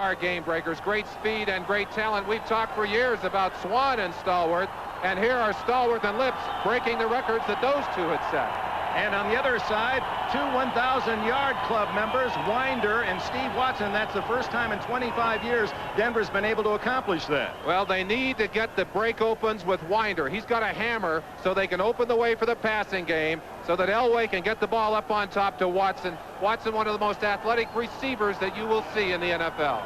Our game breakers, great speed and great talent. We've talked for years about Swan and Stallworth, and here are Stallworth and Lips breaking the records that those two had set. And on the other side, two 1,000-yard club members, Winder and Steve Watson. That's the first time in 25 years Denver's been able to accomplish that. Well, they need to get the break opens with Winder. He's got a hammer so they can open the way for the passing game so that Elway can get the ball up on top to Watson. Watson, one of the most athletic receivers that you will see in the NFL.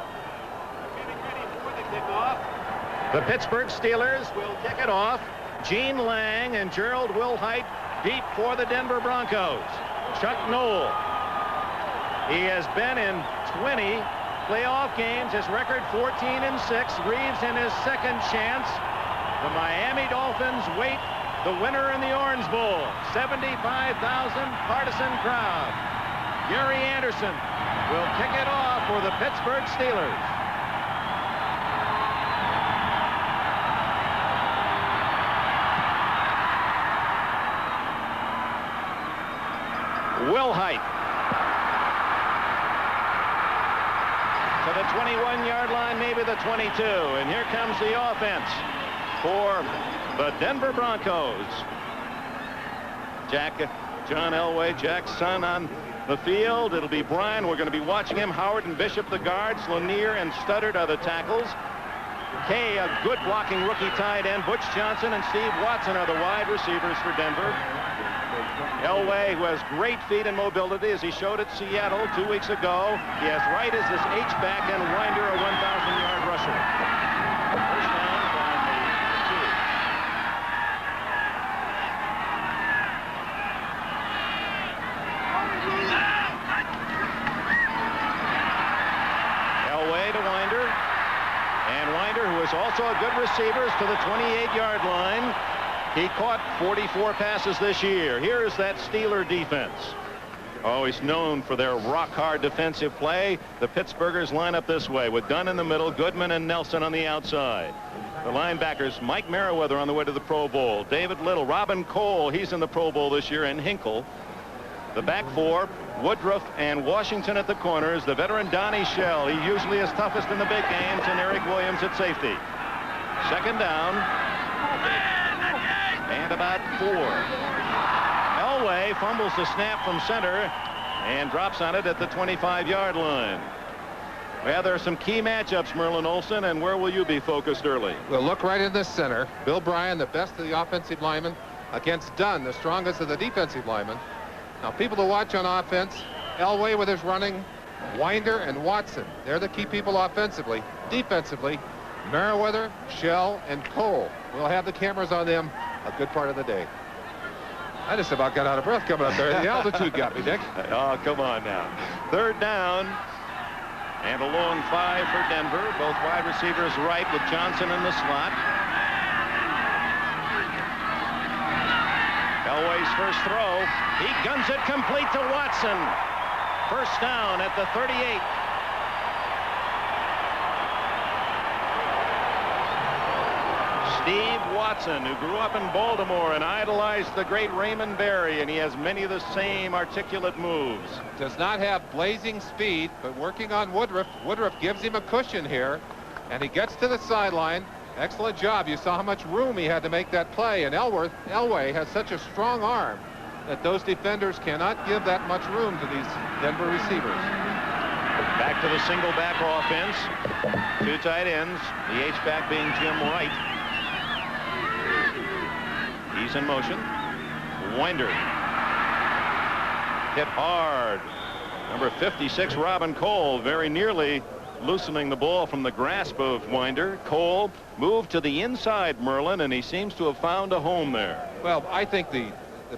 The Pittsburgh Steelers will kick it off. Gene Lang and Gerald Wilhite deep for the Denver Broncos. Chuck Noll. He has been in 20 playoff games. His record 14-6. Reeves in his second chance. The Miami Dolphins wait the winner in the Orange Bowl. 75,000 partisan crowd. Gary Anderson will kick it off for the Pittsburgh Steelers. Wilhite to the 21-yard line, maybe the 22, and here comes the offense for the Denver Broncos. John Elway, Jack's son, on the field. It'll be Bryan. We're going to be watching him. Howard and Bishop, the guards. Lanier and Studdard are the tackles. Kay, a good blocking rookie tight end. Butch Johnson and Steve Watson are the wide receivers for Denver. Elway, who has great feet and mobility, as he showed at Seattle 2 weeks ago. He has Wright as his H-back and Winder a 1,000-yard rusher. First down by the 2. Elway to Winder. And Winder, who is also a good receiver, is to the 28-yard line. He caught 44 passes this year. Here is that Steeler defense. Always known for their rock-hard defensive play. The Pittsburghers line up this way with Dunn in the middle, Goodman and Nelson on the outside. The linebackers, Mike Merriweather on the way to the Pro Bowl. David Little, Robin Cole, he's in the Pro Bowl this year, and Hinkle. The back four, Woodruff and Washington at the corners. The veteran Donnie Shell, he usually is toughest in the big games, and Eric Williams at safety. Second down. And about 4. Elway fumbles the snap from center and drops on it at the 25-yard line. Well, there are some key matchups, Merlin Olsen, and where will you be focused early? We'll look right in the center. Bill Bryan, the best of the offensive linemen, against Dunn, the strongest of the defensive linemen. Now, people to watch on offense, Elway with his running, Winder and Watson. They're the key people offensively. Defensively, Merriweather, Shell, and Cole. We'll have the cameras on them a good part of the day. I just about got out of breath coming up there. The altitude got me, Dick. Oh, come on now. Third down. And a long 5 for Denver. Both wide receivers right with Johnson in the slot. Elway's first throw. He guns it complete to Watson. First down at the 38. Steve Watson, who grew up in Baltimore and idolized the great Raymond Berry, and he has many of the same articulate moves. Does not have blazing speed, but working on Woodruff. Woodruff gives him a cushion here, and he gets to the sideline. Excellent job. You saw how much room he had to make that play, and Elway has such a strong arm that those defenders cannot give that much room to these Denver receivers. Back to the single back offense. 2 tight ends, the H-back being Jim Wright. He's in motion. Winder. Hit hard. Number 56, Robin Cole, very nearly loosening the ball from the grasp of Winder. Cole moved to the inside, Merlin, and he seems to have found a home there. Well, I think the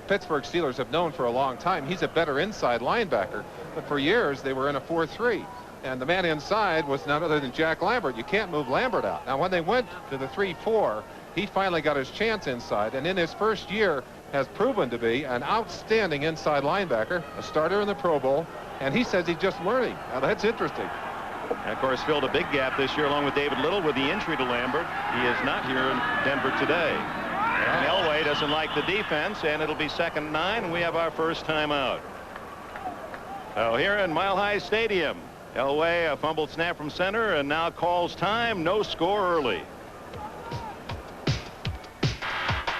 Pittsburgh Steelers have known for a long time he's a better inside linebacker, but for years they were in a 4-3. And the man inside was none other than Jack Lambert. You can't move Lambert out. Now, when they went to the 3-4, he finally got his chance inside, and in his first year has proven to be an outstanding inside linebacker, a starter in the Pro Bowl, and he says he's just learning. Now, that's interesting. And of course, filled a big gap this year along with David Little with the injury to Lambert. He is not here in Denver today. And Elway doesn't like the defense, and it'll be 2nd and 9, and we have our first timeout. So here in Mile High Stadium, Elway, a fumbled snap from center, and now calls time. No score early.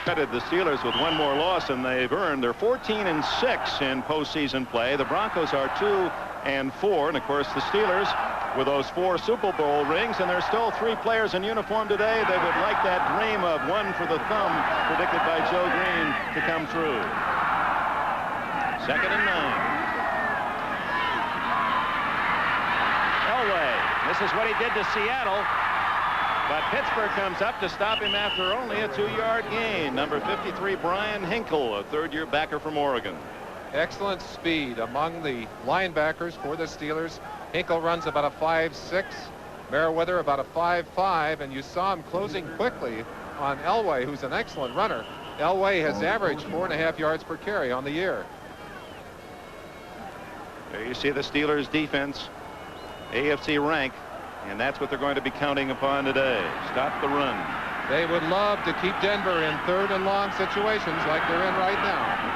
Credit the Steelers with one more loss than they've earned. They're 14-6 in postseason play. The Broncos are 2-4, and of course the Steelers with those 4 Super Bowl rings, and there's still 3 players in uniform today that would like that dream of one for the thumb predicted by Joe Green to come true. 2nd and 9. Elway, this is what he did to Seattle, but Pittsburgh comes up to stop him after only a 2-yard gain. Number 53, Brian Hinkle, a 3rd-year backer from Oregon. Excellent speed among the linebackers for the Steelers. Hinkle runs about a 5.6, Merriweather about a 5.5, and you saw him closing quickly on Elway, who's an excellent runner. Elway has averaged 4.5 yards per carry on the year. There you see the Steelers defense, AFC rank, and that's what they're going to be counting upon today. Stop the run. They would love to keep Denver in 3rd and long situations like they're in right now.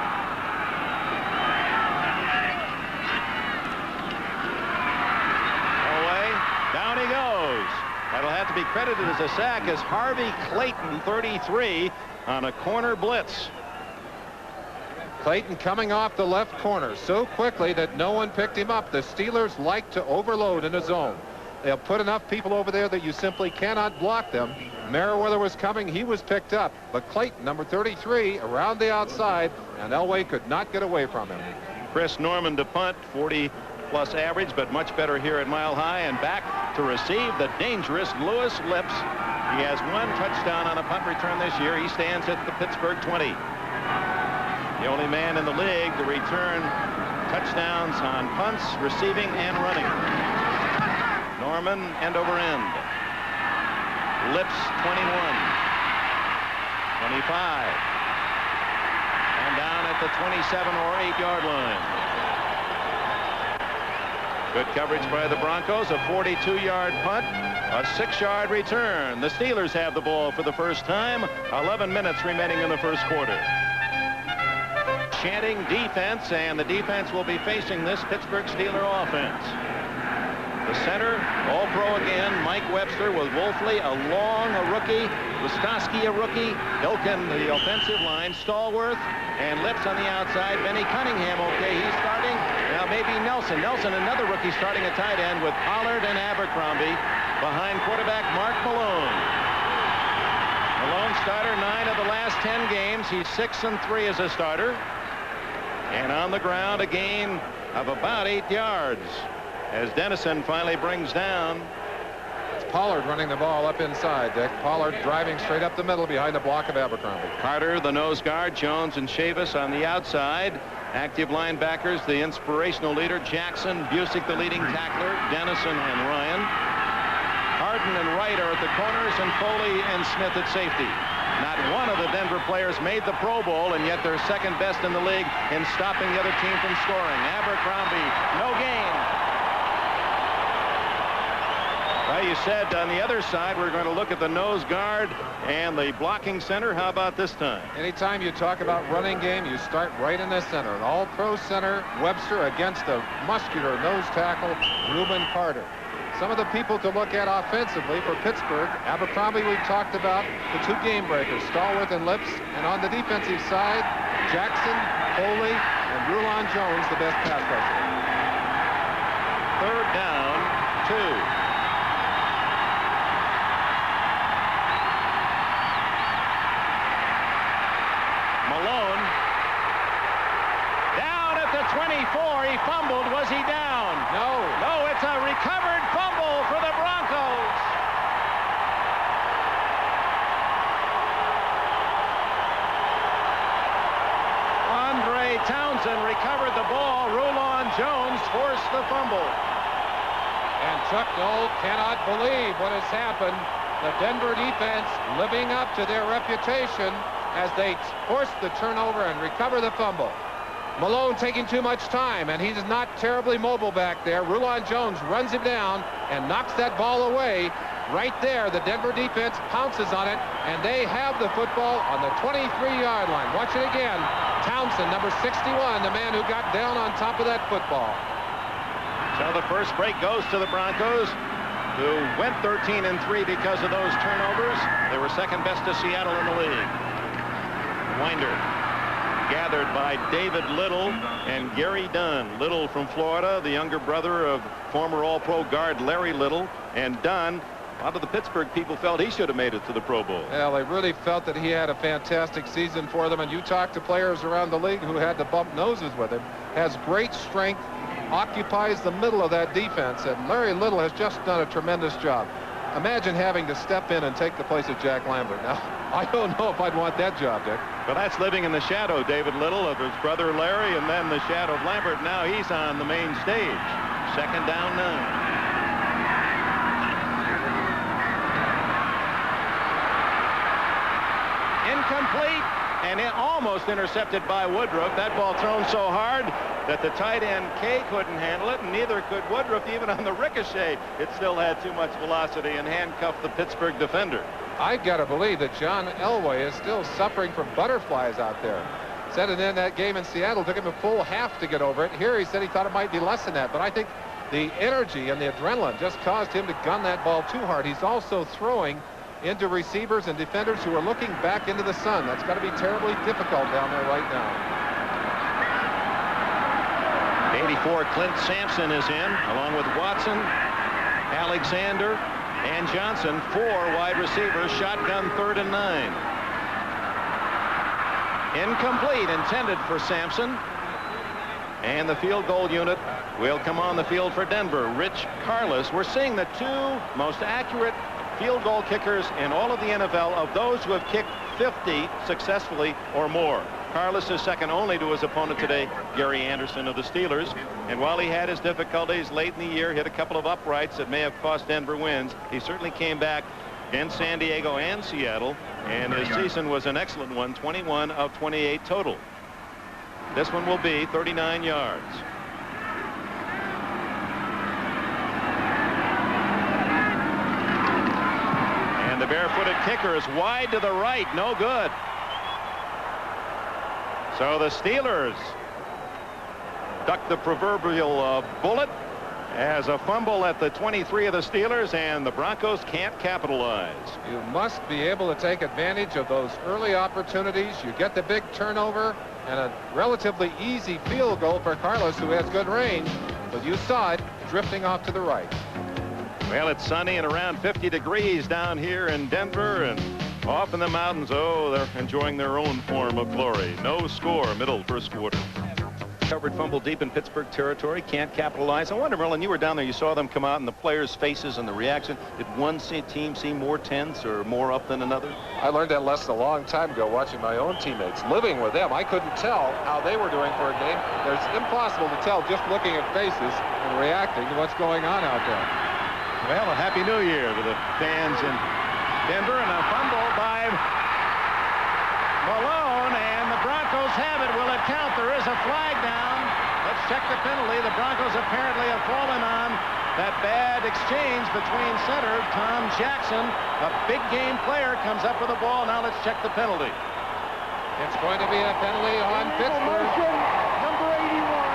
Down he goes. That'll have to be credited as a sack as Harvey Clayton, 33, on a corner blitz. Clayton coming off the left corner so quickly that no one picked him up. The Steelers like to overload in a zone. They'll put enough people over there that you simply cannot block them. Merriweather was coming. He was picked up. But Clayton, number 33, around the outside, and Elway could not get away from him. Chris Norman to punt, 40-plus average, but much better here at Mile High, and back to receive the dangerous Lewis Lips. He has 1 touchdown on a punt return this year. He stands at the Pittsburgh 20. The only man in the league to return touchdowns on punts, receiving, and running. Norman end over end. Lips 21, 25, and down at the 27 or 8-yard line. Good coverage by the Broncos, a 42-yard punt, a 6-yard return. The Steelers have the ball for the first time. 11 minutes remaining in the first quarter. Chanting defense, and the defense will be facing this Pittsburgh Steeler offense. The center, all-pro again, Mike Webster with Wolfley, a rookie, Wistowski, a rookie, Hilken, the offensive line, Stallworth, and Lips on the outside. Benny Cunningham, okay, he's starting. Now maybe Nelson. Nelson, another rookie, starting a tight end with Pollard and Abercrombie behind quarterback Mark Malone. Malone starter 9 of the last 10 games. He's 6-3 as a starter. And on the ground, a gain of about 8 yards. As Dennison finally brings down. It's Pollard running the ball up inside, Dick. Pollard driving straight up the middle behind the block of Abercrombie. Carter, the nose guard, Jones and Chavis on the outside. Active linebackers, the inspirational leader, Jackson, Busick, the leading tackler, Dennison and Ryan. Harden and Wright are at the corners, and Foley and Smith at safety. Not one of the Denver players made the Pro Bowl, and yet they're 2nd best in the league in stopping the other team from scoring. Abercrombie, no gain. Well, you said on the other side we're going to look at the nose guard and the blocking center. How about this time? Anytime you talk about running game, you start right in the center. An all-pro center, Webster, against a muscular nose tackle, Reuben Carter. Some of the people to look at offensively for Pittsburgh, Abercrombie we've talked about, the 2 game breakers, Stallworth and Lips, and on the defensive side, Jackson, Foley, and Rulon Jones, the best pass rusher. 3rd down, 2. Malone down at the 24. He fumbled. Was he down? No. No, it's a recovered fumble for the Broncos. Andre Townsend recovered the ball. Rulon Jones forced the fumble. And Chuck Noll cannot believe what has happened. The Denver defense living up to their reputation as they force the turnover and recover the fumble. Malone taking too much time, and he's not terribly mobile back there. Rulon Jones runs him down and knocks that ball away. Right there, the Denver defense pounces on it, and they have the football on the 23-yard line. Watch it again. Townsend, number 61, the man who got down on top of that football. So the first break goes to the Broncos, who went 13-3 because of those turnovers. They were second best to Seattle in the league. Winder gathered by David Little and Gary Dunn. Little from Florida, the younger brother of former All-Pro guard Larry Little, and Dunn, a lot of the Pittsburgh people felt he should have made it to the Pro Bowl. Yeah, they really felt that he had a fantastic season for them, and you talk to players around the league who had to bump noses with him. Has great strength, occupies the middle of that defense, and Larry Little has just done a tremendous job. Imagine having to step in and take the place of Jack Lambert. Now, I don't know if I'd want that job, Dick. But that's living in the shadow, David Little, of his brother Larry, and then the shadow of Lambert. Now he's on the main stage. Second down, 9. Incomplete, and it almost intercepted by Woodruff. That ball thrown so hard that the tight end Kay couldn't handle it, and neither could Woodruff. Even on the ricochet, it still had too much velocity and handcuffed the Pittsburgh defender. I've got to believe that John Elway is still suffering from butterflies out there. Said it in that game in Seattle, took him a full half to get over it. Here he said he thought it might be less than that, but I think the energy and the adrenaline just caused him to gun that ball too hard. He's also throwing into receivers and defenders who are looking back into the sun. That's got to be terribly difficult down there right now. 84, Clint Sampson is in, along with Watson, Alexander, and Johnson. 4 wide receivers, shotgun 3rd and 9. Incomplete, intended for Sampson. And the field goal unit will come on the field for Denver. Rich Carlos. We're seeing the 2 most accurate field goal kickers in all of the NFL of those who have kicked 50 successfully or more. Carlos is second only to his opponent today, Gary Anderson of the Steelers. And while he had his difficulties late in the year, hit a couple of uprights that may have cost Denver wins, he certainly came back in San Diego and Seattle, and his season was an excellent one, 21 of 28 total. This one will be 39 yards. And the barefooted kicker is wide to the right, no good. So the Steelers duck the proverbial bullet as a fumble at the 23 of the Steelers, and the Broncos can't capitalize. You must be able to take advantage of those early opportunities. You get the big turnover and a relatively easy field goal for Carlos, who has good range, but you saw it drifting off to the right. Well, it's sunny and around 50 degrees down here in Denver, and off in the mountains, oh, they're enjoying their own form of glory. No score, middle first quarter. Covered fumble deep in Pittsburgh territory, can't capitalize. I wonder, Merlin, you were down there, you saw them come out and the players' faces and the reaction. Did one team seem more tense or more up than another? I learned that lesson a long time ago watching my own teammates. Living with them, I couldn't tell how they were doing for a game. It's impossible to tell just looking at faces and reacting to what's going on out there. Well, a Happy New Year to the fans in Denver, and a fumble by Malone, and the Broncos have it. Will it count? There is a flag down. Let's check the penalty. The Broncos apparently have fallen on that bad exchange between center Tom Jackson. A big game player comes up with the ball. Now let's check the penalty. It's going to be a penalty on Pittsburgh. Number 81.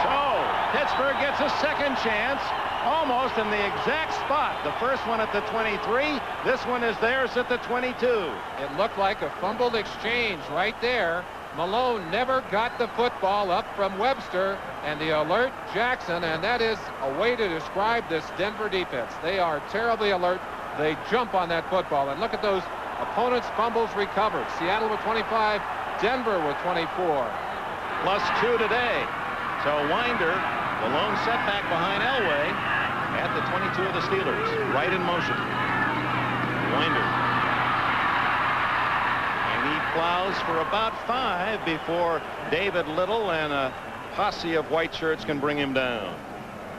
So Pittsburgh gets a second chance, almost in the exact spot. The first one at the 23. This one is theirs at the 22. It looked like a fumbled exchange right there. Malone never got the football up from Webster, and the alert Jackson, and that is a way to describe this Denver defense. They are terribly alert. They jump on that football, and look at those opponents' fumbles recovered. Seattle with 25, Denver with 24. +2 today. So Winder, the lone setback behind Elway, at the 22 of the Steelers, right in motion. Winder. And he plows for about 5 before David Little and a posse of white shirts can bring him down.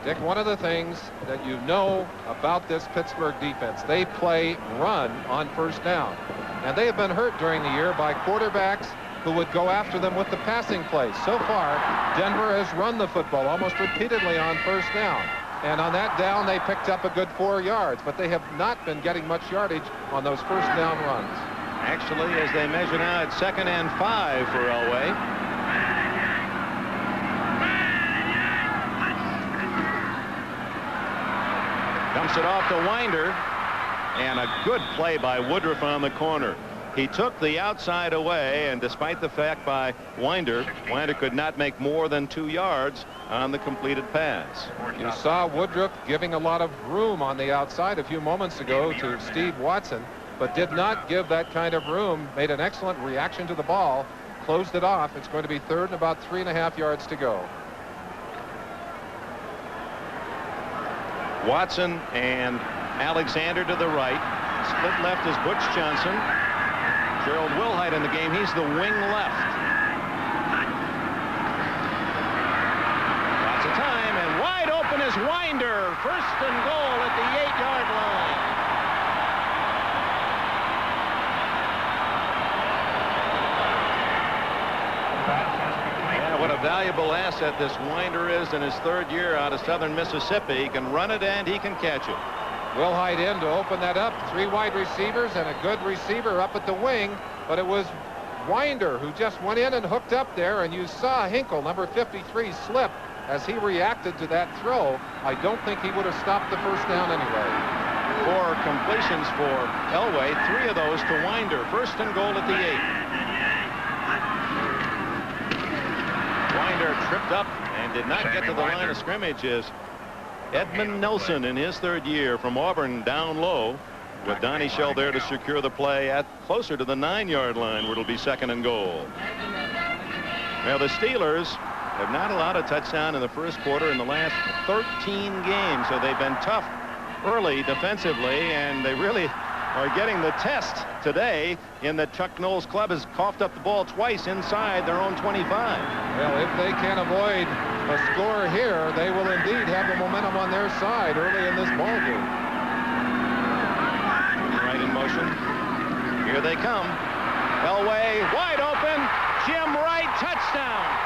Dick, one of the things that you know about this Pittsburgh defense, they play run on first down. And they have been hurt during the year by quarterbacks who would go after them with the passing plays. So far, Denver has run the football almost repeatedly on first down. And on that down, they picked up a good 4 yards, but they have not been getting much yardage on those first down runs. Actually, as they measure now, it's 2nd and 5 for Elway. Dumps it off to Winder, and a good play by Woodruff on the corner. He took the outside away, and despite the fact by Winder could not make more than 2 yards on the completed pass. You saw Woodruff giving a lot of room on the outside a few moments ago to Steve Watson, but did not give that kind of room. Made an excellent reaction to the ball, closed it off. It's going to be 3rd and about 3.5 yards to go. Watson and Alexander to the right. Split left is Butch Johnson. Gerald Wilhite in the game. He's the wing left. Lots of time, and wide open is Winder. 1st and goal at the 8-yard line. Yeah, what a valuable asset this Winder is in his 3rd year out of Southern Mississippi. He can run it and he can catch it. Wilhite in to open that up. 3 wide receivers and a good receiver up at the wing, but it was Winder who just went in and hooked up there, and you saw Hinkle, number 53, slip as he reacted to that throw. I don't think he would have stopped the 1st down anyway. 4 completions for Elway, 3 of those to Winder. 1st and goal at the 8. Winder tripped up and did not get to the line of scrimmage as Edmund Nelson in his 3rd year from Auburn down low, with Donnie Shell there to secure the play at closer to the 9-yard line, where it'll be 2nd and goal. Now the Steelers have not allowed a touchdown in the 1st quarter in the last 13 games, so they've been tough early defensively, and they really are getting the test today in that Chuck Noll's club has coughed up the ball twice inside their own 25. Well, if they can avoid a score here, they will indeed have the momentum on their side early in this ball game. Right in motion. Here they come. Elway wide open. Jim Wright, touchdown.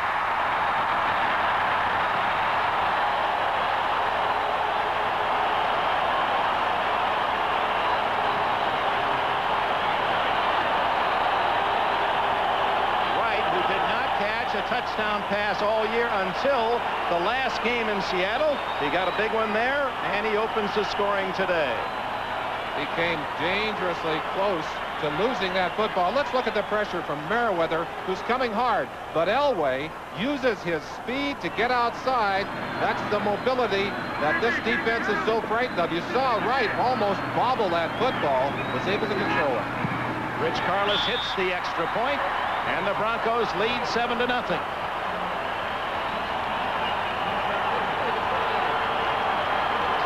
A touchdown pass all year until the last game in Seattle. He got a big one there, and he opens the scoring today. He came dangerously close to losing that football. Let's look at the pressure from Merriweather, who's coming hard, but Elway uses his speed to get outside. That's the mobility that this defense is so frightened of. You saw Wright almost bobble that football, was able to control it. Rich Carlos hits the extra point, and the Broncos lead 7-0.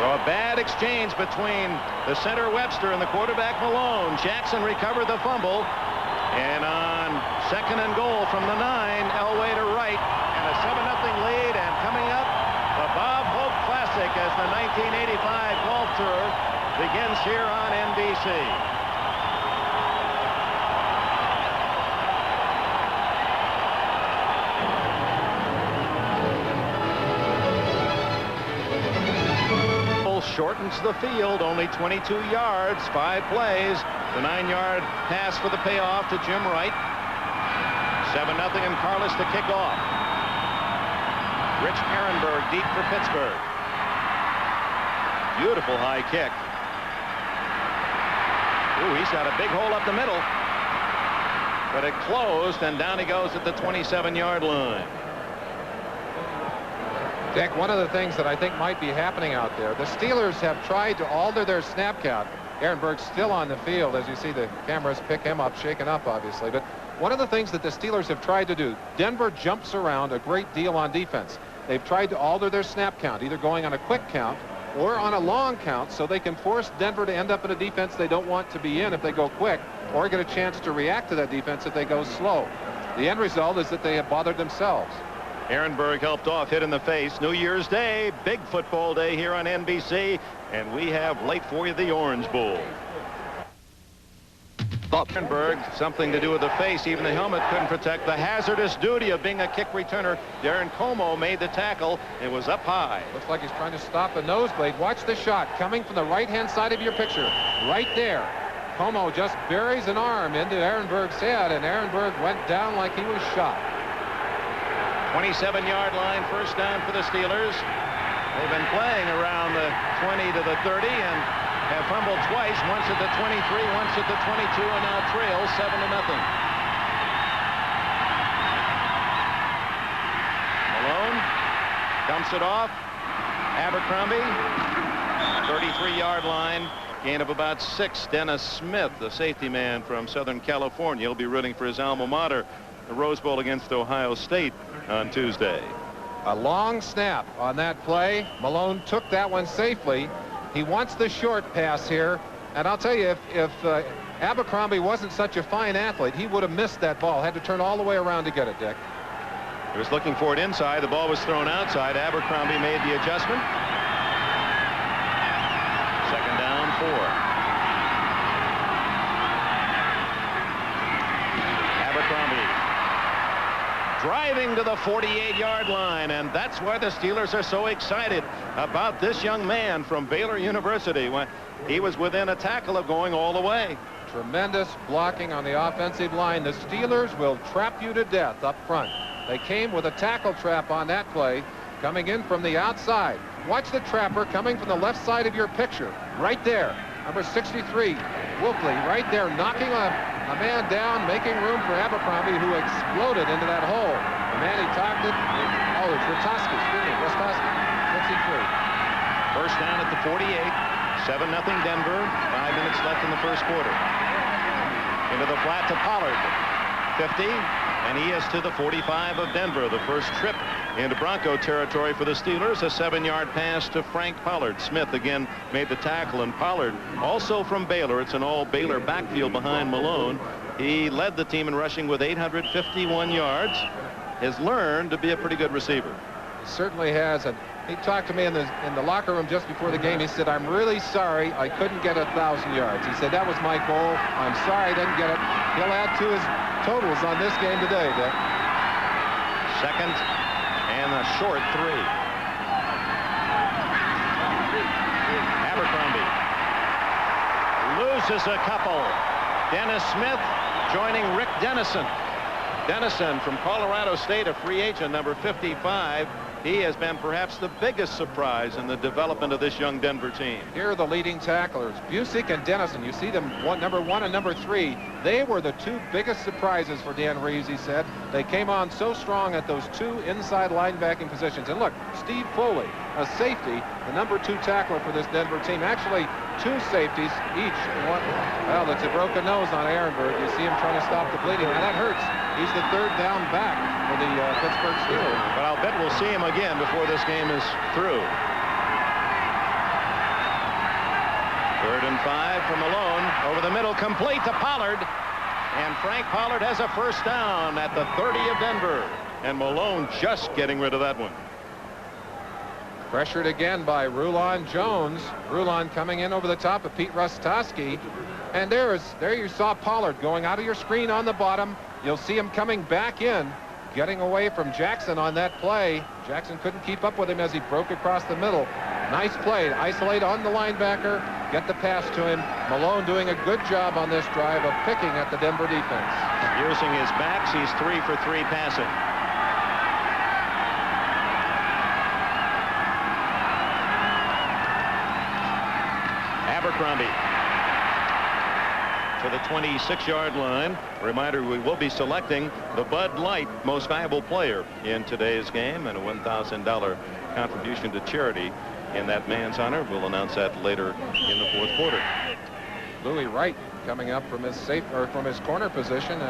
So a bad exchange between the center Webster and the quarterback Malone. Jackson recovered the fumble, and on 2nd and goal from the 9, Elway to Wright, and a 7-0 lead. And coming up, the Bob Hope Classic as the 1985 Golf Tour begins here on NBC. Shortens the field, only 22 yards, 5 plays. The 9-yard pass for the payoff to Jim Wright. 7-0 and Carlos to kick off. Rich Ehrenberg deep for Pittsburgh. Beautiful high kick. Ooh, he's got a big hole up the middle. But it closed, and down he goes at the 27-yard line. Dick, one of the things that I think might be happening out there, the Steelers have tried to alter their snap count. Ehrenberg's still on the field, as you see the cameras pick him up, shaken up, obviously. But one of the things that the Steelers have tried to do, Denver jumps around a great deal on defense. They've tried to alter their snap count, either going on a quick count or on a long count, so they can force Denver to end up in a defense they don't want to be in if they go quick, or get a chance to react to that defense if they go slow. The end result is that they have bothered themselves. Ehrenberg helped off, hit in the face. New Year's Day, big football day here on NBC, and we have late for you the Orange Bowl. Ehrenberg, something to do with the face. Even the helmet couldn't protect the hazardous duty of being a kick returner. Darren Como made the tackle. It was up high. Looks like he's trying to stop a nosebleed. Watch the shot coming from the right-hand side of your picture. Right there. Como just buries an arm into Ehrenberg's head, and Ehrenberg went down like he was shot. 27-yard line, 1st down for the Steelers. They've been playing around the 20 to the 30 and have fumbled twice, once at the 23, once at the 22, and now trail 7-0. Malone dumps it off. Abercrombie, 33-yard line, gain of about 6. Dennis Smith, the safety man from Southern California, will be rooting for his alma mater, the Rose Bowl against Ohio State on Tuesday. A long snap on that play. Malone took that one safely. He wants the short pass here, and I'll tell you, if Abercrombie wasn't such a fine athlete, he would have missed that ball. Had to turn all the way around to get it, Dick. He was looking for it inside. The ball was thrown outside. Abercrombie made the adjustment. Second down, 4. Abercrombie driving to the 48-yard line, and that's why the Steelers are so excited about this young man from Baylor University. When he was within a tackle of going all the way. Tremendous blocking on the offensive line. The Steelers will trap you to death up front. They came with a tackle trap on that play, coming in from the outside. Watch the trapper coming from the left side of your picture. Right there. Number 63, Wolfley, right there, knocking a man down, making room for Abercrombie, who exploded into that hole. The man he targeted, it's Rostowski, excuse me, Rostowski, 53. First down at the 48. 7-0 Denver. 5 minutes left in the first quarter. Into the flat to Pollard. 50. And he is to the 45 of Denver. The first trip into Bronco territory for the Steelers. A 7-yard pass to Frank Pollard. Smith again made the tackle, and Pollard, also from Baylor. It's an all Baylor backfield behind Malone. He led the team in rushing with 851 yards. Has learned to be a pretty good receiver. He certainly has. And he talked to me in the locker room just before the game. He said, "I'm really sorry I couldn't get 1,000 yards." He said, "That was my goal. I'm sorry I didn't get it." He'll add to his totals on this game today, Dick. Second and a short 3. Abercrombie loses a couple. Dennis Smith joining Rick Dennison. Dennison from Colorado State, a free agent, number 55. He has been perhaps the biggest surprise in the development of this young Denver team. Here are the leading tacklers, Busick and Dennison. You see them, number 1 and number 3. They were the 2 biggest surprises for Dan Reeves, he said. They came on so strong at those 2 inside linebacking positions. And look, Steve Foley, a safety, the number 2 tackler for this Denver team. Actually, 2 safeties, each one. Well, it's a broken nose on Ehrenberg. You see him trying to stop the bleeding. Now that hurts. He's the 3rd down back for the Pittsburgh Steelers. But I'll bet we'll see him again before this game is through. 3rd and 5 from Malone. Over the middle, complete to Pollard. And Frank Pollard has a first down at the 30 of Denver. And Malone just getting rid of that one. Pressured again by Rulon Jones. Rulon coming in over the top of Pete Rostowski. And there you saw Pollard going out of your screen on the bottom. You'll see him coming back in, getting away from Jackson on that play. Jackson couldn't keep up with him as he broke across the middle. Nice play. Isolate on the linebacker. Get the pass to him. Malone doing a good job on this drive of picking at the Denver defense. Using his backs, he's 3 for 3 passing. Abercrombie to the 26-yard line. A reminder, we will be selecting the Bud Light Most Valuable Player in today's game, and a $1,000 contribution to charity in that man's honor. We'll announce that later in the 4th quarter. Louis Wright coming up from his from his corner position,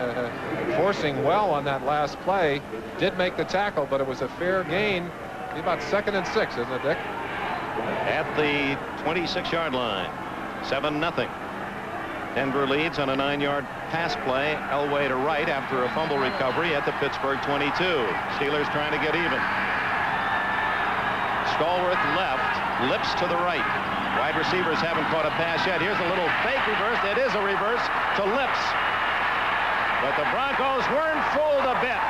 forcing well on that last play. Did make the tackle, but it was a fair gain. Be about 2nd and 6, isn't it, Dick? At the 26-yard line, 7-0. Denver leads on a 9-yard pass play. Elway to right after a fumble recovery at the Pittsburgh 22. Steelers trying to get even. Stallworth left, Lips to the right. Wide receivers haven't caught a pass yet. Here's a little fake reverse. It is a reverse to Lips. But the Broncos weren't fooled a bit.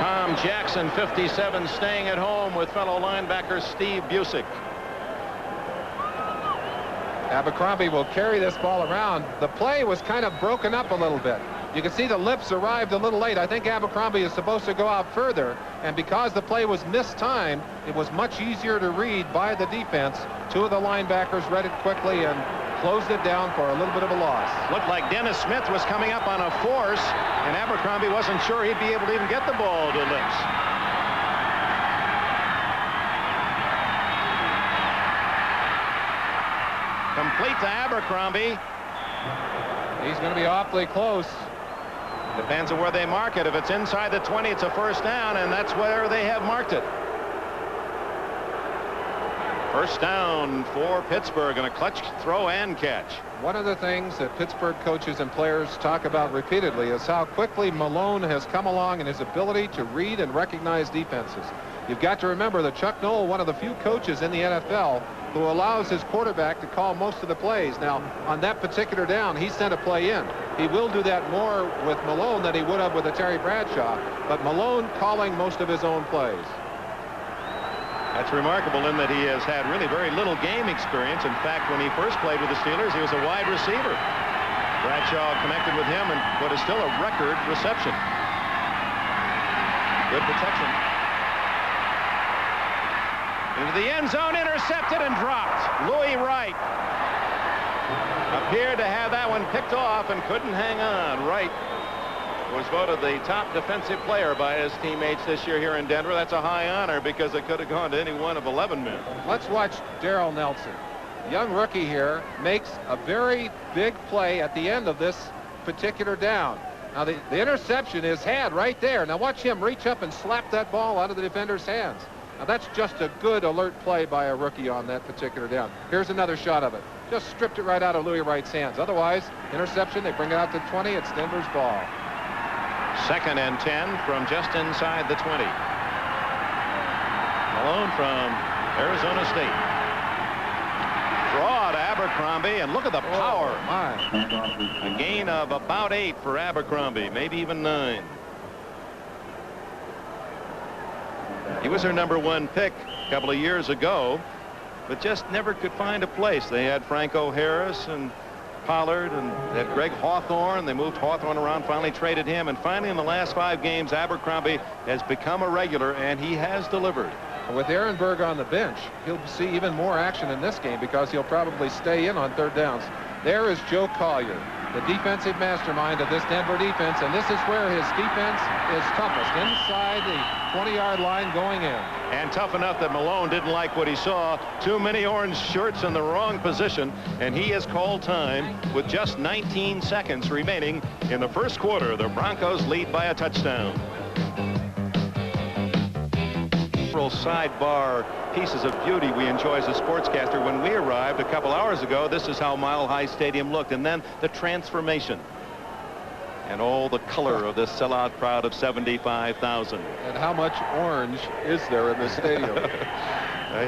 Tom Jackson, 57, staying at home with fellow linebacker Steve Busick. Abercrombie will carry this ball around. The play was kind of broken up a little bit. You can see the lips arrived a little late. I think Abercrombie is supposed to go out further, and because the play was mistimed, it was much easier to read by the defense. Two of the linebackers read it quickly and closed it down for a little bit of a loss. Looked like Dennis Smith was coming up on a force, and Abercrombie wasn't sure he'd be able to even get the ball to lips. Complete to Abercrombie. He's going to be awfully close. Depends on where they mark it. If it's inside the 20, it's a first down, and that's where they have marked it. First down for Pittsburgh, and a clutch throw and catch. One of the things that Pittsburgh coaches and players talk about repeatedly is how quickly Malone has come along in his ability to read and recognize defenses. You've got to remember that Chuck Noll, one of the few coaches in the NFL who allows his quarterback to call most of the plays. Now, on that particular down, he sent a play in. He will do that more with Malone than he would have with a Terry Bradshaw, but Malone calling most of his own plays. That's remarkable in that he has had really very little game experience. In fact, when he first played with the Steelers, he was a wide receiver. Bradshaw connected with him and what is still a record reception. Good protection. Into the end zone, intercepted and dropped. Louis Wright appeared to have that one picked off and couldn't hang on. Wright was voted the top defensive player by his teammates this year here in Denver. That's a high honor because it could have gone to any one of 11 men. Let's watch Darrell Nelson. Young rookie here makes a very big play at the end of this particular down. Now the interception is had right there. Now watch him reach up and slap that ball out of the defender's hands. Now that's just a good alert play by a rookie on that particular down. Here's another shot of it. Just stripped it right out of Louis Wright's hands. Otherwise, interception, they bring it out to 20. It's Denver's ball. 2nd and 10 from just inside the 20. Malone from Arizona State. Draw to Abercrombie, and look at the power. Oh, my. A gain of about 8 for Abercrombie, maybe even 9. He was their #1 pick a couple of years ago, but just never could find a place. They had Franco Harris and Pollard and they had Greg Hawthorne. They moved Hawthorne around, finally traded him, and finally in the last 5 games Abercrombie has become a regular, and he has delivered. With Ehrenberg on the bench, he'll see even more action in this game because he'll probably stay in on 3rd downs. There is Joe Collier, the defensive mastermind of this Denver defense, and this is where his defense is toughest, inside the 20-yard line going in. And tough enough that Malone didn't like what he saw. Too many orange shirts in the wrong position, and he has called time with just 19 seconds remaining in the first quarter. The Broncos lead by a touchdown. Sidebar pieces of beauty we enjoy as a sportscaster. When we arrived a couple hours ago, this is how Mile High Stadium looked, and then the transformation and all the color of this sellout crowd of 75,000. And how much orange is there in the stadium?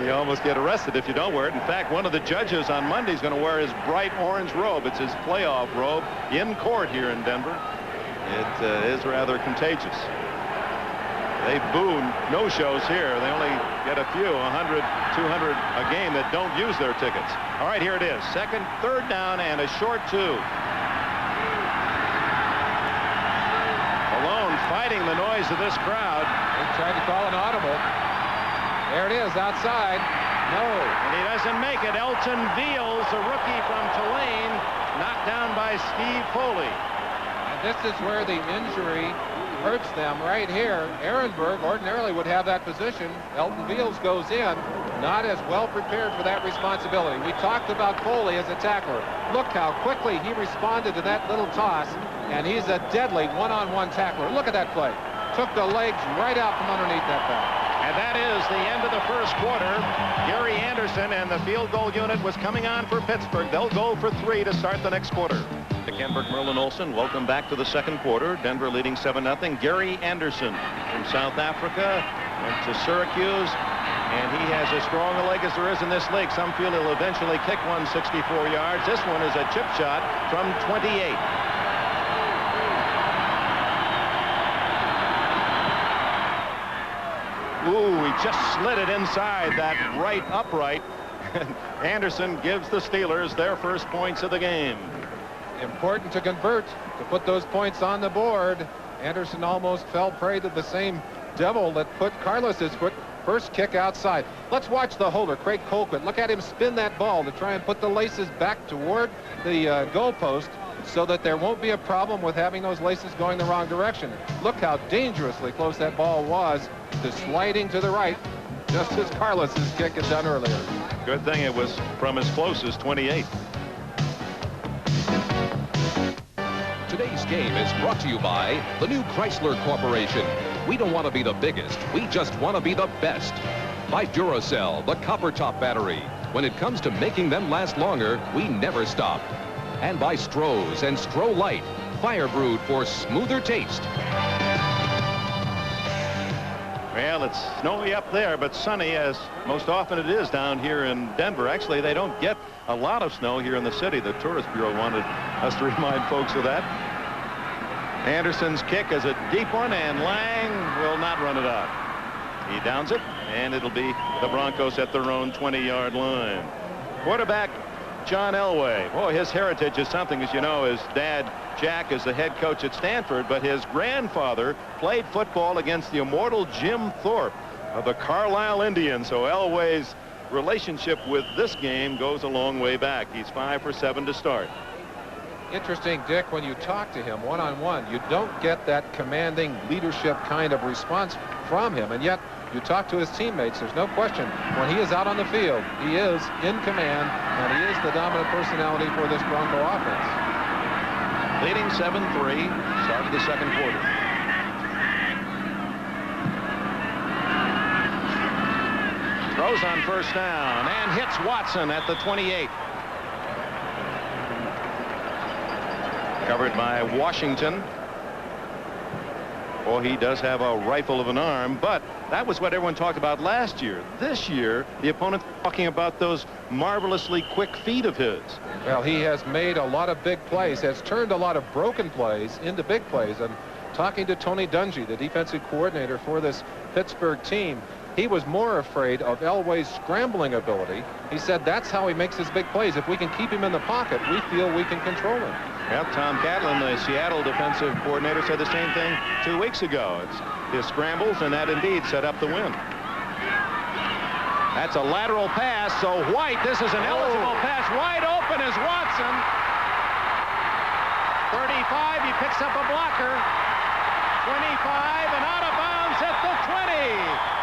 You almost get arrested if you don't wear it. In fact, one of the judges on Monday is going to wear his bright orange robe. It's his playoff robe in court here in Denver. It is rather contagious. They boo no-shows here. They only get a few, 100, 200 a game that don't use their tickets. All right, here it is. 2nd, 3rd down, and a short 2. Malone fighting the noise of this crowd. They tried to call an audible. There it is, outside. No. And he doesn't make it. Elton Veals, a rookie from Tulane, knocked down by Steve Foley. And this is where the injury hurts them right here. Ehrenberg ordinarily would have that position. Elton Veals goes in, not as well prepared for that responsibility. We talked about Foley as a tackler. Look how quickly he responded to that little toss, and he's a deadly one-on-one tackler. Look at that play. Took the legs right out from underneath that back. And that is the end of the first quarter. Gary Anderson and the field goal unit was coming on for Pittsburgh. They'll go for 3 to start the next quarter. Kenberg, Merlin Olsen, welcome back to the second quarter. Denver leading 7-0. Gary Anderson from South Africa went to Syracuse, and he has as strong a leg as there is in this league. Some feel he'll eventually kick one 64 yards. This one is a chip shot from 28. Ooh, he just slid it inside that right upright. Anderson gives the Steelers their first points of the game. Important to convert, to put those points on the board. Anderson almost fell prey to the same devil that put Carlos's foot. First kick outside. Let's watch the holder, Craig Colquitt. Look at him spin that ball to try and put the laces back toward the goalpost so that there won't be a problem with having those laces going the wrong direction. Look how dangerously close that ball was to sliding to the right, just as Carlos's kick had done earlier. Good thing it was from as close as 28. Today's game is brought to you by the new Chrysler Corporation. We don't want to be the biggest. We just want to be the best. By Duracell, the copper top battery. When it comes to making them last longer, we never stop. And by Stroh's and Stroh Light, fire brewed for smoother taste. Well, it's snowy up there, but sunny, as most often it is down here in Denver. Actually, they don't get a lot of snow here in the city. The Tourist Bureau wanted us to remind folks of that. Anderson's kick is a deep one, and Lang will not run it out. He downs it, and it'll be the Broncos at their own 20-yard line. Quarterback John Elway. Boy, his heritage is something. As you know, his dad Jack is the head coach at Stanford, but his grandfather played football against the immortal Jim Thorpe of the Carlisle Indians. So Elway's relationship with this game goes a long way back. He's 5 for 7 to start. Interesting, Dick, when you talk to him one-on-one, you don't get that commanding leadership kind of response from him, and yet you talk to his teammates. There's no question when he is out on the field, he is in command, and he is the dominant personality for this Bronco offense. Leading 7-3, start of the second quarter. Throws on first down and hits Watson at the 28. Covered by Washington. Well, he does have a rifle of an arm, but that was what everyone talked about last year. This year, the opponent talking about those marvelously quick feet of his. Well, he has made a lot of big plays, has turned a lot of broken plays into big plays. And talking to Tony Dungy, the defensive coordinator for this Pittsburgh team, he was more afraid of Elway's scrambling ability. He said that's how he makes his big plays. If we can keep him in the pocket, we feel we can control him. Well, Tom Catlin, the Seattle defensive coordinator, said the same thing 2 weeks ago. It's his scrambles, and that indeed set up the win. That's a lateral pass, so White, this is an eligible pass. Wide open is Watson. 35, he picks up a blocker. 25, and out of bounds at the 20.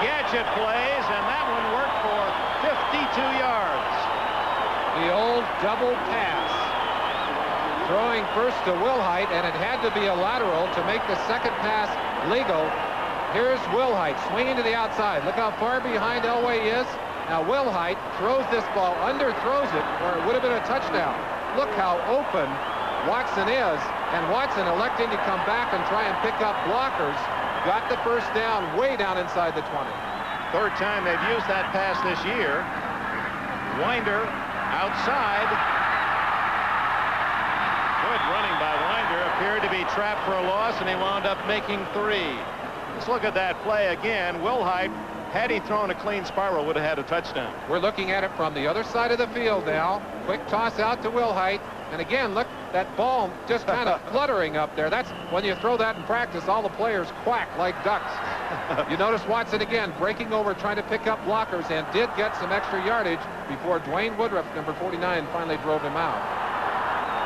Gadget plays, and that one worked for 52 yards. The old double pass. Throwing first to Wilhite, and it had to be a lateral to make the second pass legal. Here's Wilhite swinging to the outside. Look how far behind Elway is. Now Wilhite throws this ball, underthrows it, or it would have been a touchdown. Look how open Watson is, and Watson electing to come back and try and pick up blockers. Got the first down way down inside the 20. Third time they've used that pass this year. Winder outside. Good running by Winder. Appeared to be trapped for a loss, and he wound up making 3. Let's look at that play again. Wilhite, had he thrown a clean spiral, would have had a touchdown. We're looking at it from the other side of the field now. Quick toss out to Wilhite. And again, look, that ball just kind of fluttering up there. That's when you throw that in practice, all the players quack like ducks. You notice Watson again breaking over, trying to pick up blockers, and did get some extra yardage before Dwayne Woodruff, number 49, finally drove him out.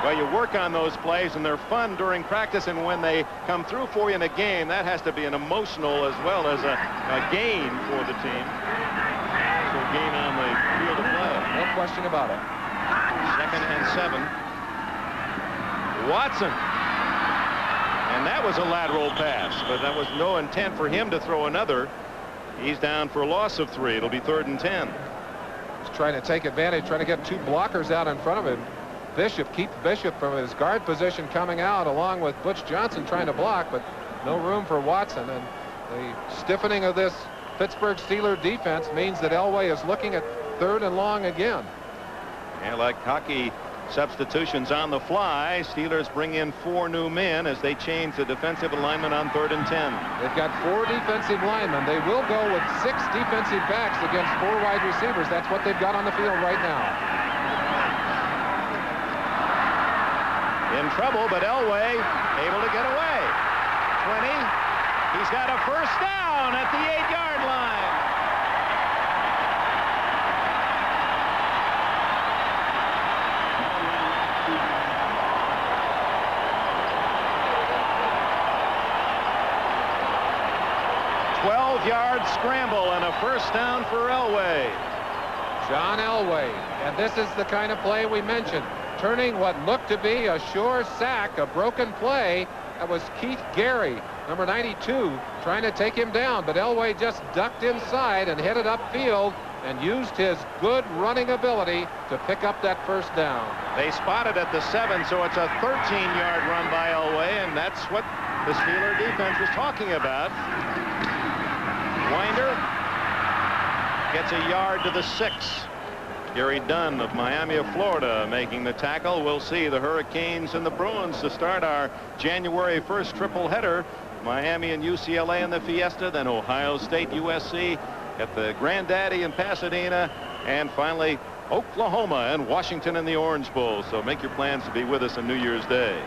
Well, you work on those plays, and they're fun during practice, and when they come through for you in a game, that has to be an emotional as well as a gain for the team. So gain on the field of play. No question about it. 2nd and 7. Watson, and that was a lateral pass, but that was no intent for him to throw another. He's down for a loss of 3. It'll be 3rd and 10. He's trying to take advantage, trying to get 2 blockers out in front of him. Bishop, keep Bishop from his guard position coming out, along with Butch Johnson trying to block, but no room for Watson. And the stiffening of this Pittsburgh Steelers defense means that Elway is looking at 3rd and long again. And like hockey Substitutions on the fly. Steelers bring in 4 new men as they change the defensive alignment on 3rd and 10. They've got 4 defensive linemen. They will go with 6 defensive backs against 4 wide receivers. That's what they've got on the field right now. In trouble, but Elway able to get away. 20. He's got a first down at the 8-yard line. Yard scramble and a first down for Elway. John Elway, and this is the kind of play we mentioned, turning what looked to be a sure sack, a broken play. That was Keith Gary, number 92, trying to take him down, but Elway just ducked inside and headed upfield and used his good running ability to pick up that first down. They spotted at the 7, so it's a 13-yard run by Elway, and that's what the Steeler defense was talking about. Winder gets a yard to the 6. Gary Dunn of Miami of Florida making the tackle. We'll see the Hurricanes and the Bruins to start our January 1st triple header. Miami and UCLA in the Fiesta, then Ohio State, USC at the Granddaddy in Pasadena, and finally Oklahoma and Washington in the Orange Bowl. So make your plans to be with us on New Year's Day.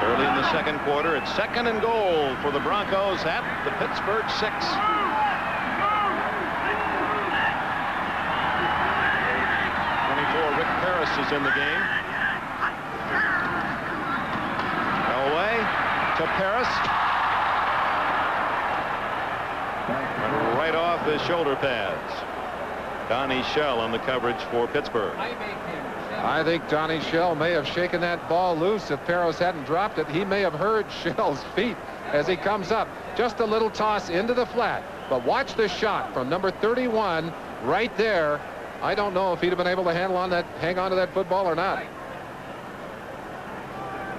Early in the second quarter, it's 2nd and goal for the Broncos at the Pittsburgh 6. 24, Rick Parris is in the game. Elway to Parris. And right off his shoulder pads. Donnie Shell on the coverage for Pittsburgh. I think Donnie Shell may have shaken that ball loose. If Parris hadn't dropped it, he may have heard Shell's feet as he comes up. Just a little toss into the flat. But watch the shot from number 31 right there. I don't know if he'd have been able to hang on to that football or not.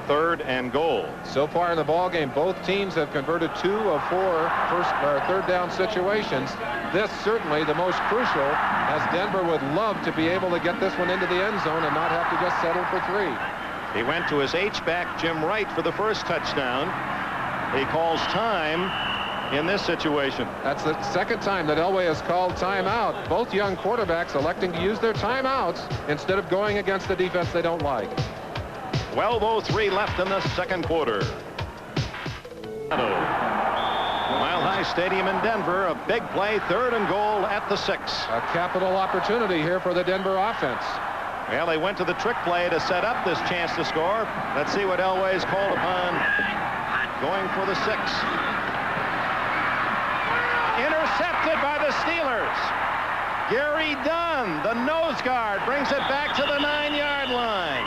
3rd and goal. So far in the ball game, both teams have converted 2 of 4 third down situations. This certainly the most crucial, as Denver would love to be able to get this one into the end zone and not have to just settle for 3. He went to his H-back Jim Wright for the first touchdown. He calls time in this situation. That's the second time that Elway has called timeout. Both young quarterbacks electing to use their timeouts instead of going against the defense they don't like. 12:03 left in the second quarter. Mile High Stadium in Denver, a big play, 3rd and goal at the 6. A capital opportunity here for the Denver offense. Well, they went to the trick play to set up this chance to score. Let's see what Elway's called upon. Going for the 6. Intercepted by the Steelers. Gary Dunn, the nose guard, brings it back to the 9-yard line.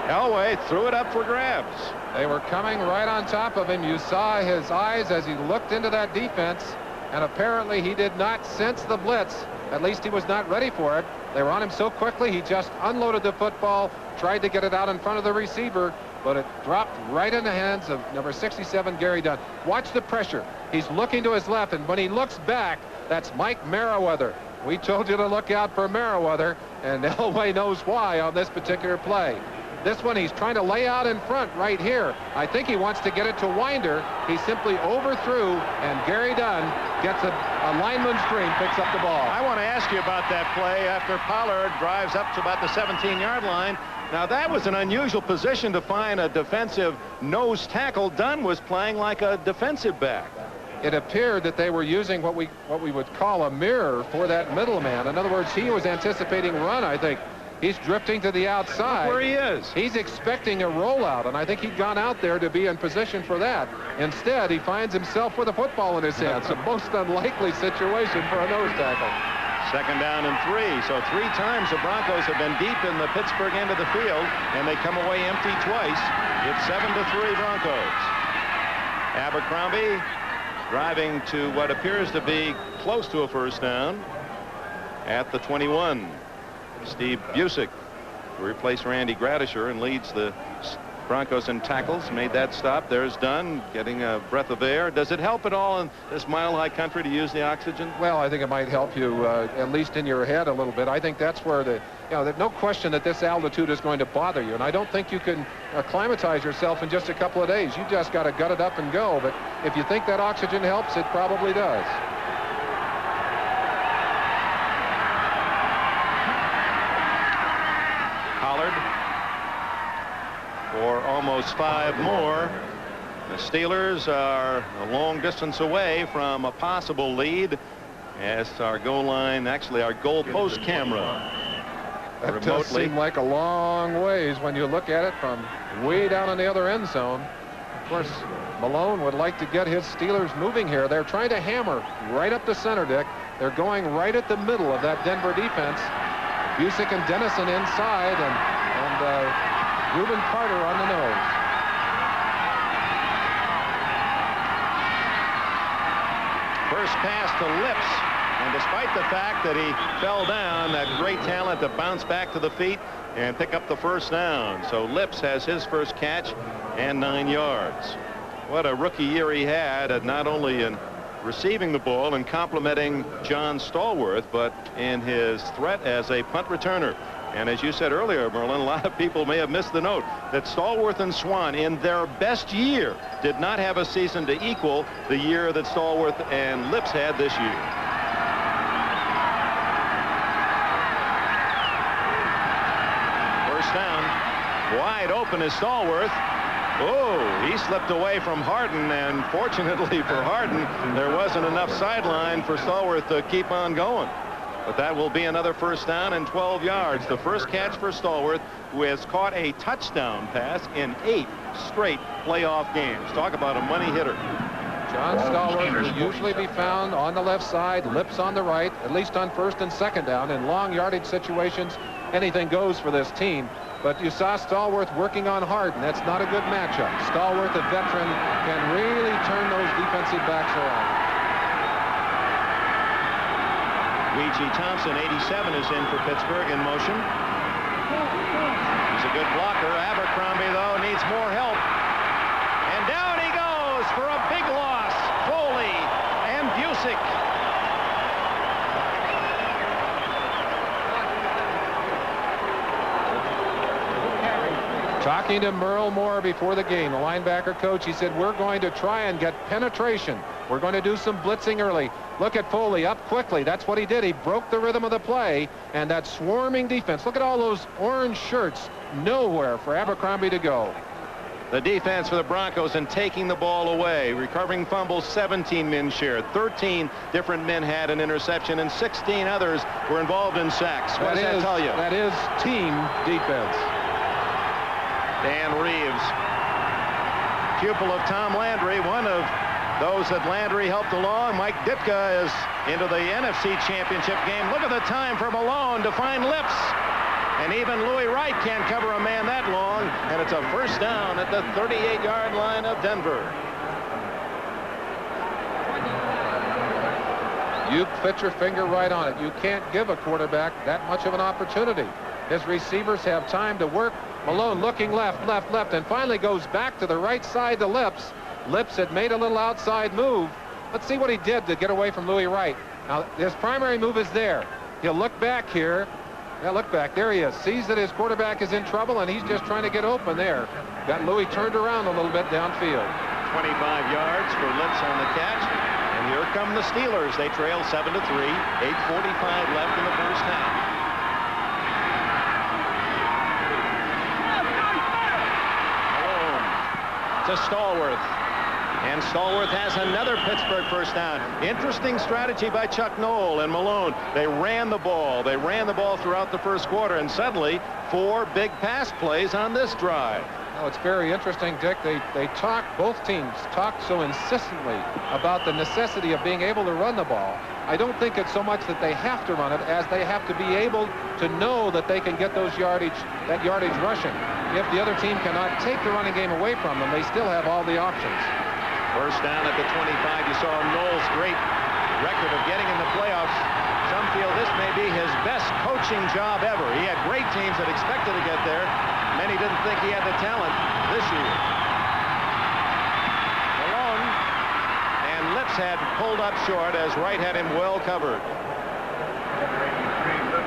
Elway threw it up for grabs. They were coming right on top of him. You saw his eyes as he looked into that defense, and apparently he did not sense the blitz. At least he was not ready for it. They were on him so quickly, he just unloaded the football, tried to get it out in front of the receiver, but it dropped right in the hands of number 67, Gary Dunn. Watch the pressure. He's looking to his left, and when he looks back, that's Mike Merriweather. We told you to look out for Merriweather, and Elway knows why on this particular play. This one he's trying to lay out in front right here. I think he wants to get it to Winder. He simply overthrew, and Gary Dunn gets a lineman's dream, picks up the ball. I want to ask you about that play after Pollard drives up to about the 17-yard line. Now, that was an unusual position to find a defensive nose tackle. Dunn was playing like a defensive back. It appeared that they were using what we would call a mirror for that middleman. In other words, he was anticipating run, I think. He's drifting to the outside. Look where he is. He's expecting a rollout, and I think he'd gone out there to be in position for that. Instead, he finds himself with a football in his hands. A most unlikely situation for a nose tackle. 2nd down and 3. So 3 times the Broncos have been deep in the Pittsburgh end of the field, and they come away empty twice. It's 7-3 Broncos. Abercrombie driving to what appears to be close to a first down at the 21. Steve Busick replaced Randy Gradisher and leads the Broncos in tackles made that stop. There's Dunn getting a breath of air. Does it help at all in this mile-high country to use the oxygen? Well, I think it might help you at least in your head a little bit. I think that's where there's no question that this altitude is going to bother you, and I don't think you can acclimatize yourself in just a couple of days. You just got to gut it up and go. But if you think that oxygen helps, it probably does. For almost 5 more. The Steelers are a long distance away from a possible lead as our goal line, actually our goal post camera. That does seem like a long ways when you look at it from way down in the other end zone. Of course, Malone would like to get his Steelers moving here. They're trying to hammer right up the center, Dick. They're going right at the middle of that Denver defense. Busick and Dennison inside, and Reuben Carter on the nose. First pass to Lips, and despite the fact that he fell down, that great talent to bounce back to the feet and pick up the first down. So Lips has his first catch and 9 yards. What a rookie year he had, not only in receiving the ball and complimenting John Stallworth, but in his threat as a punt returner. And as you said earlier, Merlin, a lot of people may have missed the note that Stallworth and Swan in their best year did not have a season to equal the year that Stallworth and Lips had this year. First down, wide open is Stallworth. Oh, he slipped away from Harden, and fortunately for Harden, there wasn't enough sideline for Stallworth to keep on going. But that will be another first down and 12 yards. The first catch for Stallworth, who has caught a touchdown pass in 8 straight playoff games. Talk about a money hitter. John Stallworth will usually be found on the left side, Lips on the right, at least on first and second down. In long yardage situations, anything goes for this team. But you saw Stallworth working on Harden. That's not a good matchup. Stallworth, a veteran, can really turn those defensive backs around. Weegee Thompson, 87, is in for Pittsburgh in motion. He's a good blocker. Abercrombie, though, needs more help. And down he goes for a big loss. Foley and Busick. Talking to Merle Moore before the game, the linebacker coach, he said, we're going to try and get penetration. We're going to do some blitzing early. Look at Foley up quickly. That's what he did. He broke the rhythm of the play, and that swarming defense. Look at all those orange shirts. Nowhere for Abercrombie to go. The defense for the Broncos in taking the ball away. Recovering fumbles, 17 men shared. 13 different men had an interception, and 16 others were involved in sacks. What does that tell you? That is team defense. Dan Reeves, pupil of Tom Landry, one of those that Landry helped along. Mike Ditka is into the NFC Championship game. Look at the time for Malone to find Lips. And even Louis Wright can't cover a man that long. And it's a first down at the 38-yard line of Denver. You put your finger right on it. You can't give a quarterback that much of an opportunity. His receivers have time to work. Malone looking left, left, left, and finally goes back to the right side to Lips. Lips had made a little outside move. Let's see what he did to get away from Louis Wright. Now, his primary move is there. He'll look back here. Yeah, look back. There he is. Sees that his quarterback is in trouble, and he's just trying to get open there. Got Louis turned around a little bit downfield. 25 yards for Lips on the catch. And here come the Steelers. They trail 7-3. 8:45 left in the first half. To Stallworth, and Stallworth has another Pittsburgh first down. Interesting strategy by Chuck Noll and Malone. They ran the ball throughout the first quarter, and suddenly 4 big pass plays on this drive. Oh, it's very interesting, Dick. Both teams talk so insistently about the necessity of being able to run the ball. I don't think it's so much that they have to run it as they have to be able to know that they can get that yardage rushing. If the other team cannot take the running game away from them, they still have all the options. First down at the 25. You saw Noll's great record of getting in the playoffs some feel this may be his best coaching job ever. He had great teams that expected to get there. Many didn't think he had the talent this year. Malone and Lips had pulled up short as Wright had him well covered.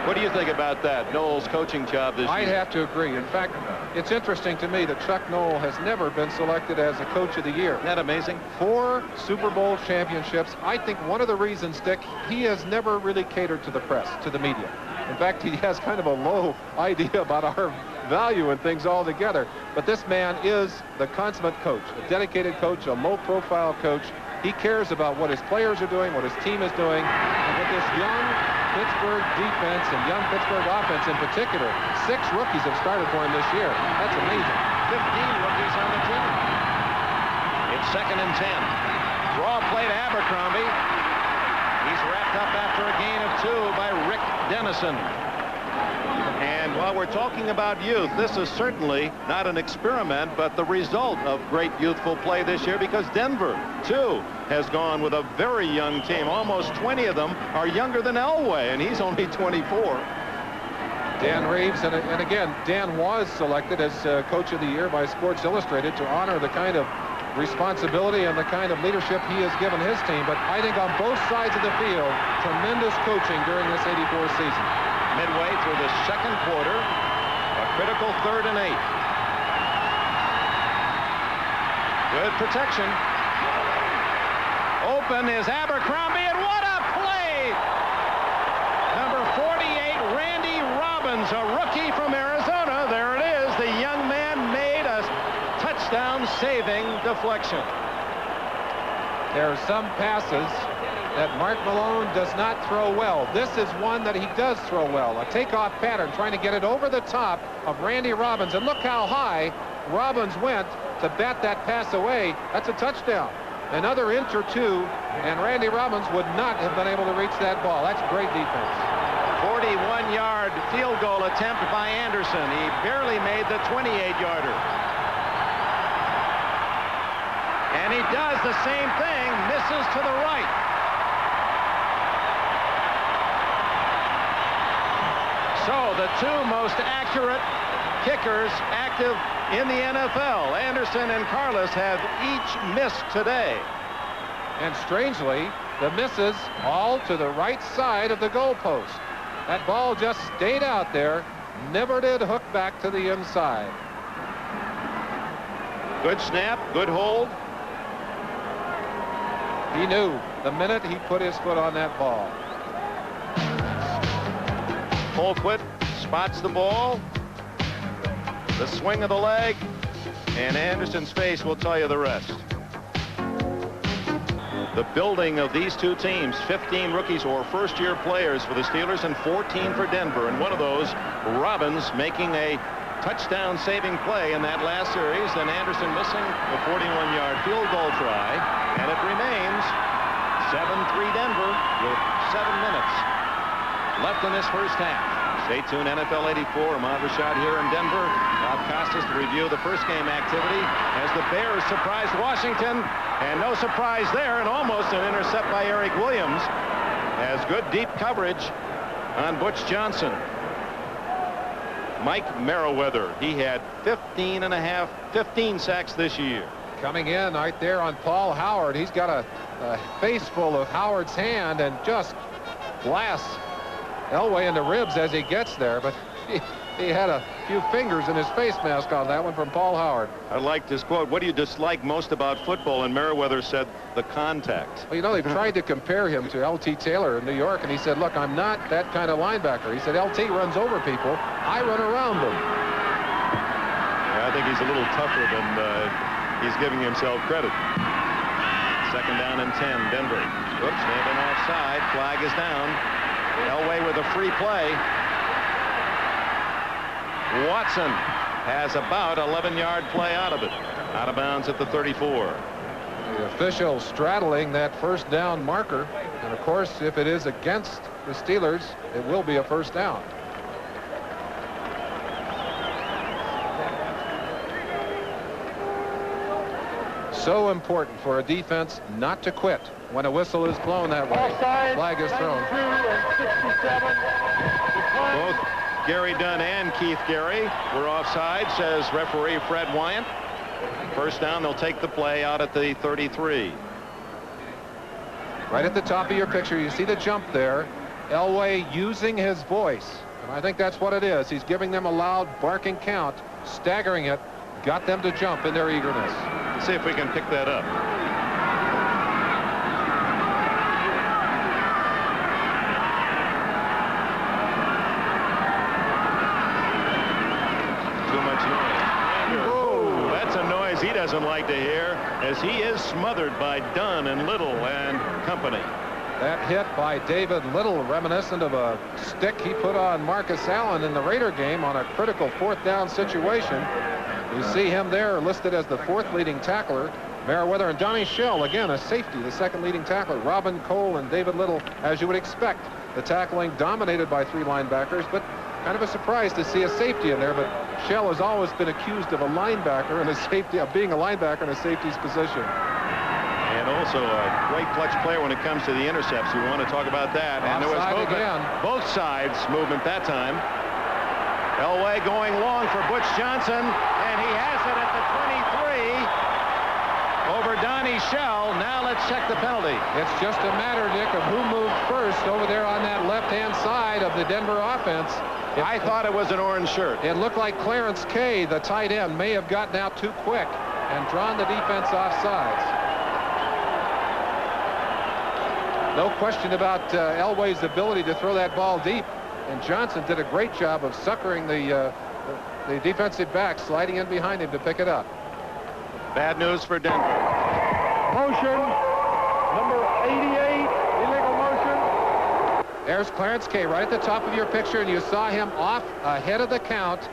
What do you think about that, Noel's coaching job this year? I'd have to agree. In fact, it's interesting to me that Chuck Noll has never been selected as a coach of the year. Isn't that amazing? 4 Super Bowl championships. I think one of the reasons, Dick, he has never really catered to the press, to the media. In fact, he has kind of a low idea about our value and things altogether. But this man is the consummate coach, a dedicated coach, a low-profile coach. He cares about what his players are doing, what his team is doing, and with this young Pittsburgh defense and young Pittsburgh offense in particular. 6 rookies have started for him this year. That's amazing. 15 rookies on the team. It's 2nd and 10. Draw play to Abercrombie. He's wrapped up after a gain of 2 by Rick Dennison. And while we're talking about youth, this is certainly not an experiment, but the result of great youthful play this year, because Denver, too, has gone with a very young team. Almost 20 of them are younger than Elway, and he's only 24. Dan Reeves, and again, Dan was selected as Coach of the Year by Sports Illustrated to honor the kind of responsibility and the kind of leadership he has given his team. But I think on both sides of the field, tremendous coaching during this '84 season. Midway through the 2nd quarter, a critical 3rd and 8. Good protection. Open is Abercrombie, and what a play! Number 48, Randy Robbins, a rookie from Arizona. There it is. The young man made a touchdown-saving deflection. There are some passes that Mark Malone does not throw well. This is one that he does throw well. A takeoff pattern, trying to get it over the top of Randy Robbins. And look how high Robbins went to bat that pass away. That's a touchdown. Another inch or 2, and Randy Robbins would not have been able to reach that ball. That's great defense. 41-yard field goal attempt by Anderson. He barely made the 28-yarder. And he does the same thing, misses to the right. So the 2 most accurate kickers active in the NFL, Anderson and Carlos, have each missed today. And strangely, the misses all to the right side of the goalpost. That ball just stayed out there, never did hook back to the inside. Good snap, good hold. He knew the minute he put his foot on that ball. Colquitt spots the ball. The swing of the leg, and Anderson's face will tell you the rest. The building of these 2 teams, 15 rookies or first-year players for the Steelers and 14 for Denver. And one of those, Robbins, making a touchdown-saving play in that last series, and Anderson missing the 41-yard field goal try. And it remains 7-3 Denver with 7 minutes left in this first half. Stay tuned. NFL 84. Ahmad Rashad here in Denver. Bob Costas to review the first game activity as the Bears surprised Washington. And no surprise there, and almost an intercept by Eric Williams. Has good deep coverage on Butch Johnson. Mike Merriweather, he had 15 sacks this year. Coming in right there on Paul Howard. He's got a face full of Howard's hand and just blasts Elway in the ribs as he gets there, but he had a few fingers in his face mask on that one from Paul Howard. I liked his quote, "What do you dislike most about football?" And Merriweather said, "The contact." Well, you know, they've tried to compare him to L.T. Taylor in New York, and he said, "Look, I'm not that kind of linebacker." He said, "L.T. runs over people. I run around them." Yeah, I think he's a little tougher than he's giving himself credit. 2nd down and 10, Denver. Whoops, may have been offside. Flag is down. Elway with a free play. Watson has about 11-yard play out of it. Out of bounds at the 34. The official straddling that first down marker. And, of course, if it is against the Steelers, it will be a first down. So important for a defense not to quit when a whistle is blown that way. Offside, Flag is thrown. 92 and 67. Both Gary Dunn and Keith Gary were offside, says referee Fred Wyant. First down, they'll take the play out at the 33. Right at the top of your picture, you see the jump there. Elway using his voice. And I think that's what it is. He's giving them a loud barking count, staggering it, got them to jump in their eagerness. Let's see if we can pick that up. Too much noise. Oh, that's a noise he doesn't like to hear, as he is smothered by Dunn and Little and company. That hit by David Little, reminiscent of a stick he put on Marcus Allen in the Raider game on a critical 4th down situation. You see him there listed as the 4th leading tackler. Merriweather and Donnie Shell, again, a safety, the 2nd leading tackler. Robin Cole and David Little, as you would expect. The tackling dominated by 3 linebackers, but kind of a surprise to see a safety in there. But Shell has always been accused of a linebacker and a safety, of being a linebacker in a safety's position. And also a great clutch player when it comes to the intercepts. We want to talk about that. And there was movement, again. Both sides movement that time. Elway going long for Butch Johnson, and he has it at the 23 over Donnie Shell. Now let's check the penalty. It's just a matter, Dick, of who moved first over there on that left-hand side of the Denver offense. I thought it was an orange shirt. It looked like Clarence Kay, the tight end, may have gotten out too quick and drawn the defense off sides. No question about Elway's ability to throw that ball deep, and Johnson did a great job of suckering the defensive back, sliding in behind him to pick it up. Bad news for Denver. Motion, number 88, illegal motion. There's Clarence Kay right at the top of your picture, and you saw him off ahead of the count,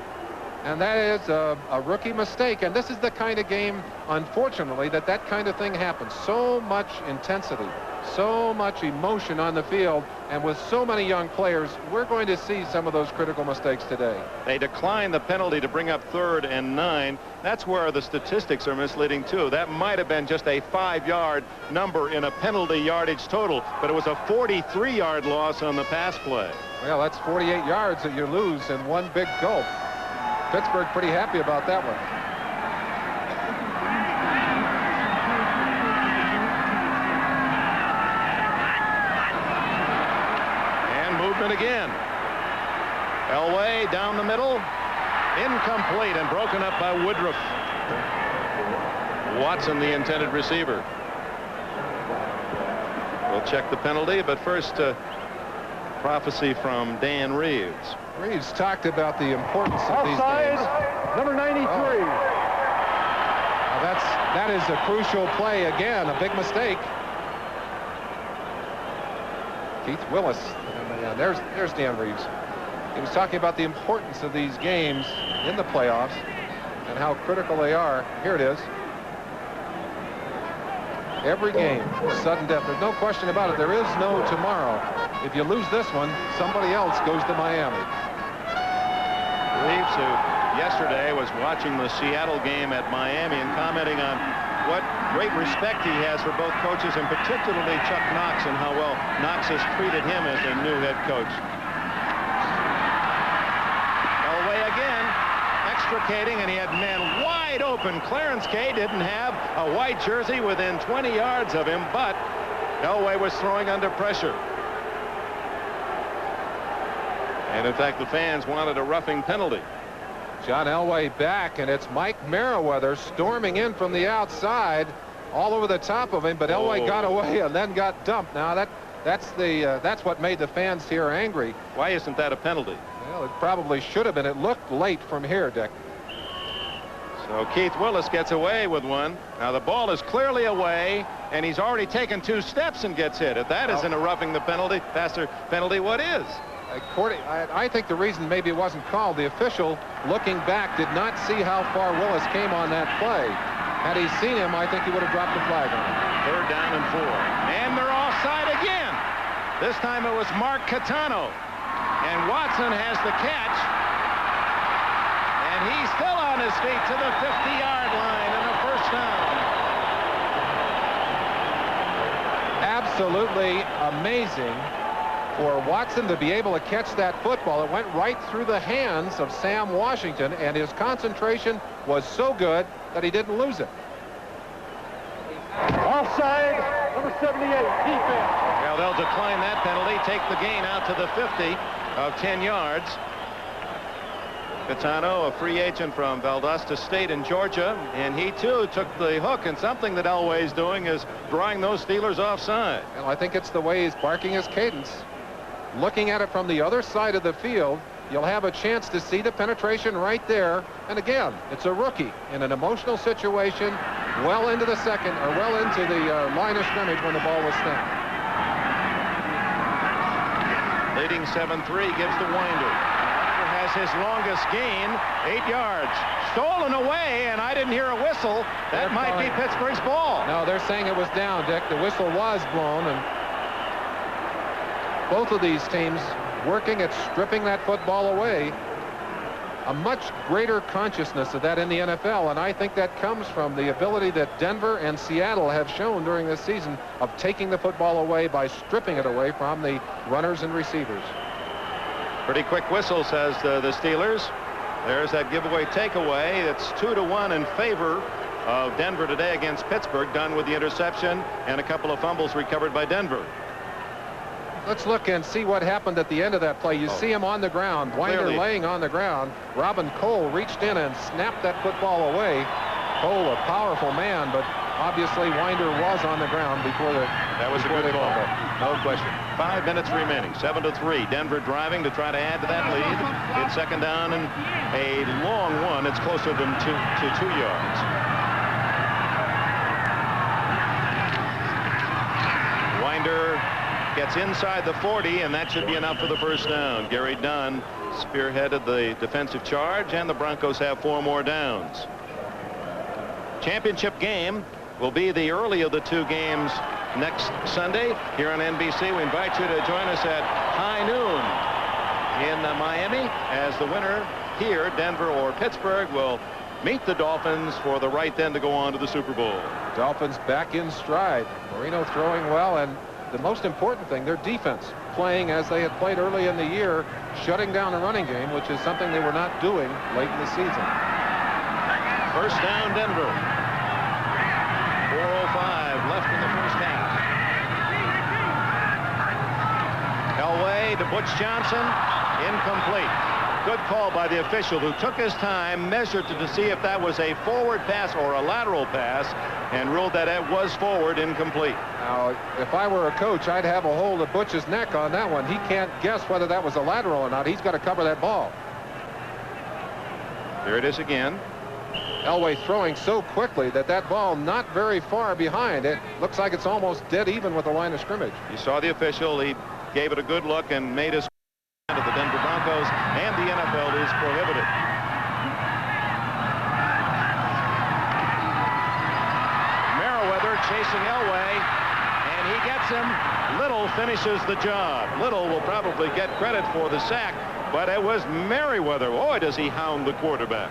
and that is a rookie mistake. And this is the kind of game, unfortunately, that kind of thing happens. So much intensity, so much emotion on the field, and with so many young players, we're going to see some of those critical mistakes today. They declined the penalty to bring up 3rd and 9. That's where the statistics are misleading too. That might have been just a 5-yard number in a penalty yardage total, but it was a 43-yard loss on the pass play. Well, that's 48 yards that you lose in one big gulp. Pittsburgh pretty happy about that one. Again. Elway down the middle, incomplete and broken up by Woodruff. Watson, the intended receiver. We'll check the penalty, but first prophecy from Dan Reeves. Reeves talked about the importance of these games. Number 93. That is a crucial play again, a big mistake. Keith Willis. And there's Dan Reeves. He was talking about the importance of these games in the playoffs and how critical they are. Here it is. Every game, sudden death. There's no question about it. There is no tomorrow. If you lose this one, somebody else goes to Miami. Reeves, who yesterday was watching the Seattle game at Miami and commenting on what great respect he has for both coaches, and particularly Chuck Knox, and how well Knox has treated him as a new head coach. Elway again extricating, and he had man wide open. Clarence Kay didn't have a white jersey within 20 yards of him, but Elway was throwing under pressure. And in fact, the fans wanted a roughing penalty. John Elway back, and it's Mike Merriweather storming in from the outside, all over the top of him, but Elway got away and then got dumped. Now that's what made the fans here angry. Why isn't that a penalty? Well, it probably should have been. It looked late from here, Dick. So Keith Willis gets away with one. Now the ball is clearly away, and he's already taken 2 steps and gets hit. If that isn't a roughing the penalty, faster penalty, what is? I think the reason maybe it wasn't called, the official looking back did not see how far Willis came on that play. Had he seen him, I think he would have dropped the flag on him. 3rd down and 4. And they're offside again. This time it was Mark Catano. And Watson has the catch. And he's still on his feet to the 50-yard line, and a first down. absolutely amazing for Watson to be able to catch that football. It went right through the hands of Sam Washington, and his concentration was so good that he didn't lose it. Offside, number 78, defense. Well, they'll decline that penalty, take the gain out to the 50 of 10 yards. Catano, a free agent from Valdosta State in Georgia, and he too took the hook, and something that Elway's doing is drawing those Steelers offside. Well, I think it's the way he's barking his cadence. Looking at it from the other side of the field, you'll have a chance to see the penetration right there. And again, it's a rookie in an emotional situation, well into the second, or well into the line of scrimmage when the ball was snapped. Leading 7-3 gives to Winder. Has his longest gain, 8 yards. Stolen away, and I didn't hear a whistle. That might be Pittsburgh's ball. No, they're saying it was down, Dick. The whistle was blown, and both of these teams working at stripping that football away. A much greater consciousness of that in the NFL, and I think that comes from the ability that Denver and Seattle have shown during this season of taking the football away by stripping it away from the runners and receivers. Pretty quick whistle, says the Steelers. There's that giveaway takeaway. It's 2-1 in favor of Denver today against Pittsburgh, done with the interception and a couple of fumbles recovered by Denver. Let's look and see what happened at the end of that play. You see him on the ground, Winder laying on the ground. Robin Cole reached in and snapped that football away. Cole, a powerful man, but obviously Winder was on the ground before the. That was a good call. No question. 5 minutes remaining. 7-3. Denver driving to try to add to that lead. It's second down and a long one. It's closer than 2 yards. Winder gets inside the 40, and that should be enough for the first down. Gary Dunn spearheaded the defensive charge, and the Broncos have 4 more downs. Championship game will be the early of the 2 games next Sunday here on NBC. We invite you to join us at high noon in Miami as the winner here, Denver or Pittsburgh, will meet the Dolphins for the right then to go on to the Super Bowl. Dolphins back in stride. Marino throwing well, and the most important thing, their defense playing as they had played early in the year, shutting down a running game, which is something they were not doing late in the season. First down, Denver. 4:05 left in the first half. Elway to Butch Johnson, incomplete. Good call by the official, who took his time, measured to see if that was a forward pass or a lateral pass, and ruled that it was forward, incomplete. Now, if I were a coach, I'd have a hold of Butch's neck on that one. He can't guess whether that was a lateral or not. He's got to cover that ball. There it is again. Elway throwing so quickly that that ball not very far behind. It looks like it's almost dead even with the line of scrimmage. You saw the official. He gave it a good look and made his to the Denver Broncos, and the NFL is prohibited. Merriweather chasing Elway, and he gets him. Little finishes the job. Little will probably get credit for the sack, but it was Merriweather. Boy, does he hound the quarterback.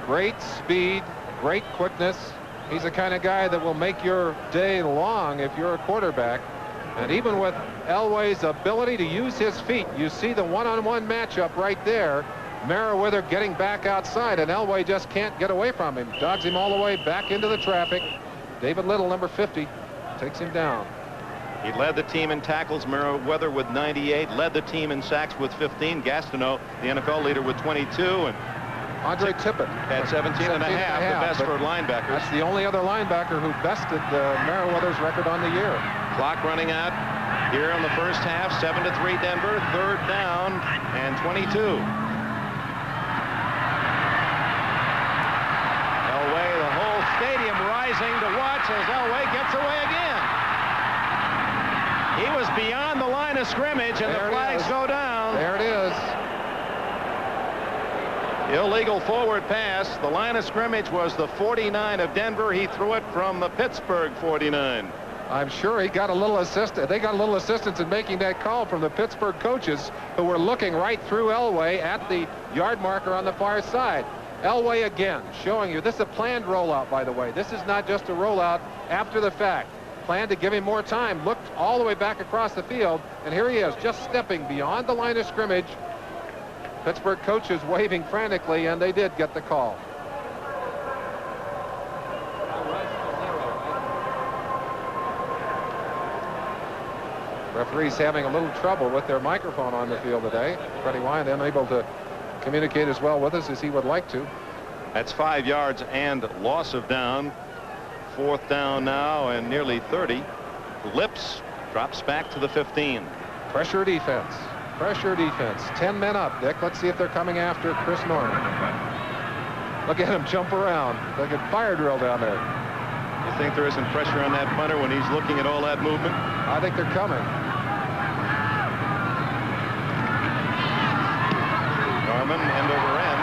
Great speed, great quickness. He's the kind of guy that will make your day long if you're a quarterback. And even with Elway's ability to use his feet, you see the one-on-one matchup right there. Merriweather getting back outside, and Elway just can't get away from him. Dogs him all the way back into the traffic. David Little, number 50, takes him down. He led the team in tackles. Merriweather with 98, led the team in sacks with 15. Gastineau, the NFL leader, with 22, and Andre Tippett at 17 and a half, the best for linebackers. That's the only other linebacker who bested Merriweather's record on the year. Clock running out here in the first half. 7-3 Denver. Third down and 22. Elway, the whole stadium rising to watch as Elway gets away again. He was beyond the line of scrimmage, and the flags go down. There it is. Illegal forward pass. The line of scrimmage was the 49 of Denver. He threw it from the Pittsburgh 49. I'm sure he got a little assistance. They got a little assistance in making that call from the Pittsburgh coaches, who were looking right through Elway at the yard marker on the far side. Elway again showing you this is a planned rollout, by the way. This is not just a rollout after the fact. planned to give him more time, looked all the way back across the field, and here he is, just stepping beyond the line of scrimmage. Pittsburgh coaches waving frantically, and they did get the call. Referees having a little trouble with their microphone on the field today. Freddie Wyand unable to communicate as well with us as he would like to. That's 5 yards and loss of down. 4th down now and nearly 30. Lips drops back to the 15. Pressure defense. Pressure defense. 10 men up, Dick. Let's see if they're coming after Chris Norman. Look at him jump around like a fire drill down there. You think there isn't pressure on that punter when he's looking at all that movement? I think they're coming. Norman end over end.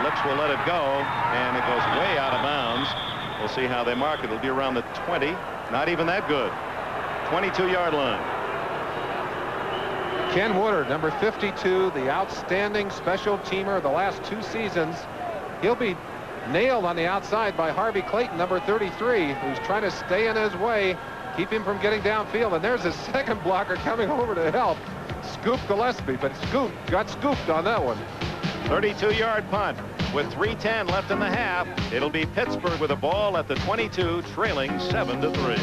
Lips will let it go, and it goes way out of bounds. We'll see how they mark it. It'll be around the 20. Not even that good. 22-yard line. Ken Woodard, number 52, the outstanding special teamer of the last 2 seasons. He'll be nailed on the outside by Harvey Clayton, number 33, who's trying to stay in his way, keep him from getting downfield. And there's his second blocker coming over to help. Scoop Gillespie, but got scooped on that one. 32-yard punt with 3:10 left in the half. It'll be Pittsburgh with a ball at the 22, trailing 7-3.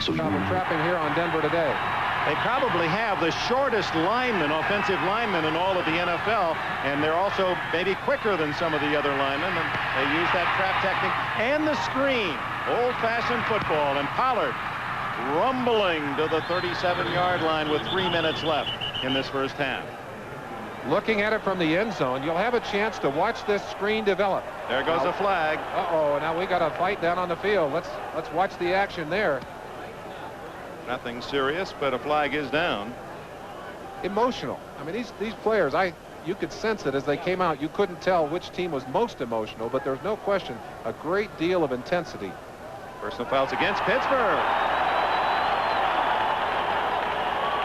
So we're trapping here on Denver today. They probably have the shortest linemen, offensive linemen in all of the NFL, and they're also maybe quicker than some of the other linemen, and they use that trap technique and the screen. Old-fashioned football, and Pollard rumbling to the 37-yard line with 3 minutes left in this first half. Looking at it from the end zone, you'll have a chance to watch this screen develop. There goes a flag. Uh-oh, now we got a fight down on the field. Let's watch the action there. Nothing serious, but a flag is down. Emotional. I mean, these players, you could sense it as they came out. You couldn't tell which team was most emotional, but there's no question a great deal of intensity. Personal fouls against Pittsburgh.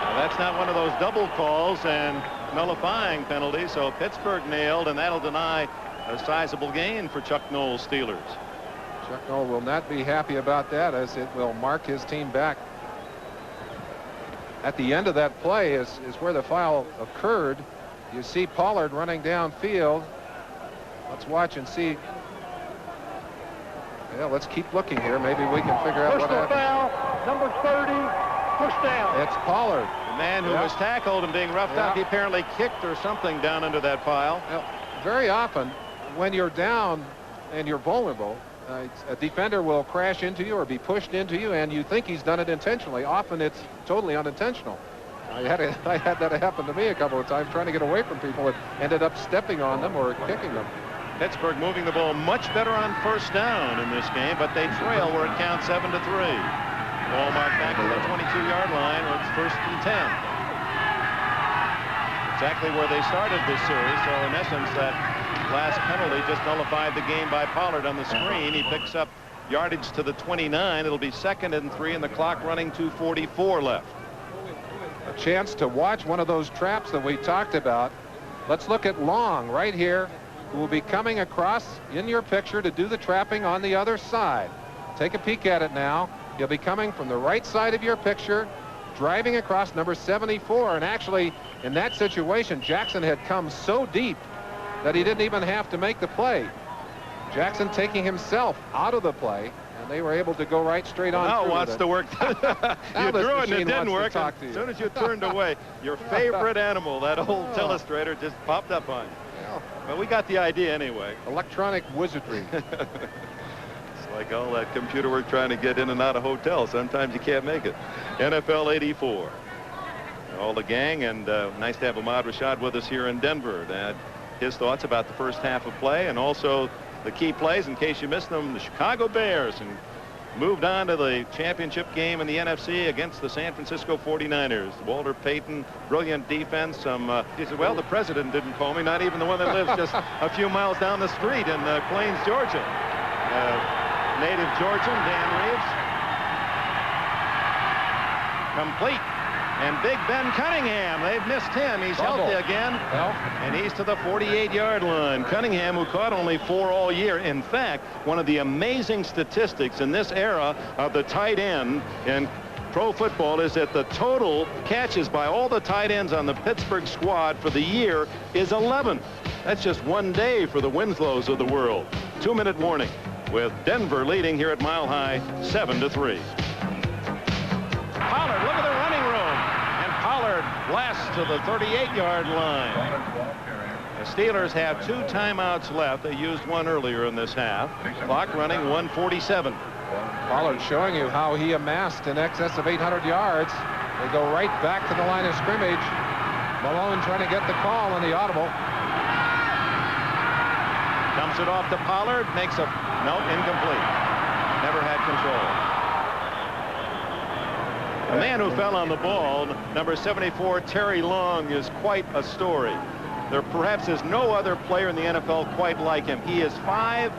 Now, that's not one of those double calls and nullifying penalties, so Pittsburgh nailed, and that'll deny a sizable gain for Chuck Noll's Steelers. Chuck Noll will not be happy about that, as it will mark his team back. At the end of that play is where the foul occurred. You see Pollard running downfield. Let's watch and see. Yeah, let's keep looking here. Maybe we can figure out what happened. Foul, number 30, push down. It's Pollard. The man who was tackled and being roughed up, he apparently kicked or something down under that pile. Well, very often, when you're down and you're vulnerable, a defender will crash into you or be pushed into you, and you think he's done it intentionally. Often it's totally unintentional. I had that happen to me a couple of times trying to get away from people that ended up stepping on them or kicking them. Pittsburgh moving the ball much better on first down in this game, but they trail where it counts 7-3. Ball marked back to the 22-yard line where it's 1st and 10. Exactly where they started this series, so in essence that last penalty just nullified the game by Pollard on the screen. He picks up yardage to the 29. It'll be 2nd and 3, and the clock running 2:44 left. A chance to watch one of those traps that we talked about. Let's look at Long right here, who will be coming across in your picture to do the trapping on the other side. Take a peek at it now. He'll be coming from the right side of your picture, driving across number 74, and actually in that situation Jackson had come so deep that he didn't even have to make the play. Jackson taking himself out of the play, and they were able to go right straight on through. Now wants to work. You threw it and it didn't work. As soon as you turned away, your favorite animal, that old telestrator, just popped up on you. Well, we got the idea anyway. Electronic wizardry. It's like all that computer work trying to get in and out of hotels. Sometimes you can't make it. NFL 84. All the gang, and nice to have Ahmad Rashad with us here in Denver. That his thoughts about the first half of play and also the key plays in case you missed them. The Chicago Bears and moved on to the championship game in the NFC against the San Francisco 49ers. Walter Payton, brilliant defense. He said, well, the president didn't call me, not even the one that lives just a few miles down the street in Plains, Georgia. Native Georgian, Dan Reeves. Complete. And Big Ben Cunningham, they've missed him. He's healthy again. And he's to the 48-yard line. Cunningham, who caught only 4 all year. In fact, one of the amazing statistics in this era of the tight end in pro football is that the total catches by all the tight ends on the Pittsburgh squad for the year is 11. That's just one day for the Winslows of the world. 2-minute warning with Denver leading here at Mile High 7-3. Pollard, look at the running room. And Pollard blasts to the 38-yard line. The Steelers have 2 timeouts left. They used one earlier in this half. Clock running 1:47. Pollard showing you how he amassed in excess of 800 yards. They go right back to the line of scrimmage. Malone trying to get the call on the audible. Dumps it off to Pollard. Makes a incomplete. Never had control. The man who fell on the ball, number 74, Terry Long, is quite a story. There perhaps is no other player in the NFL quite like him. He is 5'10",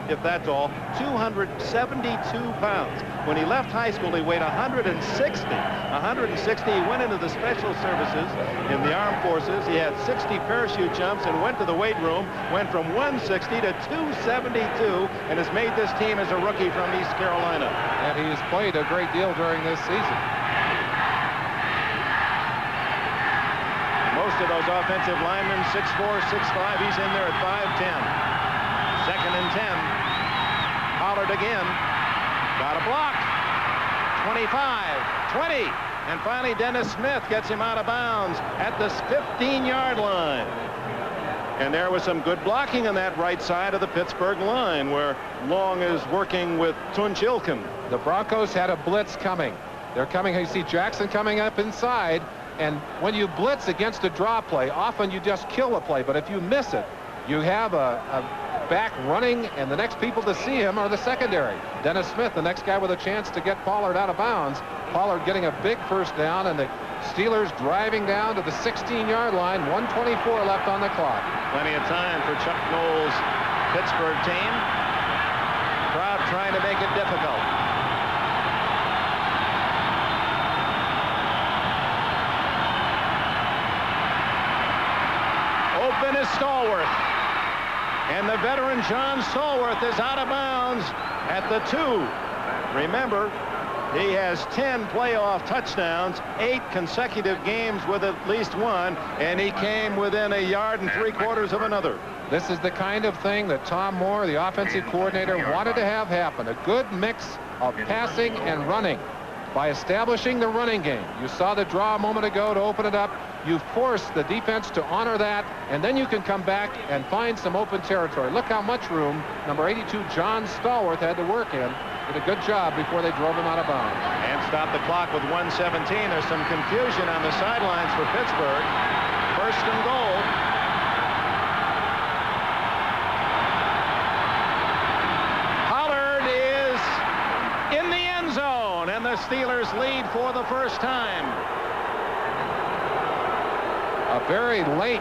if that's all, 272 pounds. When he left high school, he weighed 160. He went into the special services in the armed forces. He had 60 parachute jumps and went to the weight room, went from 160 to 272, and has made this team as a rookie from East Carolina. And he has played a great deal during this season. Most of those offensive linemen, 6'4", 6'5", he's in there at 5'10". 2nd and 10. Pollard again. Got a block. 25, 20. And finally, Dennis Smith gets him out of bounds at the 15-yard line. And there was some good blocking on that right side of the Pittsburgh line where Long is working with Tunchilkin. The Broncos had a blitz coming. They're coming. You see Jackson coming up inside. And when you blitz against a draw play, often you just kill a play. But if you miss it, you have a back running, and the next people to see him are the secondary. Dennis Smith, the next guy with a chance to get Pollard out of bounds. Pollard getting a big first down, and the Steelers driving down to the 16-yard line. 1:24 left on the clock. Plenty of time for Chuck Noll's Pittsburgh team. Crowd trying to make it difficult. Open is Stallworth. And the veteran John Stallworth is out of bounds at the 2. Remember, he has 10 playoff touchdowns, 8 consecutive games with at least one, and he came within 1.75 yards of another. This is the kind of thing that Tom Moore, the offensive coordinator, wanted to have happen. A good mix of passing and running. By establishing the running game, you saw the draw a moment ago to open it up. You force the defense to honor that, and then you can come back and find some open territory. Look how much room number 82 John Stallworth had to work in. Did a good job before they drove him out of bounds. And stop the clock with 1:17. There's some confusion on the sidelines for Pittsburgh. 1st and goal. Pollard is in the end zone, and the Steelers lead for the first time. A very late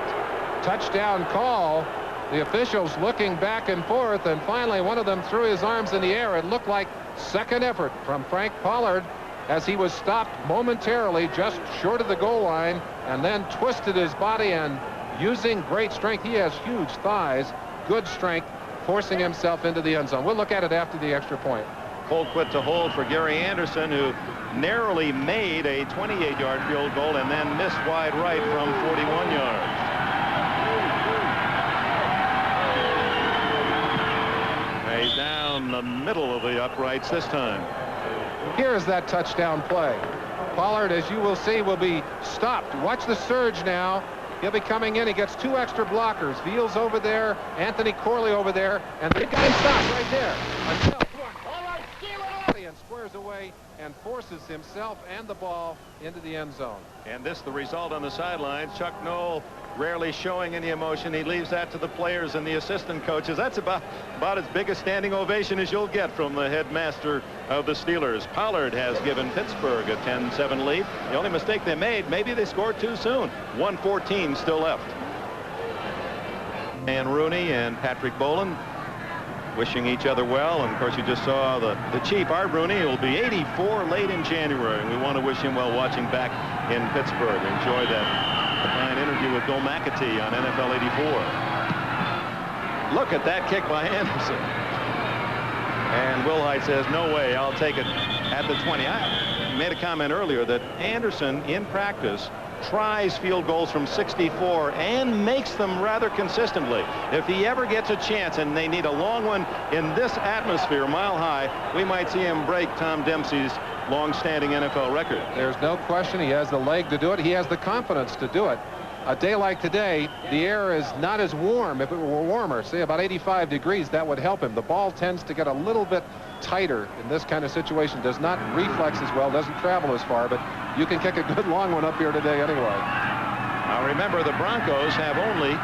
touchdown call. The officials looking back and forth, and finally one of them threw his arms in the air. It looked like second effort from Frank Pollard as he was stopped momentarily just short of the goal line, and then twisted his body, and using great strength. He has huge thighs, good strength, forcing himself into the end zone. We'll look at it after the extra point. Colquitt to hold for Gary Anderson, who narrowly made a 28-yard field goal and then missed wide right from 41 yards. He's down the middle of the uprights this time. Here's that touchdown play. Pollard, as you will see, will be stopped. Watch the surge now. He'll be coming in. He gets 2 extra blockers. Veals over there, Anthony Corley over there, and they got him stopped right there. Until and squares away and forces himself and the ball into the end zone. And this the result on the sidelines. Chuck Noll rarely showing any emotion. He leaves that to the players and the assistant coaches. That's about as big a standing ovation as you'll get from the headmaster of the Steelers. Pollard has given Pittsburgh a 10-7 lead. The only mistake they made, maybe they scored too soon. 1:14 still left. And Rooney and Patrick Boland wishing each other well. And of course, you just saw the Chief, Art Rooney, who will be 84 late in January. And we want to wish him well watching back in Pittsburgh. Enjoy that fine interview with Bill McAtee on NFL 84. Look at that kick by Anderson. And Wilhite says, no way, I'll take it at the 20. I made a comment earlier that Anderson in practice tries field goals from 64 and makes them rather consistently. If he ever gets a chance and they need a long one in this atmosphere, mile high, we might see him break Tom Dempsey's long-standing NFL record. There's no question he has the leg to do it. He has the confidence to do it. A day like today, the air is not as warm. If it were warmer, say about 85 degrees, that would help him. The ball tends to get a little bit tighter in this kind of situation. Does not reflex as well, doesn't travel as far, but you can kick a good long one up here today anyway. Now remember, the Broncos have only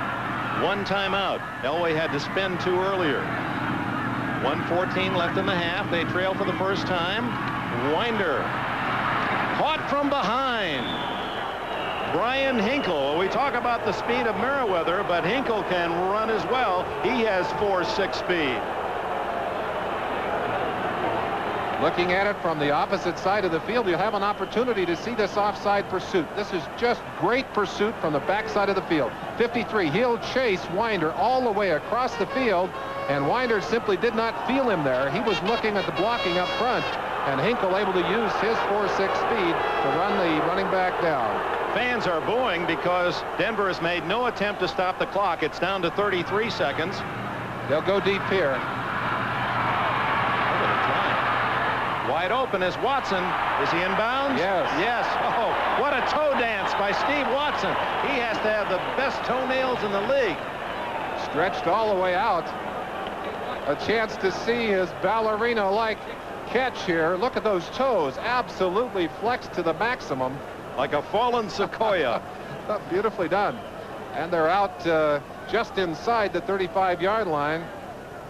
one timeout. Elway had to spend 2 earlier. 1:14 left in the half. They trail for the first time. Winder caught from behind. Brian Hinkle. We talk about the speed of Merriweather, but Hinkle can run as well. He has 4.6 speed. Looking at it from the opposite side of the field, you'll have an opportunity to see this offside pursuit. This is just great pursuit from the backside of the field. 53, he'll chase Winder all the way across the field, and Winder simply did not feel him there. He was looking at the blocking up front, and Hinkle able to use his 4.6 speed to run the running back down. Fans are booing because Denver has made no attempt to stop the clock. It's down to 33 seconds. They'll go deep here. Wide open is Watson. Is he in bounds? Yes. Yes. Oh, what a toe dance by Steve Watson. He has to have the best toenails in the league. Stretched all the way out. A chance to see his ballerina-like catch here. Look at those toes. Absolutely flexed to the maximum. Like a fallen sequoia. Beautifully done. And they're out just inside the 35-yard line.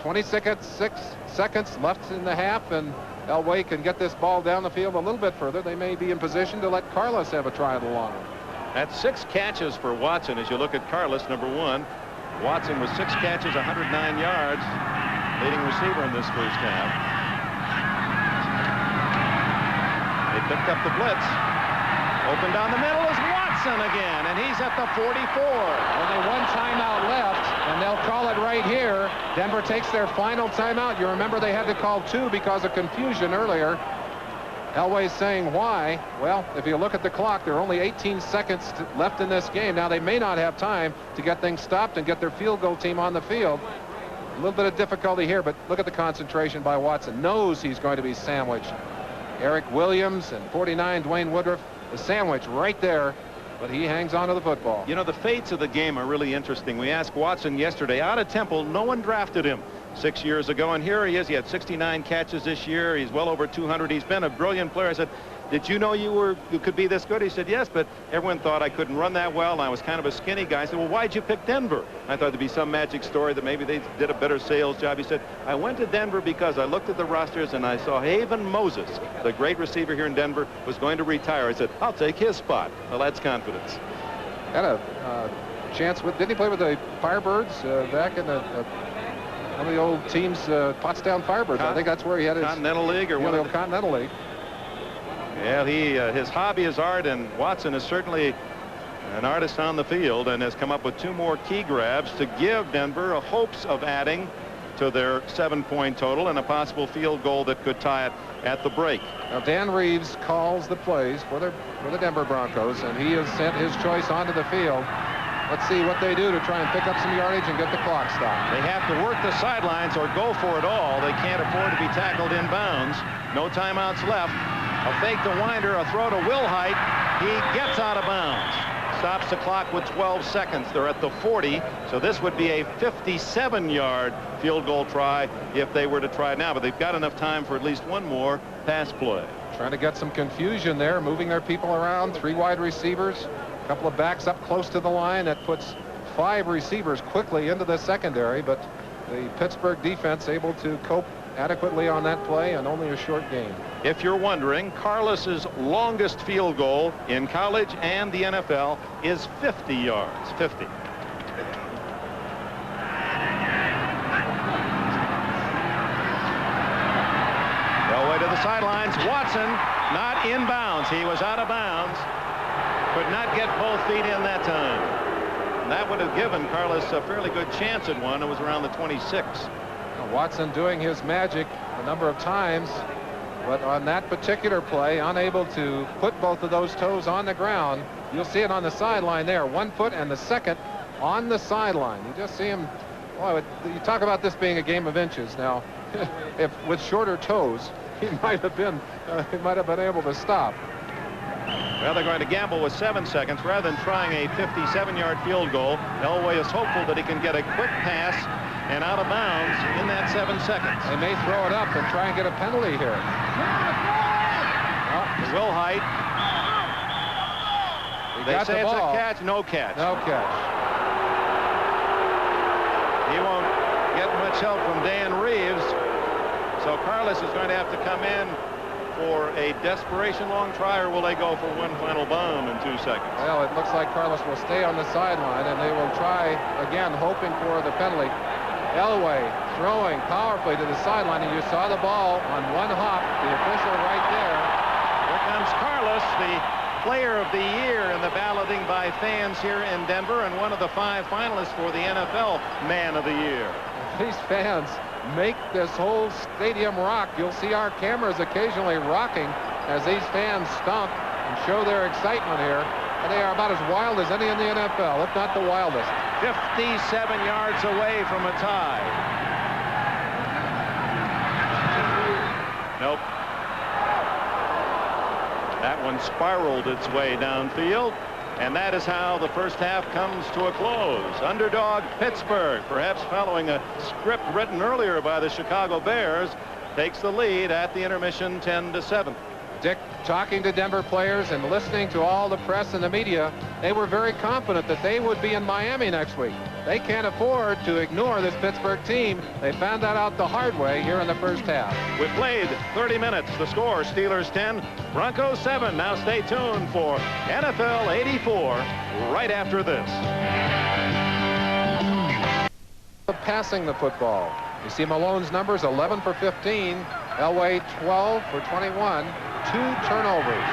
26 seconds left in the half, and Elway can get this ball down the field a little bit further. They may be in position to let Carlos have a try at the long one. That's 6 catches for Watson. As you look at Carlos, number 1. Watson with 6 catches, 109 yards. Leading receiver in this first half. They picked up the blitz. Open down the middle is Watson again, and he's at the 44. Only one timeout left, and they'll call it right here. Denver takes their final timeout. You remember they had to call 2 because of confusion earlier. Elway's saying why. Well, if you look at the clock, there are only 18 seconds left in this game. Now, they may not have time to get things stopped and get their field goal team on the field. A little bit of difficulty here, but look at the concentration by Watson. Knows he's going to be sandwiched. Eric Williams and 49, Dwayne Woodruff. The sandwich right there, but he hangs on to the football. You know, the fates of the game are really interesting. We asked Watson yesterday, out of Temple, no one drafted him 6 years ago, and here he is. He had 69 catches this year. He's well over 200. He's been a brilliant player. I said, did you know you could be this good? He said, yes, but everyone thought I couldn't run that well, and I was kind of a skinny guy. I said, well, why'd you pick Denver? I thought there'd be some magic story that maybe they did a better sales job. He said, I went to Denver because I looked at the rosters and I saw Haven Moses, the great receiver here in Denver, was going to retire. I said, I'll take his spot. Well, that's confidence. Had a chance with, didn't he play with the Firebirds back in one of the old teams, Pottstown Firebirds? I think that's where he had his Continental League or one of the Continental League. Yeah, his hobby is art, and Watson is certainly an artist on the field and has come up with 2 more key grabs to give Denver hopes of adding to their 7-point total and a possible field goal that could tie it at the break. Now, Dan Reeves calls the plays for the Denver Broncos, and he has sent his choice onto the field. Let's see what they do to try and pick up some yardage and get the clock stopped. They have to work the sidelines or go for it all. They can't afford to be tackled in bounds. No timeouts left. A fake to Winder, a throw to Wilhite. He gets out of bounds. Stops the clock with 12 seconds. They're at the 40, so this would be a 57-yard field goal try if they were to try it now, but they've got enough time for at least one more pass play. Trying to get some confusion there, moving their people around. 3 wide receivers, a couple of backs up close to the line. That puts 5 receivers quickly into the secondary, but the Pittsburgh defense able to cope adequately on that play, and only a short game. If you're wondering, Carlos's longest field goal in college and the NFL is 50 yards. 50. the sidelines. Watson not in bounds. He was out of bounds. Could not get both feet in that time. And that would have given Carlos a fairly good chance at one. It was around the 26. Watson doing his magic a number of times, but on that particular play, unable to put both of those toes on the ground. You'll see it on the sideline there. 1 foot and the second on the sideline. You just see him. Boy, you talk about this being a game of inches. Now, if with shorter toes, he might have been able to stop. Well, they're going to gamble with 7 seconds rather than trying a 57-yard field goal. Elway is hopeful that he can get a quick pass and out of bounds in that 7 seconds. They may throw it up and try and get a penalty here. Wilhite. They say it's a catch. No catch. No catch. He won't get much help from Dan Reeves. So Carlos is going to have to come in for a desperation long try, or will they go for one final bomb in 2 seconds? Well, it looks like Carlos will stay on the sideline, and they will try again, hoping for the penalty. Elway throwing powerfully to the sideline, and you saw the ball on one hop. The official right there. Here comes Carlos, the player of the year in the balloting by fans here in Denver, and one of the 5 finalists for the NFL Man of the Year. These fans make this whole stadium rock. You'll see our cameras occasionally rocking as these fans stomp and show their excitement here. And they are about as wild as any in the NFL, if not the wildest. 57 yards away from a tie. Nope. That one spiraled its way downfield. And that is how the first half comes to a close. Underdog Pittsburgh, perhaps following a script written earlier by the Chicago Bears, takes the lead at the intermission 10-7. Dick, talking to Denver players and listening to all the press and the media, they were very confident that they would be in Miami next week. They can't afford to ignore this Pittsburgh team. They found that out the hard way here in the first half. We've played 30 minutes. The score, Steelers 10, Broncos 7. Now stay tuned for NFL 84 right after this. Passing the football. You see Malone's numbers, 11 for 15. Elway, 12 for 21. 2 turnovers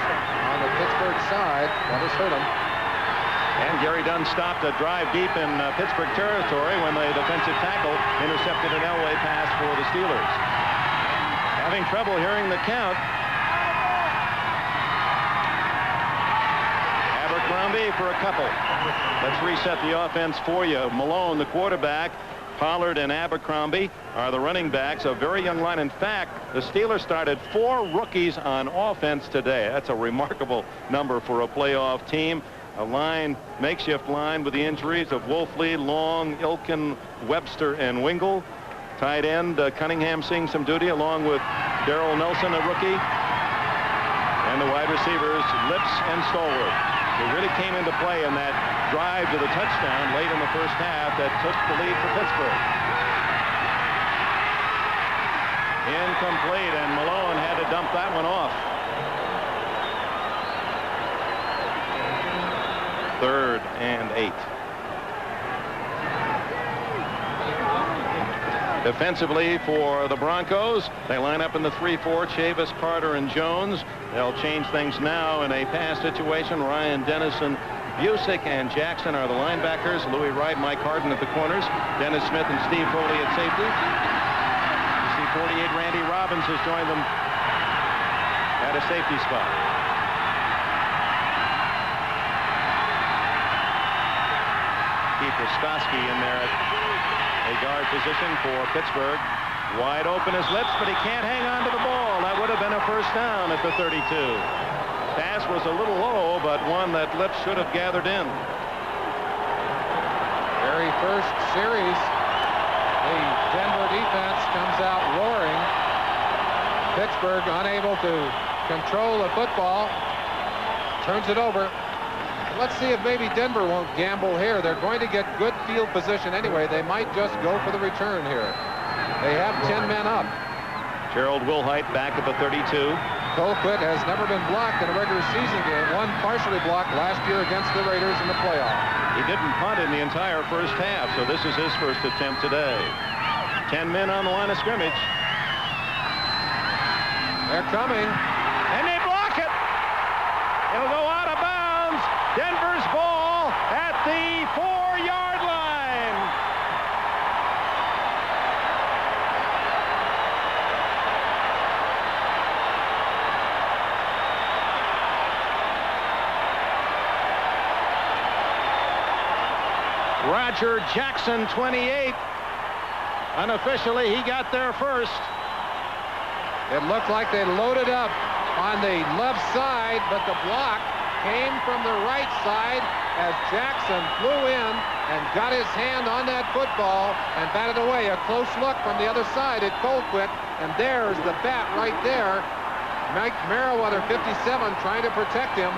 on the Pittsburgh side. That has hurt him. And Gary Dunn stopped a drive deep in Pittsburgh territory when the defensive tackle intercepted an Elway pass for the Steelers. Having trouble hearing the count. Abercrombie for a couple. Let's reset the offense for you. Malone, the quarterback. Pollard and Abercrombie are the running backs. A very young line. In fact, the Steelers started 4 rookies on offense today. That's a remarkable number for a playoff team. A line, makeshift line, with the injuries of Wolfley, Long, Ilkin, Webster, and Wingle. Tight end Cunningham seeing some duty along with Darrell Nelson, a rookie. And the wide receivers, Lips and Stallworth, who really came into play in that drive to the touchdown late in the first half that took the lead for Pittsburgh. Incomplete, and Malone had to dump that one off. 3rd and 8. Defensively for the Broncos, they line up in the 3-4, Chavis, Carter, and Jones. They'll change things now in a pass situation. Ryan Dennison, Busick, and Jackson are the linebackers. Louis Wright, Mike Harden at the corners. Dennis Smith and Steve Foley at safety. You see 48 Randy Robbins has joined them at a safety spot. Keith Roskoski in there at a guard position for Pittsburgh. Wide open is Lips, but he can't hang on to the ball. That would have been a first down at the 32. Pass was a little low, but one that Lips should have gathered in. Very first series, the Denver defense comes out roaring. Pittsburgh unable to control the football. Turns it over. Let's see if maybe Denver won't gamble here. They're going to get good field position anyway. They might just go for the return here. They have 10 men up. Gerald Wilhite back at the 32. Colquitt has never been blocked in a regular season game. One partially blocked last year against the Raiders in the playoff. He didn't punt in the entire first half, so this is his first attempt today. 10 men on the line of scrimmage. They're coming. And they block it. It'll go out of bounds. Denver's ball at the 4-yard line. Roger Jackson, 28. Unofficially, he got there first. It looked like they loaded up on the left side, but the block came from the right side as Jackson flew in and got his hand on that football and batted away. A close look from the other side at Colquitt, and there's the bat right there. Mike Merriweather, 57, trying to protect him,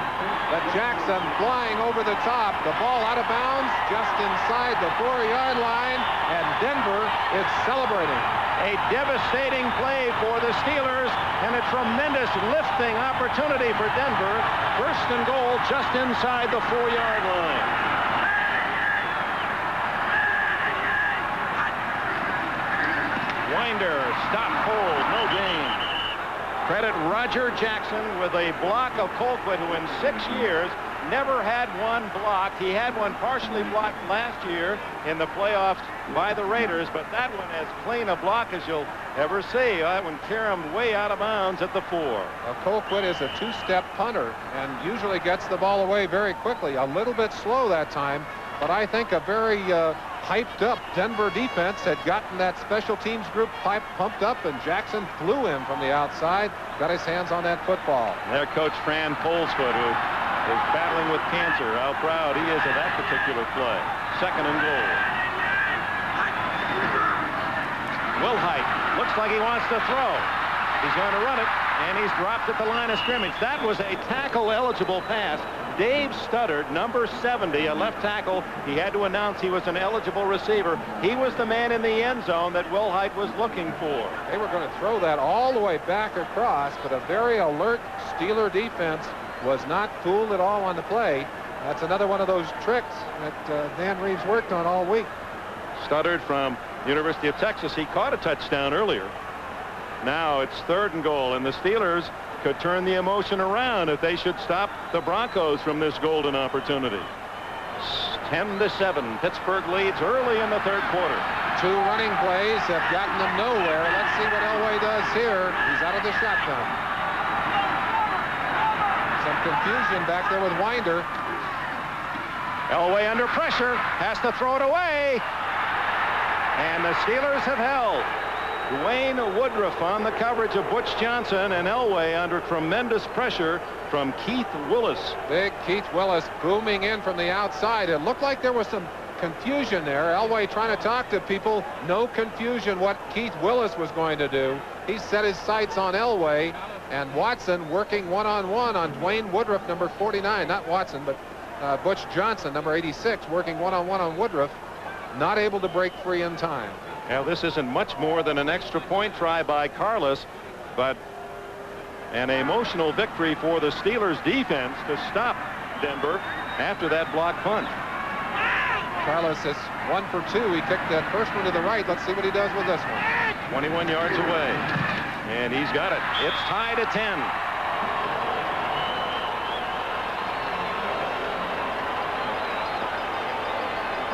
but Jackson flying over the top. The ball out of bounds just inside the 4-yard line, and Denver is celebrating. A devastating play for the Steelers and a tremendous lifting opportunity for Denver. First and goal just inside the 4-yard line. Winder, stop, hold, no gain. Credit Roger Jackson with a block of Colquitt, who in 6 years never had one blocked. He had one partially blocked last year in the playoffs by the Raiders, but that one as clean a block as you'll ever see. That one caromed way out of bounds at the 4. Colquitt is a 2-step punter and usually gets the ball away very quickly. A little bit slow that time, but I think a very hyped up Denver defense had gotten that special teams group pumped up, and Jackson flew in from the outside, got his hands on that football. Their coach Fran Polsfoot, who is battling with cancer. How proud he is of that particular play. Second and goal. Wilhite looks like he wants to throw. He's going to run it, and he's dropped at the line of scrimmage. That was a tackle-eligible pass. Dave Studdard, number 70, a left tackle. He had to announce he was an eligible receiver. He was the man in the end zone that Wilhite was looking for. They were going to throw that all the way back across, but a very alert Steeler defense was not fooled at all on the play. That's another one of those tricks that Dan Reeves worked on all week. Studdard from University of Texas. He caught a touchdown earlier. Now it's third and goal, and the Steelers could turn the emotion around if they should stop the Broncos from this golden opportunity. 10-7. Pittsburgh leads early in the third quarter. 2 running plays have gotten them nowhere. Let's see what Elway does here. He's out of the shotgun. Some confusion back there with Winder. Elway under pressure, has to throw it away. And the Steelers have held. Dwayne Woodruff on the coverage of Butch Johnson, and Elway under tremendous pressure from Keith Willis. Big Keith Willis booming in from the outside. It looked like there was some confusion there. Elway trying to talk to people. No confusion what Keith Willis was going to do. He set his sights on Elway, and Watson working one-on-one on Dwayne Woodruff, number 49. Not Watson, but Butch Johnson, number 86, working one-on-one on Woodruff. Not able to break free in time. Now, this isn't much more than an extra point try by Carlos, but an emotional victory for the Steelers defense to stop Denver after that block punt. Carlos is 1 for 2. He kicked that first one to the right. Let's see what he does with this one. 21 yards away, and he's got it. It's tied at 10.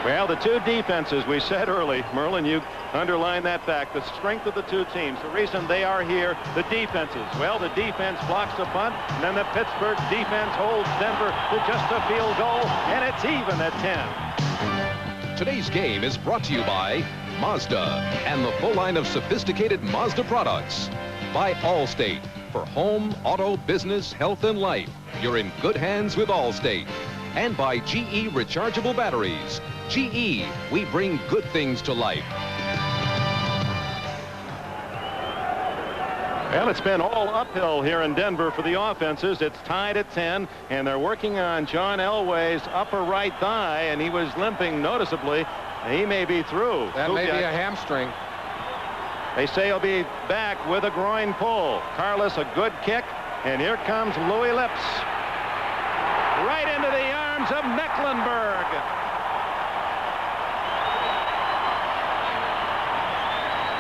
Well, the two defenses, we said early, Merlin, you underlined that fact, the strength of the two teams, the reason they are here, the defenses. Well, the defense blocks the punt, and then the Pittsburgh defense holds Denver to just a field goal, and it's even at 10. Today's game is brought to you by Mazda and the full line of sophisticated Mazda products. By Allstate. For home, auto, business, health, and life, you're in good hands with Allstate. And by GE rechargeable batteries. GE, we bring good things to life. Well, it's been all uphill here in Denver for the offenses. It's tied at 10, and they're working on John Elway's upper right thigh, and he was limping noticeably. He may be through. That may be a hamstring. They say he'll be back with a groin pull. Carlos, a good kick, and here comes Louis Lips. Right into the arms of Mecklenburg.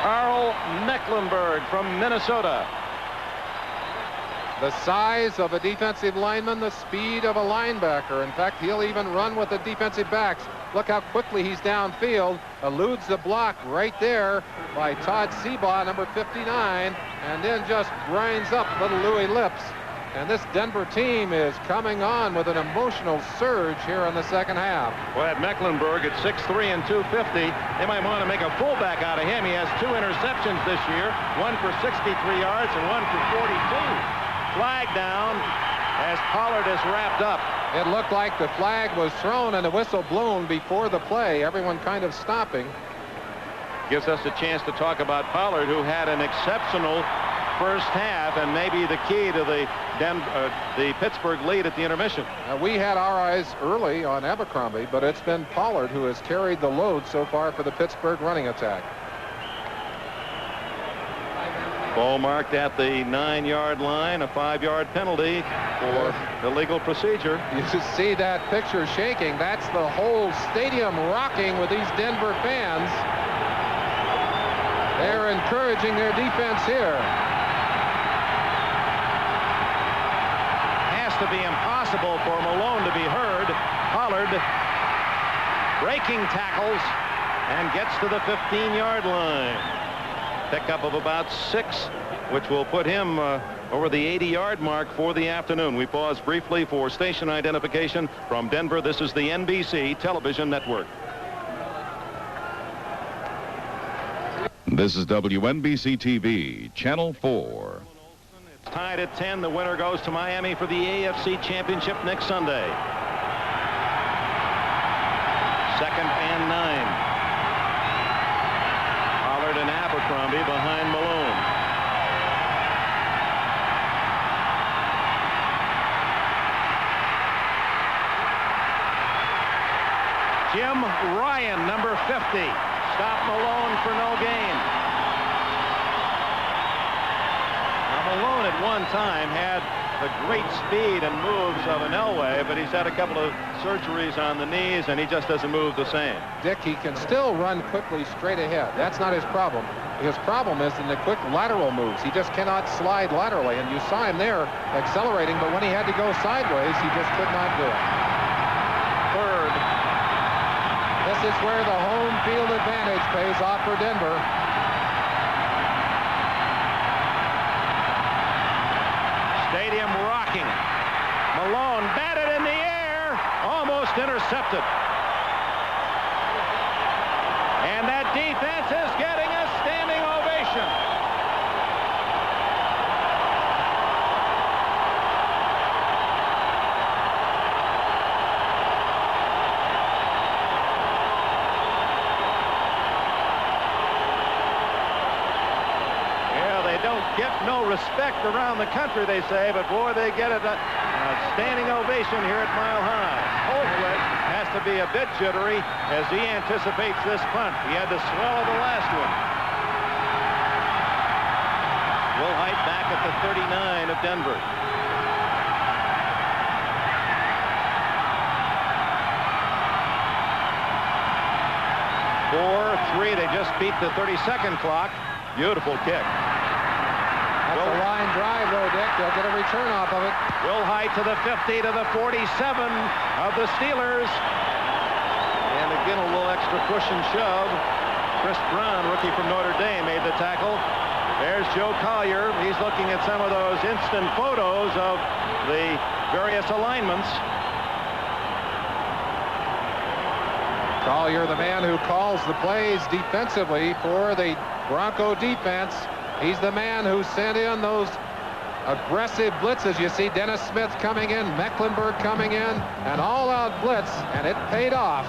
Carl Mecklenburg from Minnesota. The size of a defensive lineman, the speed of a linebacker. In fact, he'll even run with the defensive backs. Look how quickly he's downfield. Eludes the block right there by Todd Seabaugh, number 59, and then just grinds up little Louis Lips. And this Denver team is coming on with an emotional surge here in the second half. Well, at Mecklenburg at 6'3" and 250, they might want to make a fullback out of him. He has 2 interceptions this year, one for 63 yards and one for 42. Flag down as Pollard is wrapped up. It looked like the flag was thrown and the whistle blown before the play. Everyone kind of stopping. Gives us a chance to talk about Pollard, who had an exceptional first half and maybe the key to the Pittsburgh lead at the intermission. We had our eyes early on Abercrombie, but it's been Pollard who has carried the load so far for the Pittsburgh running attack. Ball marked at the 9-yard line, a 5-yard penalty for illegal procedure. You see that picture shaking. That's the whole stadium rocking with these Denver fans. They're encouraging their defense here. Has to be impossible for Malone to be heard. Pollard breaking tackles and gets to the 15-yard line. Pickup of about 6, which will put him over the 80-yard mark for the afternoon. We pause briefly for station identification. From Denver, this is the NBC television network. This is WNBC TV, Channel 4. It's tied at 10. The winner goes to Miami for the AFC Championship next Sunday. 2nd and 9. Pollard and Abercrombie behind Malone. Jim Ryan, number 50. Stop Malone for no gain. Now Malone at one time had the great speed and moves of an Elway, but he's had a couple of surgeries on the knees and he just doesn't move the same. Dick, he can still run quickly straight ahead. That's not his problem. His problem is in the quick lateral moves. He just cannot slide laterally, and you saw him there accelerating, but when he had to go sideways, he just could not do it. Third. This is where the home field advantage pays off for Denver. Stadium rocking. Malone batted in the air, almost intercepted. And that defense is getting a standing ovation. Get no respect around the country, they say, but boy, they get a standing ovation here at Mile High. Holtwood has to be a bit jittery as he anticipates this punt. He had to swallow the last one. Will Height back at the 39 of Denver. Four-3, they just beat the 30-second clock. Beautiful kick. That's a line drive, though, Dick. They'll get a return off of it. Will Height to the 50, to the 47 of the Steelers. And again, a little extra push and shove. Chris Brown, rookie from Notre Dame, made the tackle. There's Joe Collier. He's looking at some of those instant photos of the various alignments. Collier, the man who calls the plays defensively for the Bronco defense. He's the man who sent in those aggressive blitzes. You see Dennis Smith coming in, Mecklenburg coming in, an all-out blitz, and it paid off.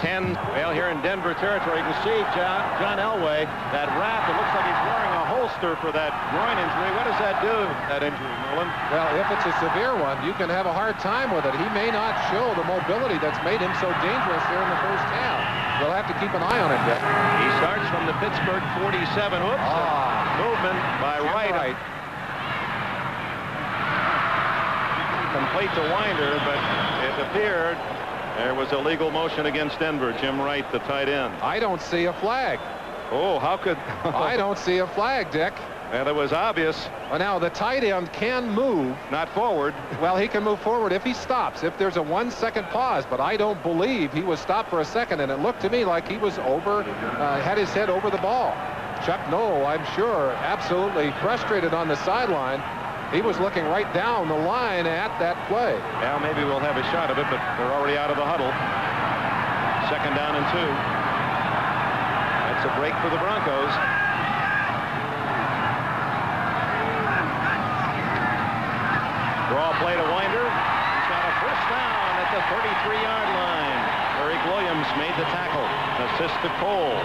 10, well, here in Denver territory, you can see John Elway, that wrap. It looks like he's wearing a holster for that groin injury. What does that do, that injury, Nolan? Well, if it's a severe one, you can have a hard time with it. He may not show the mobility that's made him so dangerous here in the first half. We'll have to keep an eye on it, Dick. He starts from the Pittsburgh 47. Oops. Movement by Wright. Complete to Winder, but it appeared there was illegal motion against Denver. Jim Wright, the tight end. I don't see a flag. Oh, how could... I don't see a flag, Dick. And it was obvious. Well, now the tight end can move. Not forward. Well, he can move forward if he stops, if there's a 1 second pause, but I don't believe he was stopped for a second, and it looked to me like he was had his head over the ball. Chuck Noll, I'm sure, absolutely frustrated on the sideline. He was looking right down the line at that play. Well, maybe we'll have a shot of it, but they're already out of the huddle. 2nd down and 2. That's a break for the Broncos. Draw play to Winder. He's got a first down at the 33-yard line. Eric Williams made the tackle. Assist to Cole.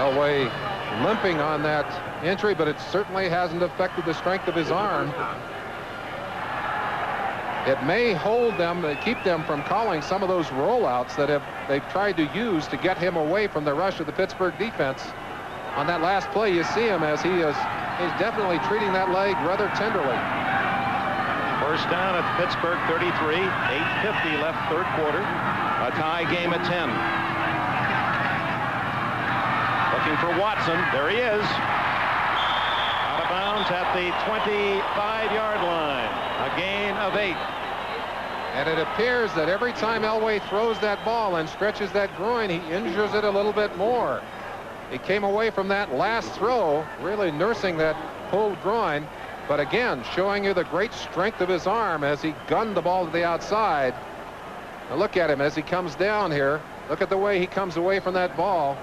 Elway limping on that injury, but it certainly hasn't affected the strength of his arm. It may hold them, keep them from calling some of those rollouts that they've tried to use to get him away from the rush of the Pittsburgh defense. On that last play, you see him as he's definitely treating that leg rather tenderly. First down at Pittsburgh 33, 8:50 left, 3rd quarter. A tie game at 10. Looking for Watson. There he is. Out of bounds at the 25-yard line. A gain of 8. And it appears that every time Elway throws that ball and stretches that groin, he injures it a little bit more. He came away from that last throw really nursing that pulled groin, but again showing you the great strength of his arm as he gunned the ball to the outside. Now look at him as he comes down here. Look at the way he comes away from that ball.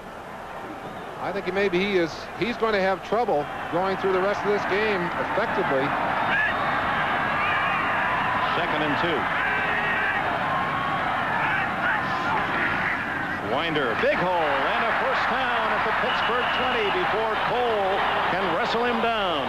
I think he's going to have trouble going through the rest of this game effectively. 2nd and 2. Winder, big hole, and a first down at the Pittsburgh 20 before Cole can wrestle him down.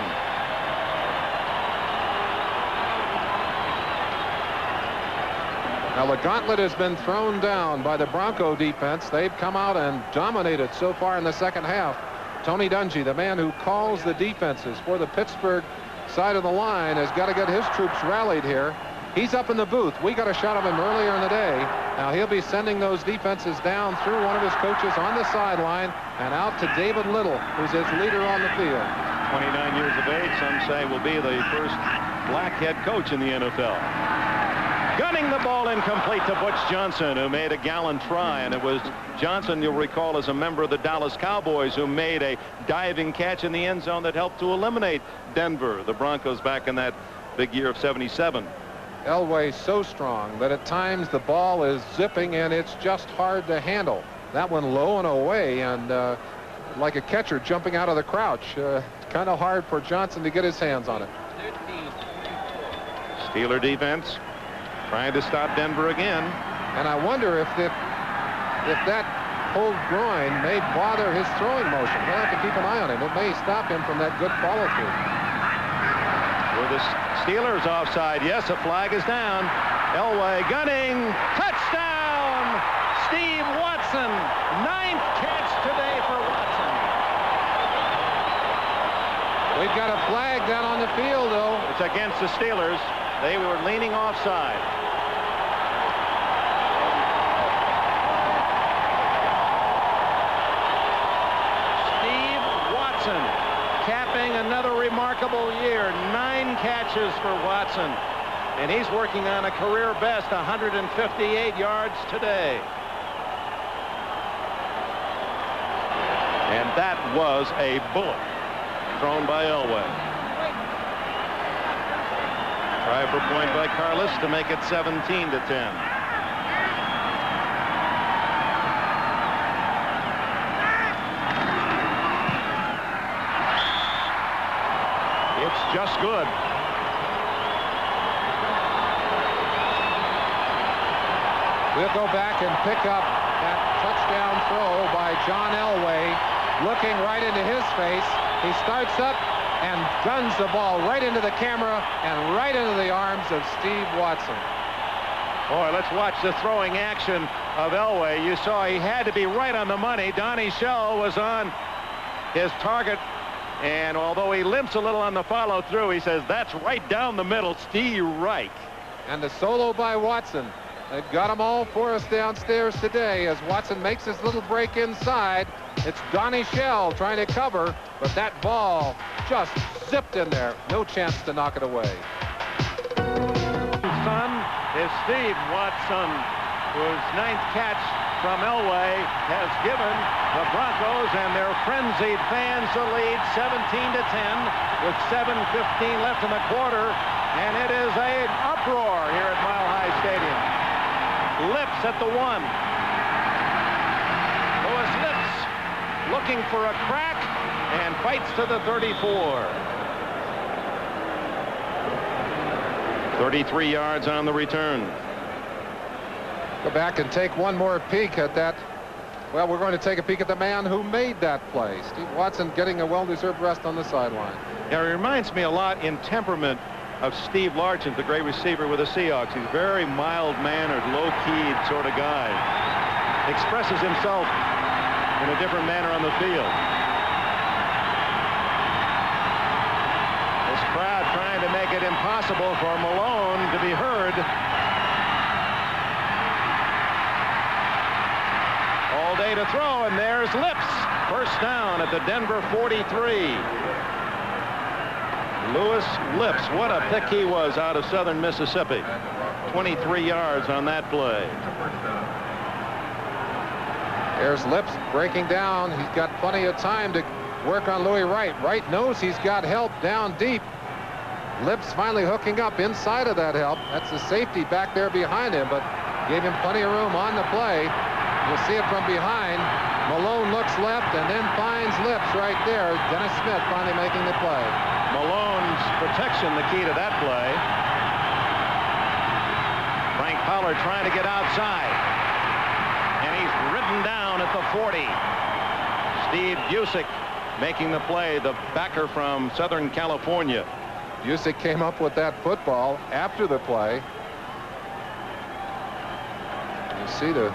Now the gauntlet has been thrown down by the Bronco defense. They've come out and dominated so far in the second half. Tony Dungy, the man who calls the defenses for the Pittsburgh side of the line, has got to get his troops rallied here. He's up in the booth. We got a shot of him earlier in the day. Now he'll be sending those defenses down through one of his coaches on the sideline and out to David Little, who's his leader on the field. 29 years of age, some say will be the first black head coach in the NFL. Gunning the ball incomplete to Butch Johnson, who made a gallant try, and it was Johnson, you'll recall, as a member of the Dallas Cowboys, who made a diving catch in the end zone that helped to eliminate Denver, the Broncos, back in that big year of '77. Elway so strong that at times the ball is zipping and it's just hard to handle. That one low and away, and like a catcher jumping out of the crouch. Kind of hard for Johnson to get his hands on it. Steeler defense trying to stop Denver again. And I wonder if that pulled groin may bother his throwing motion. We'll have to keep an eye on him. It may stop him from that good follow-through. Were the Steelers offside? Yes, a flag is down. Elway gunning. Touchdown! Steve Watson. 9th catch today for Watson. We've got a flag down on the field, though. It's against the Steelers. They were leaning offside. Steve Watson capping another remarkable year. 9 catches for Watson. And he's working on a career best 158 yards today. And that was a bullet thrown by Elway. Try for point by Carlos to make it 17-10. It's just good. We'll go back and pick up that touchdown throw by John Elway, looking right into his face. He starts up and guns the ball right into the camera and right into the arms of Steve Watson. Boy, let's watch the throwing action of Elway. You saw he had to be right on the money. Donnie Shell was on his target, and although he limps a little on the follow-through, he says, that's right down the middle, Steve Reich. And the solo by Watson. They've got them all for us downstairs today as Watson makes his little break inside. It's Donnie Shell trying to cover, but that ball just zipped in there. No chance to knock it away. Son is Steve Watson, whose 9th catch from Elway has given the Broncos and their frenzied fans the lead 17-10 with 7:15 left in the quarter, and it is an uproar here at Mile High Stadium. Lips at the 1. Louis Lips looking for a crack and fights to the 34. 33 yards on the return. Go back and take one more peek at that. Well, we're going to take a peek at the man who made that play. Steve Watson getting a well-deserved rest on the sideline. Yeah, it reminds me a lot in temperament of Steve Largent, the great receiver with the Seahawks. He's very mild-mannered, low-keyed sort of guy. Expresses himself in a different manner on the field. This crowd trying to make it impossible for Malone to be heard. All day to throw, and there's Lips. First down at the Denver 43. Louis Lips, what a pick he was out of Southern Mississippi. 23 yards on that play. There's Lips breaking down. He's got plenty of time to work on Louis Wright. Wright knows he's got help down deep. Lips finally hooking up inside of that help. That's the safety back there behind him, but gave him plenty of room on the play. You'll see it from behind. Malone looks left and then finds Lips right there. Dennis Smith finally making the play. Malone's protection the key to that play. Frank Pollard trying to get outside, and he's ridden down at the 40. Steve Busick making the play, the backer from Southern California. Busick came up with that football after the play. You see the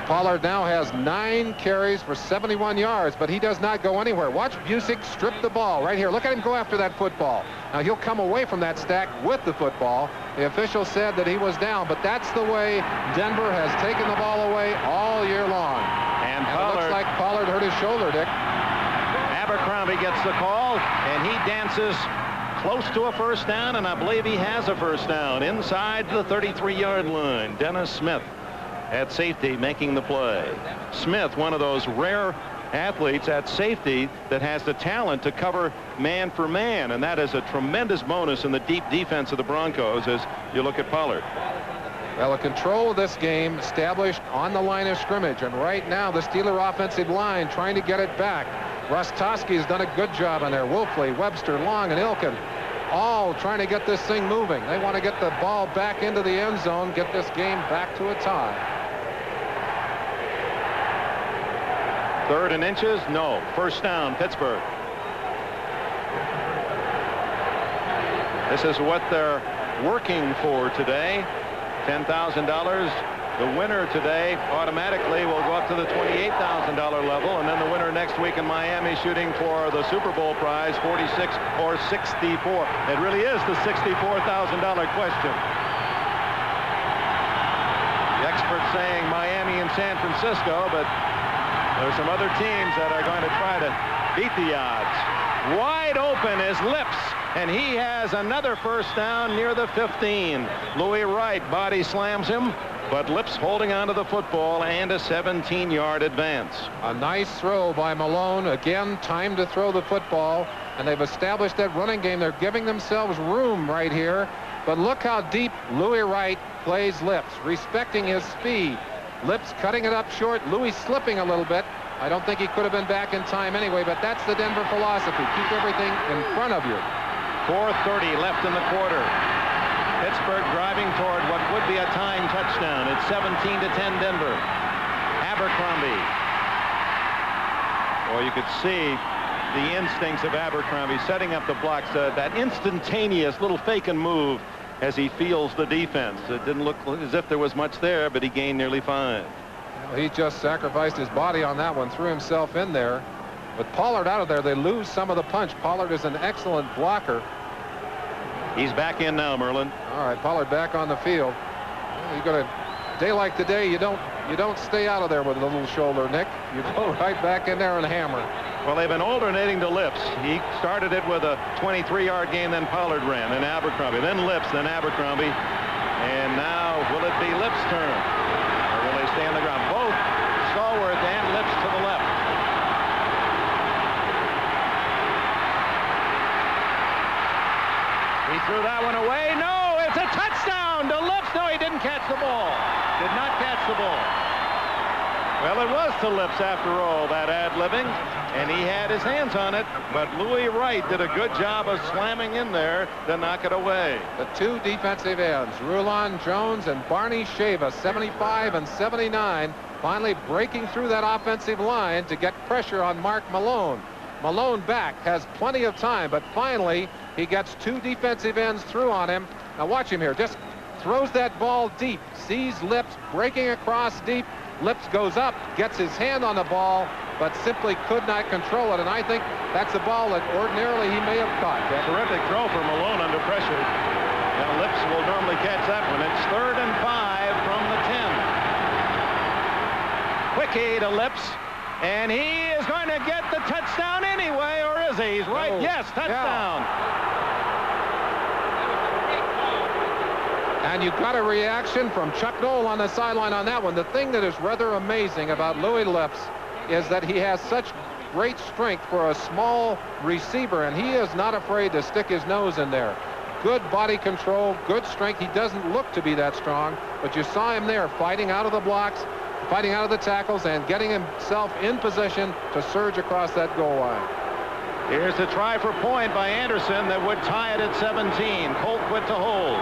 Pollard now has 9 carries for 71 yards, but he does not go anywhere. Watch Busick strip the ball right here. Look at him go after that football. Now he'll come away from that stack with the football. The official said that he was down, but that's the way Denver has taken the ball away all year long. And it looks like Pollard hurt his shoulder, Dick. Abercrombie gets the call, and he dances close to a first down, and I believe he has a first down inside the 33-yard line. Dennis Smith at safety making the play. Smith, one of those rare athletes at safety that has the talent to cover man for man, and that is a tremendous bonus in the deep defense of the Broncos as you look at Pollard. Well, the control of this game established on the line of scrimmage, and right now the Steeler offensive line trying to get it back. Rostowski has done a good job on there. Wolfley, Webster, Long, and Ilkin all trying to get this thing moving. They want to get the ball back into the end zone, get this game back to a tie. 3rd and inches? No. First down, Pittsburgh. This is what they're working for today. $10,000. The winner today automatically will go up to the $28,000 level, and then the winner next week in Miami shooting for the Super Bowl prize, 46 or 64. It really is the $64,000 question. The experts saying Miami and San Francisco, but there's some other teams that are going to try to beat the odds. Wide open is Lips, and he has another first down near the 15. Louis Wright body slams him, but Lips holding on to the football and a 17-yard advance. A nice throw by Malone. Again, time to throw the football, and they've established that running game. They're giving themselves room right here, but look how deep Louis Wright plays Lips, respecting his speed. Lips cutting it up short. Louis slipping a little bit. I don't think he could have been back in time anyway, but that's the Denver philosophy. Keep everything in front of you. 4:30 left in the quarter. Pittsburgh driving toward what would be a tying touchdown. It's 17-10 Denver. Abercrombie. Well, you could see the instincts of Abercrombie setting up the blocks. That instantaneous little fake and move as he feels the defense. It didn't look as if there was much there, but he gained nearly 5. Well, he just sacrificed his body on that one, threw himself in there. With Pollard out of there, they lose some of the punch. Pollard is an excellent blocker. He's back in now, Merlin. All right, Pollard back on the field. You got a day like today, you don't stay out of there with a little shoulder, Nick. You go right back in there and hammer. Well, they've been alternating to Lips. He started it with a 23-yard gain, then Pollard ran, then Abercrombie, then Lips, then Abercrombie. And now, will it be Lips' turn? Or will they stay on the ground? Both Stallworth and Lips to the left. He threw that one away. No, it's a touchdown to Lips. No, he didn't catch the ball. Did not catch the ball. Well, it was to Lips after all, that ad-libbing, and he had his hands on it, but Louis Wright did a good job of slamming in there to knock it away. The two defensive ends, Rulon Jones and Barney Shava, 75 and 79, finally breaking through that offensive line to get pressure on Mark Malone. Malone back, has plenty of time, but finally he gets two defensive ends through on him. Now watch him here, just throws that ball deep, sees Lips breaking across deep. Lips goes up, gets his hand on the ball, but simply could not control it. And I think that's a ball that ordinarily he may have caught. A terrific throw for Malone under pressure. Now Lips will normally catch that one. It's 3rd and 5 from the 10. Quickie to Lips, and he is going to get the touchdown anyway, or is he? He's right. Oh, yes, touchdown. Yeah. And you got a reaction from Chuck Noll on the sideline on that one. The thing that is rather amazing about Louis Lips is that he has such great strength for a small receiver, and he is not afraid to stick his nose in there. Good body control, good strength. He doesn't look to be that strong, but you saw him there fighting out of the blocks, fighting out of the tackles, and getting himself in position to surge across that goal line. Here's the try for point by Anderson that would tie it at 17. Colquitt to hold.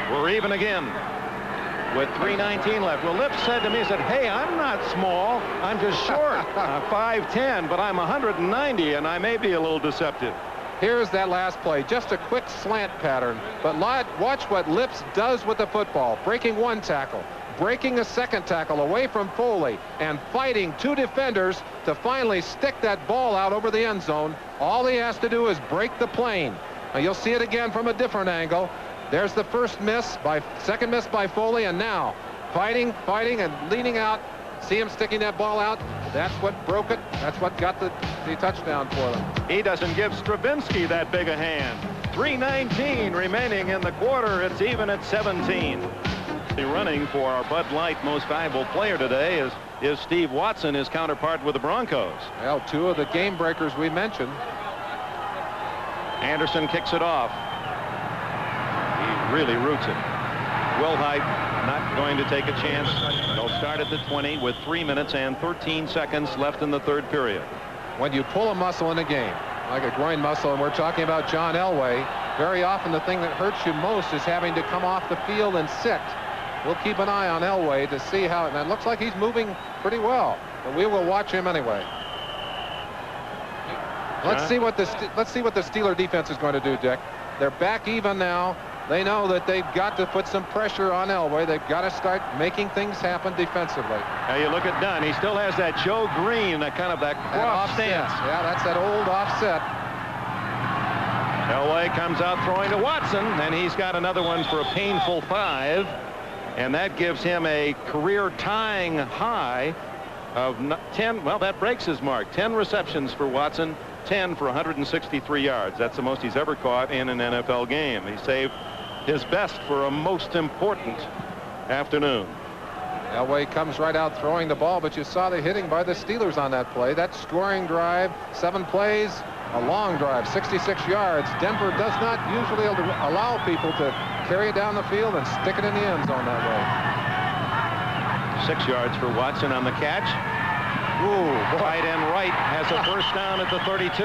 We're even again with 3:19 left. Well, Lips said to me, he said, hey, I'm not small. I'm just short. I'm 5'10", but I'm 190, and I may be a little deceptive. Here's that last play. Just a quick slant pattern. But watch what Lips does with the football. Breaking one tackle, breaking a second tackle away from Foley, and fighting two defenders to finally stick that ball out over the end zone. All he has to do is break the plane. Now, you'll see it again from a different angle. There's the second miss by Foley, and now fighting and leaning out. See him sticking that ball out. That's what broke it. That's what got the touchdown for them. He doesn't give Stravinsky that big a hand. 3:19 remaining in the quarter. It's even at 17. Running for our Bud Light most valuable player today is Steve Watson, his counterpart with the Broncos. Well, two of the game breakers we mentioned. Anderson kicks it off. He really roots it. Wilhite not going to take a chance. They'll start at the 20 with 3 minutes and 13 seconds left in the third period. When you pull a muscle in a game, like a groin muscle, and we're talking about John Elway, very often the thing that hurts you most is having to come off the field and sit. We'll keep an eye on Elway to see how, and it looks like he's moving pretty well, but we will watch him anyway. Let's see what the Steeler defense is going to do, Dick. They're back even now. They know that they've got to put some pressure on Elway. They've got to start making things happen defensively. Now you look at Dunn. He still has that Joe Green, that cross stance. Yeah, that's that old offset. Elway comes out throwing to Watson, and he's got another one for a painful 5. And that gives him a career-tying high of 10. Well, that breaks his mark. 10 receptions for Watson, 10 for 163 yards. That's the most he's ever caught in an NFL game. He saved his best for a most important afternoon. Elway comes right out throwing the ball, but you saw the hitting by the Steelers on that play. That scoring drive, 7 plays, a long drive, 66 yards. Denver does not usually allow people to carry it down the field and stick it in the end zone that way. 6 yards for Watson on the catch. Ooh, tight end right has a first down at the 32.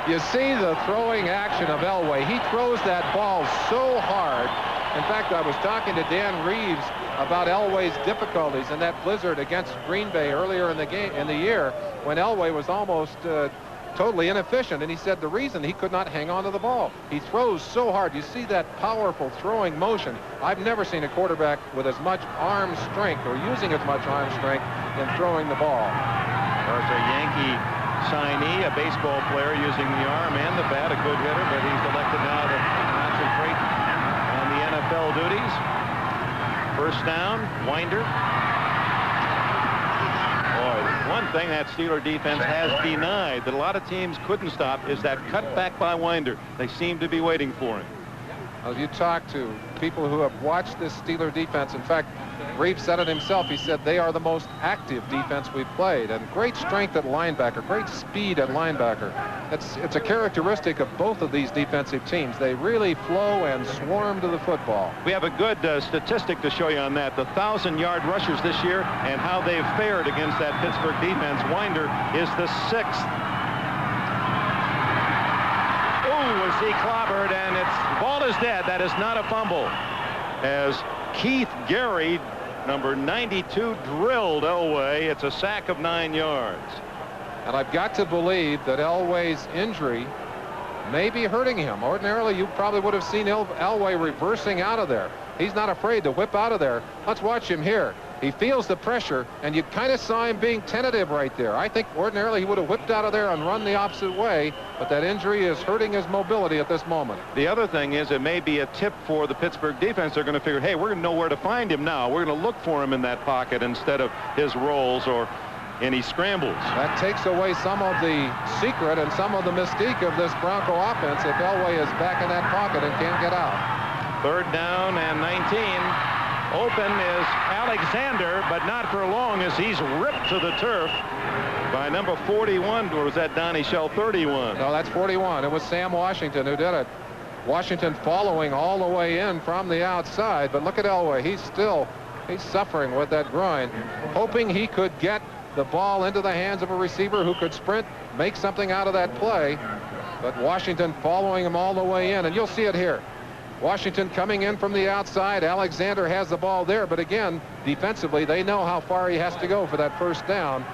You see the throwing action of Elway. He throws that ball so hard. In fact, I was talking to Dan Reeves about Elway's difficulties in that blizzard against Green Bay earlier in the year when Elway was almost totally inefficient, and he said the reason he could not hang on to the ball. He throws so hard. You see that powerful throwing motion. I've never seen a quarterback with as much arm strength or using as much arm strength in throwing the ball. There's a Yankee signee, a baseball player using the arm and the bat, a good hitter, but he's elected now to concentrate on the NFL duties. First down, Winder. Boy, one thing that Steeler defense has denied that a lot of teams couldn't stop is that cutback by Winder. They seem to be waiting for him. Well, if you talk to people who have watched this Steeler defense, in fact, Reeves said it himself. He said they are the most active defense we've played, and great strength at linebacker, great speed at linebacker. It's a characteristic of both of these defensive teams. They really flow and swarm to the football. We have a good statistic to show you on that. The 1,000-yard rushers this year and how they've fared against that Pittsburgh defense. Winder is the 6th. Was he clobbered, and the ball is dead. That is not a fumble, as Keith Gary, number 92, drilled Elway. It's a sack of 9 yards. And I've got to believe that Elway's injury may be hurting him. Ordinarily, you probably would have seen Elway reversing out of there. He's not afraid to whip out of there. Let's watch him here. He feels the pressure, and you kind of saw him being tentative right there. I think ordinarily he would have whipped out of there and run the opposite way, but that injury is hurting his mobility at this moment. The other thing is it may be a tip for the Pittsburgh defense. They're going to figure, hey, we're going to know where to find him now. We're going to look for him in that pocket instead of his rolls or any scrambles. That takes away some of the secret and some of the mystique of this Bronco offense if Elway is back in that pocket and can't get out. Third down and 19. Open is Alexander, but not for long as he's ripped to the turf by number 41, or was that Donnie Shell? 31. No, that's 41. It was Sam Washington who did it. Washington following all the way in from the outside, but look at Elway. He's suffering with that groin, hoping he could get the ball into the hands of a receiver who could sprint, make something out of that play, but Washington following him all the way in, and you'll see it here. Washington coming in from the outside. Alexander has the ball there, but again, defensively, they know how far he has to go for that first down.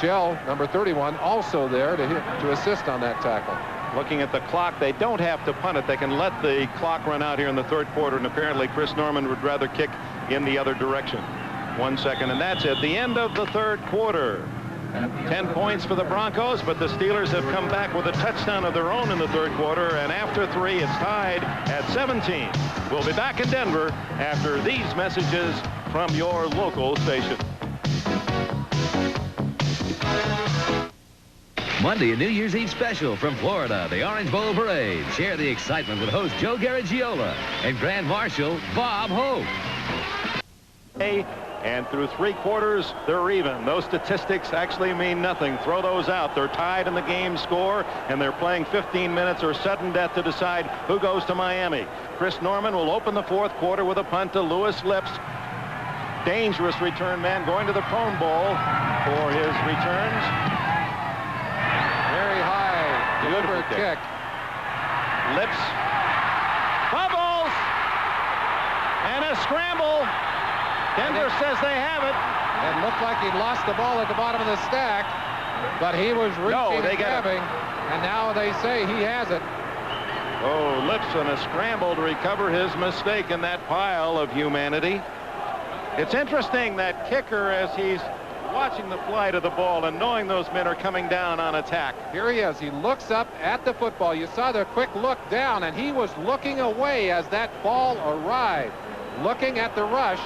Shell, number 31, also there to assist on that tackle. Looking at the clock, they don't have to punt it. They can let the clock run out here in the third quarter, and apparently Chris Norman would rather kick in the other direction. 1 second, and that's it. The end of the third quarter. 10 points for the Broncos, but the Steelers have come back with a touchdown of their own in the third quarter, and after 3, it's tied at 17. We'll be back in Denver after these messages from your local station. Monday, a New Year's Eve special from Florida, the Orange Bowl Parade. Share the excitement with host Joe Garagiola and Grand Marshal Bob Hope. And through 3 quarters, they're even. Those statistics actually mean nothing. Throw those out. They're tied in the game score, and they're playing 15 minutes or sudden death to decide who goes to Miami. Chris Norman will open the fourth quarter with a punt to Lewis Lips. Dangerous return man going to the Prone Bowl for his returns. Very high. Beautiful kick. Lips. Fumbles. And a scramble. Denver says they have it. It looked like he lost the ball at the bottom of the stack, but he was reaching and grabbing, and now they say he has it. Oh, Lips on a scramble to recover his mistake in that pile of humanity. It's interesting that kicker, as he's watching the flight of the ball and knowing those men are coming down on attack. Here he is. He looks up at the football. You saw the quick look down, and he was looking away as that ball arrived, looking at the rush.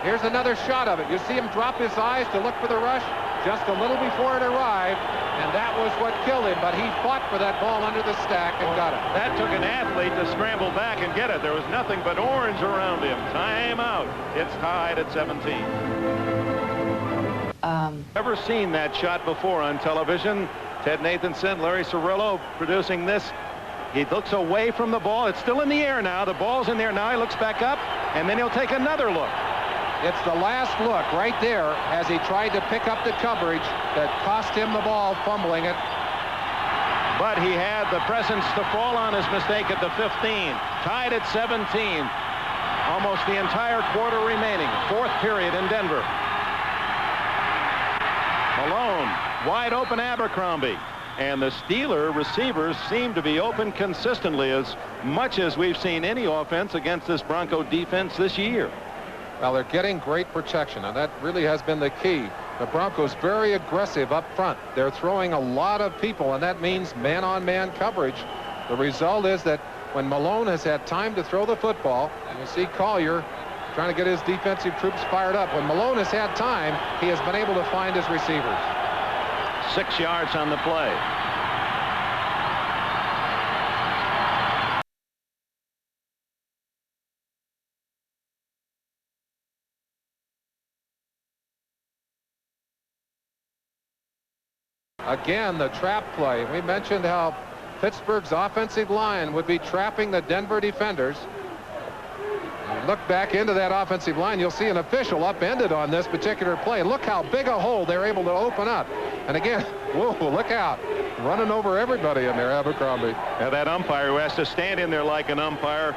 Here's another shot of it. You see him drop his eyes to look for the rush just a little before it arrived, and that was what killed him, but he fought for that ball under the stack and got it. That took an athlete to scramble back and get it. There was nothing but orange around him. Timeout. It's tied at 17. Never seen that shot before on television. Ted Nathanson, Larry Cirillo producing this. He looks away from the ball. It's still in the air now. The ball's in there now. He looks back up, and then he'll take another look. It's the last look right there as he tried to pick up the coverage that cost him the ball, fumbling it. But he had the presence to fall on his mistake at the 15. Tied at 17. Almost the entire quarter remaining. Fourth period in Denver. Malone, wide open Abercrombie. And the Steeler receivers seem to be open consistently, as much as we've seen any offense against this Bronco defense this year. Well, they're getting great protection, and that really has been the key. The Broncos very aggressive up front. They're throwing a lot of people, and that means man-on-man coverage. The result is that when Malone has had time to throw the football, you'll see Collier trying to get his defensive troops fired up. When Malone has had time, he has been able to find his receivers. 6 yards on the play. Again, the trap play. We mentioned how Pittsburgh's offensive line would be trapping the Denver defenders. Look back into that offensive line. You'll see an official upended on this particular play. Look how big a hole they're able to open up. And again, whoa, look out. Running over everybody in there, Abercrombie. Now that umpire who has to stand in there like an umpire.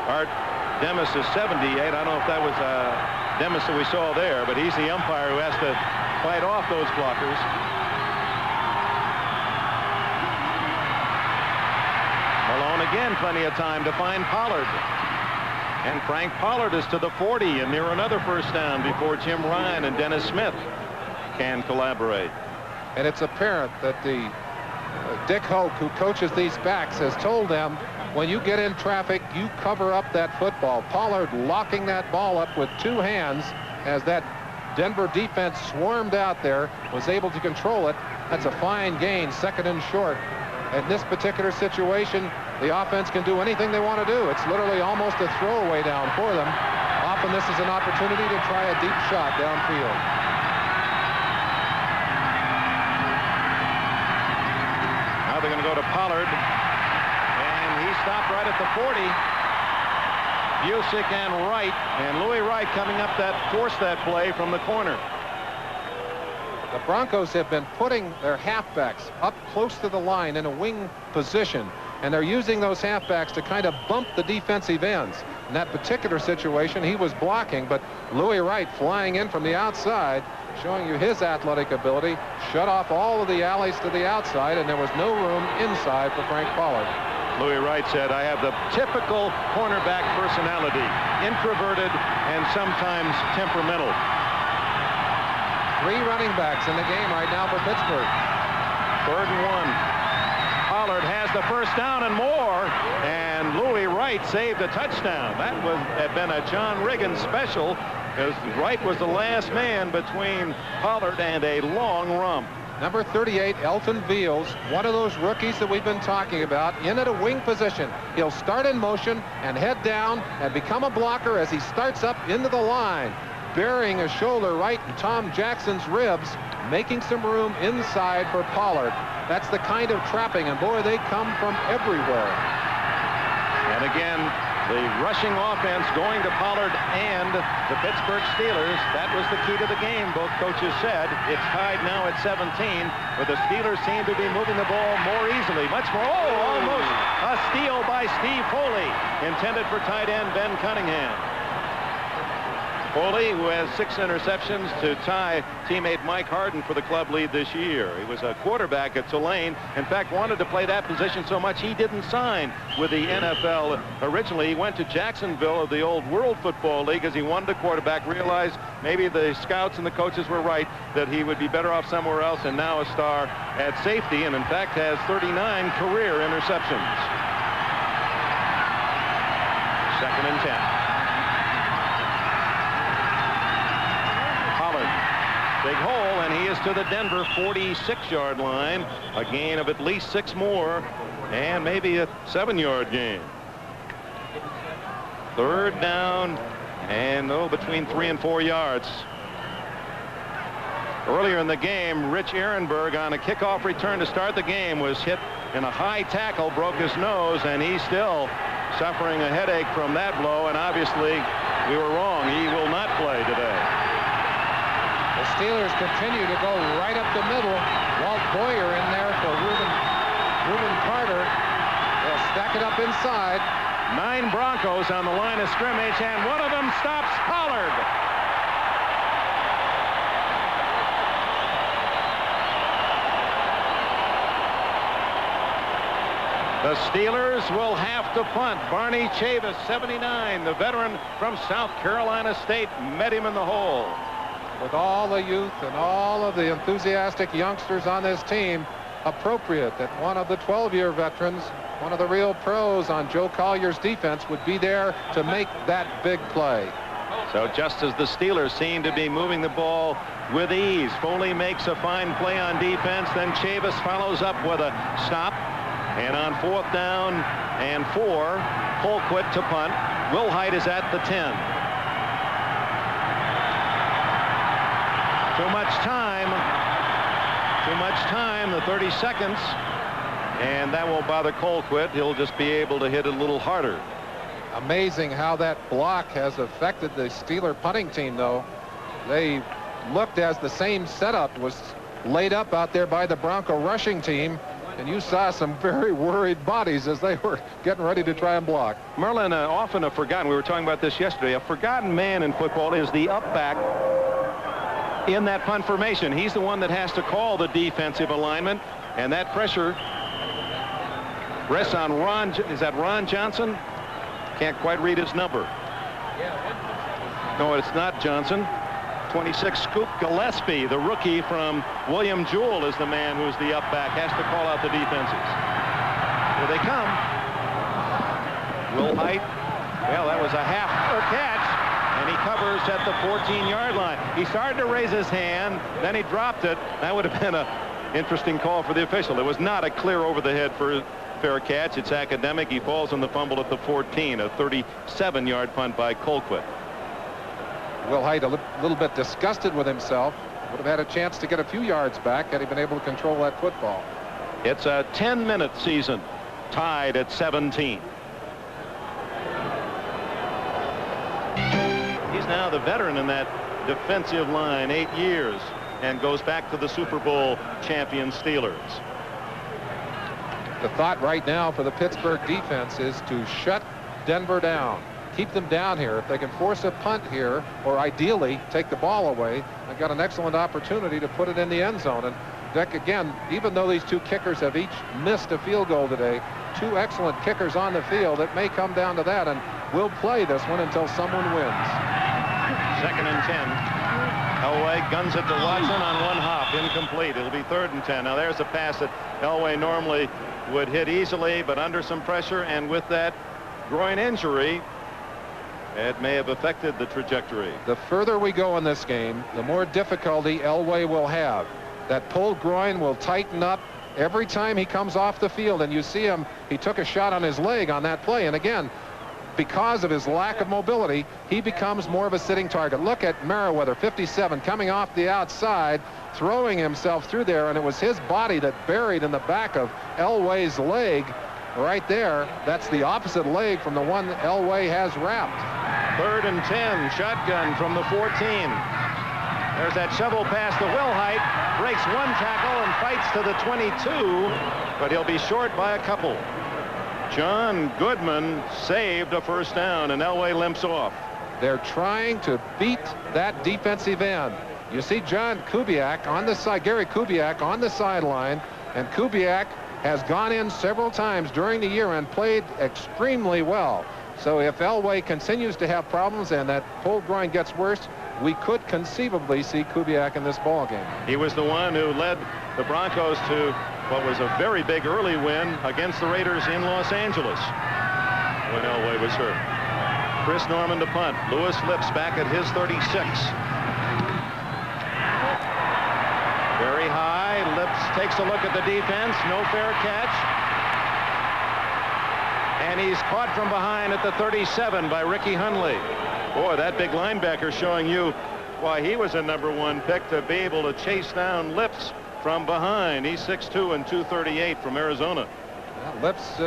Art Demis is 78. I don't know if that was Demis that we saw there, but he's the umpire who has to fight off those blockers. Malone again, plenty of time to find Pollard. And Frank Pollard is to the 40 and near another first down before Jim Ryan and Dennis Smith can collaborate. And it's apparent that the Dick Hoke, who coaches these backs, has told them when you get in traffic, you cover up that football. Pollard locking that ball up with 2 hands as that Denver defense swarmed out there, was able to control it. That's a fine gain, 2nd and short. In this particular situation, the offense can do anything they want to do. It's literally almost a throwaway down for them. Often this is an opportunity to try a deep shot downfield. Now they're going to go to Pollard, and he stopped right at the 40. Busick and Wright, and Louis Wright coming up that forced that play from the corner. The Broncos have been putting their halfbacks up close to the line in a wing position, and they're using those halfbacks to kind of bump the defensive ends. In that particular situation, he was blocking, but Louis Wright flying in from the outside, showing you his athletic ability, shut off all of the alleys to the outside, and there was no room inside for Frank Pollard. Louis Wright said, I have the typical cornerback personality, introverted and sometimes temperamental. 3 running backs in the game right now for Pittsburgh. 3rd and 1. Pollard has the first down and more, and Louis Wright saved a touchdown. That had been a John Riggin special, because Wright was the last man between Pollard and a long rump. Number 38, Elton Beals, one of those rookies that we've been talking about, in at a wing position. He'll start in motion and head down and become a blocker as he starts up into the line, burying a shoulder right in Tom Jackson's ribs, making some room inside for Pollard. That's the kind of trapping, and boy, they come from everywhere. And again, the rushing offense going to Pollard and the Pittsburgh Steelers. That was the key to the game, both coaches said. It's tied now at 17, but the Steelers seem to be moving the ball more easily, much more. Oh, almost a steal by Steve Foley, intended for tight end Ben Cunningham. Foley, who has 6 interceptions to tie teammate Mike Harden for the club lead this year. He was a quarterback at Tulane. In fact, wanted to play that position so much he didn't sign with the NFL. Originally, he went to Jacksonville of the old World Football League as he wanted a quarterback, realized maybe the scouts and the coaches were right, that he would be better off somewhere else, and now a star at safety, and in fact has 39 career interceptions. 2nd and 10. Big hole, and he is to the Denver 46-yard line. A gain of at least 6 more, and maybe a 7-yard gain. 3rd down, and between 3 and 4 yards. Earlier in the game, Rich Ehrenberg on a kickoff return to start the game was hit in a high tackle, broke his nose, and he's still suffering a headache from that blow, and obviously we were wrong. He will not play today. The Steelers continue to go right up the middle. Walt Boyer in there for Reuben Carter. They'll stack it up inside. 9 Broncos on the line of scrimmage, and one of them stops Pollard. The Steelers will have to punt. Barney Chavis, 79, the veteran from South Carolina State, met him in the hole. with all the youth and all of the enthusiastic youngsters on this team, appropriate that one of the 12-year veterans, one of the real pros on Joe Collier's defense, would be there to make that big play. So just as the Steelers seem to be moving the ball with ease, Foley makes a fine play on defense. Then Chavis follows up with a stop. And on 4th down and 4, Colquitt to punt. Wilhite is at the 10. Too much time, the 30 seconds. And that won't bother Colquitt. He'll just be able to hit it a little harder. Amazing how that block has affected the Steeler punting team, though. They looked as the same setup was laid up out there by the Bronco rushing team, and you saw some very worried bodies as they were getting ready to try and block. Merlin, often a forgotten, we were talking about this yesterday, a forgotten man in football is the up back in that punt formation. He's the one that has to call the defensive alignment, and that pressure rests on Ron. Is that Ron Johnson? Can't quite read his number. No, it's not Johnson. 26, Scoop Gillespie, the rookie from William Jewell, is the man who's the up back, has to call out the defenses. Here they come. Wilhite, well, that was a half catch, and he covers at the 14-yard line. He started to raise his hand, then he dropped it. That would have been an interesting call for the official. It was not a clear over the head for fair catch. It's academic. He falls on the fumble at the 14, a 37-yard punt by Colquitt. Wilhite a little bit disgusted with himself. Would have had a chance to get a few yards back had he been able to control that football. It's a 10-minute season, tied at 17. He's now the veteran in that defensive line, 8 years, and goes back to the Super Bowl champion Steelers. The thought right now for the Pittsburgh defense is to shut Denver down. Keep them down here. If they can force a punt here, or ideally take the ball away, they've got an excellent opportunity to put it in the end zone. And Dick, again, even though these two kickers have each missed a field goal today, two excellent kickers on the field, it may come down to that, and we'll play this one until someone wins. 2nd and 10. Elway guns it to Watson on one hop, incomplete. It'll be 3rd and 10. Now there's a pass that Elway normally would hit easily, but under some pressure, and with that groin injury, it may have affected the trajectory. The further we go in this game, the more difficulty Elway will have. That pulled groin will tighten up every time he comes off the field, and you see him, he took a shot on his leg on that play, and again, because of his lack of mobility, he becomes more of a sitting target. Look at Merriweather, 57, coming off the outside, throwing himself through there, and it was his body that buried in the back of Elway's leg right there. That's the opposite leg from the one Elway has wrapped. 3rd and 10, shotgun from the 14. There's that shovel pass to Wilhite, breaks one tackle and fights to the 22, but he'll be short by a couple. John Goodman saved a 1st down, and Elway limps off. They're trying to beat that defensive end. You see John Kubiak on the side, Gary Kubiak on the sideline, and Kubiak has gone in several times during the year and played extremely well. So if Elway continues to have problems and that pulled groin gets worse, we could conceivably see Kubiak in this ball game. He was the one who led the Broncos to what was a very big early win against the Raiders in Los Angeles when Elway was hurt. Chris Norman to punt. Lewis Lips back at his 36. Very high. Lips takes a look at the defense. No fair catch. And he's caught from behind at the 37 by Ricky Hundley. Boy, that big linebacker showing you why he was a #1 pick, to be able to chase down Lips from behind. He's 6'2" and 238 from Arizona. Well, Lips,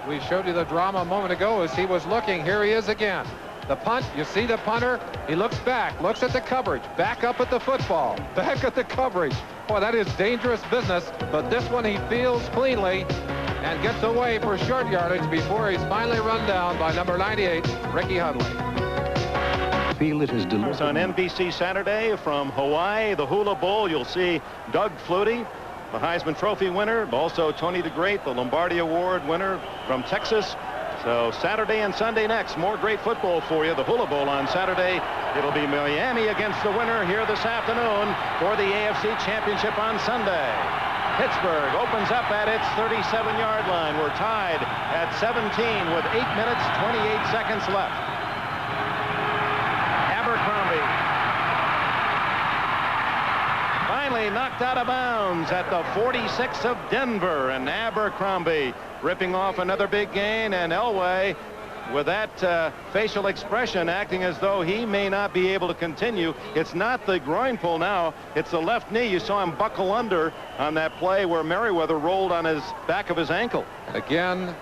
we showed you the drama a moment ago as he was looking. Here he is again. The punt, you see the punter, he looks back, looks at the coverage, back up at the football, back at the coverage. Boy, that is dangerous business, but this one he feels cleanly and gets away for short yardage before he's finally run down by number 98, Ricky Hundley. Feel it is delicious. On NBC Saturday from Hawaii, the Hula Bowl, you'll see Doug Flutie, the Heisman Trophy winner, also Tony the Great, the Lombardi Award winner from Texas. So Saturday and Sunday next, more great football for you. The Hula Bowl on Saturday. It'll be Miami against the winner here this afternoon for the AFC Championship on Sunday. Pittsburgh opens up at its 37-yard line. We're tied at 17 with 8 minutes, 28 seconds left. Abercrombie finally knocked out of bounds at the 46 of Denver, and Abercrombie ripping off another big gain, and Elway with that facial expression acting as though he may not be able to continue. It's not the groin pull now, it's the left knee. You saw him buckle under on that play where Merriweather rolled on his back of his ankle. Again,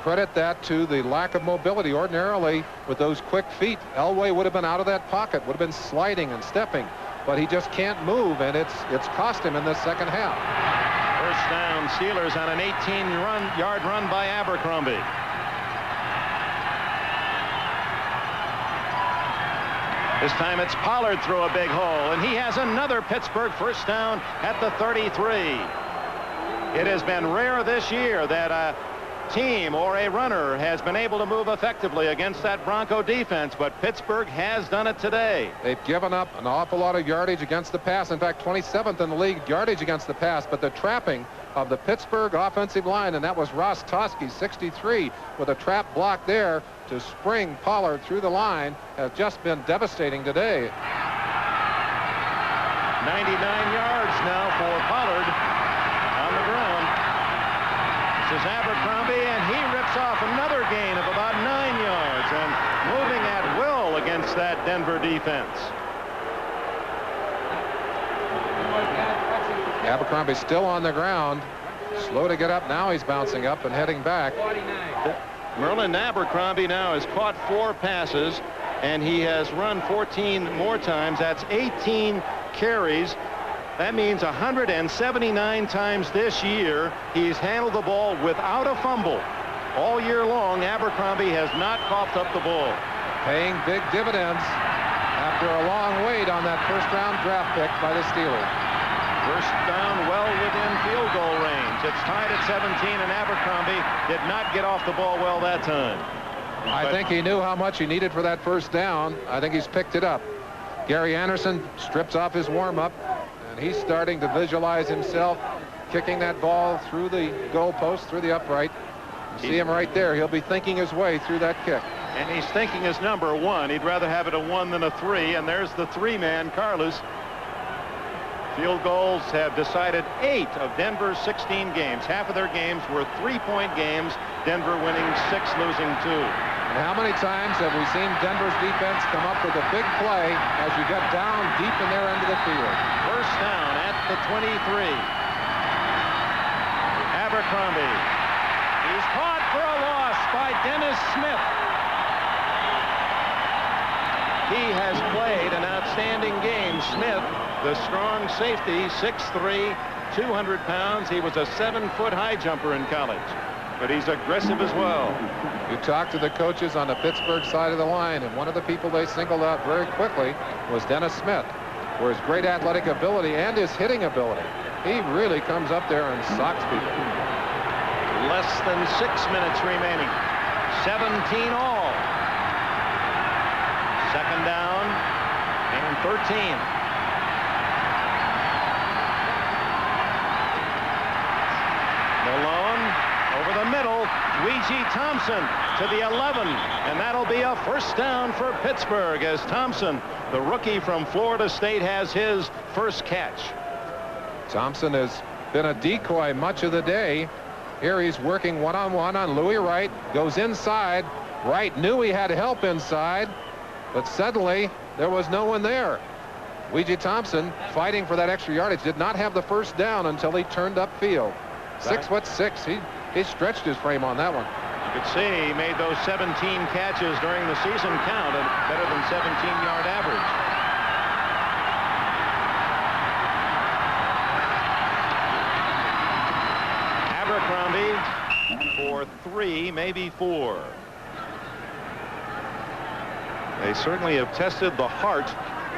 credit that to the lack of mobility. Ordinarily, with those quick feet, Elway would have been out of that pocket, would have been sliding and stepping, but he just can't move, and it's cost him in the second half. First down, Steelers on an 18-yard run by Abercrombie. This time it's Pollard through a big hole, and he has another Pittsburgh first down at the 33. It has been rare this year that a team or a runner has been able to move effectively against that Bronco defense, but Pittsburgh has done it today. They've given up an awful lot of yardage against the pass. In fact, 27th in the league yardage against the pass, but the trapping of the Pittsburgh offensive line, and that was Ross Toski, 63, with a trap block there to spring Pollard through the line, has just been devastating today. 99 yards now for Pollard on the ground. This is Abercrombie, and he rips off another gain of about 9 yards, and moving at will against that Denver defense. Abercrombie still on the ground, slow to get up. Now he's bouncing up and heading back. Merlin Abercrombie now has caught 4 passes, and he has run 14 more times. That's 18 carries. That means 179 times this year he's handled the ball without a fumble. All year long, Abercrombie has not coughed up the ball. Paying big dividends after a long wait on that first-round draft pick by the Steelers. First down well within field goal range. It's tied at 17, and Abercrombie did not get off the ball well that time. I think he knew how much he needed for that first down. I think he's picked it up. Gary Anderson strips off his warm-up, and he's starting to visualize himself kicking that ball through the goalpost, through the upright. You see him right there. He'll be thinking his way through that kick. And he's thinking his number 1. He'd rather have it a 1 than a 3, and there's the 3-man, Carlos. Field goals have decided 8 of Denver's 16 games. Half of their games were 3-point games, Denver winning 6, losing 2. And how many times have we seen Denver's defense come up with a big play as you got down deep in their end of the field? First down at the 23. Abercrombie. He's caught for a loss by Dennis Smith. He has played an outstanding game. Smith, the strong safety, 6'3", 200 pounds. He was a 7-foot high jumper in college, but he's aggressive as well. You talk to the coaches on the Pittsburgh side of the line, and one of the people they singled out very quickly was Dennis Smith, for his great athletic ability and his hitting ability. He really comes up there and socks people. Less than 6 minutes remaining. 17 all. Second down and 13. Malone over the middle. Ouija Thompson to the 11, and that'll be a first down for Pittsburgh as Thompson, the rookie from Florida State, has his first catch. Thompson has been a decoy much of the day. Here he's working one-on-one on Louis Wright. Goes inside. Wright knew he had help inside, but suddenly there was no one there. Ouija Thompson, fighting for that extra yardage, did not have the first down until he turned upfield. 6'6". He stretched his frame on that one. You could see he made those 17 catches during the season count, and better than 17-yard average. Abercrombie for 3, maybe 4. They certainly have tested the heart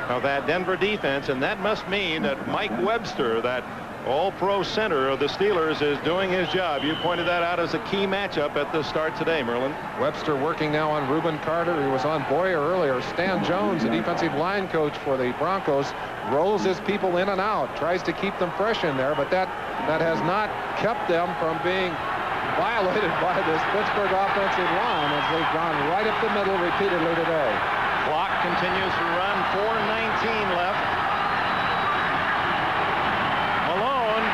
of that Denver defense, and that must mean that Mike Webster, that All-pro center of the Steelers is doing his job. You pointed that out as a key matchup at the start today, Merlin. Webster working now on Reuben Carter. He was on Boyer earlier. Stan Jones, the defensive line coach for the Broncos, rolls his people in and out, tries to keep them fresh in there, but that has not kept them from being violated by this Pittsburgh offensive line as they've gone right up the middle repeatedly today. Clock continues to run. 4:19 left. Malone.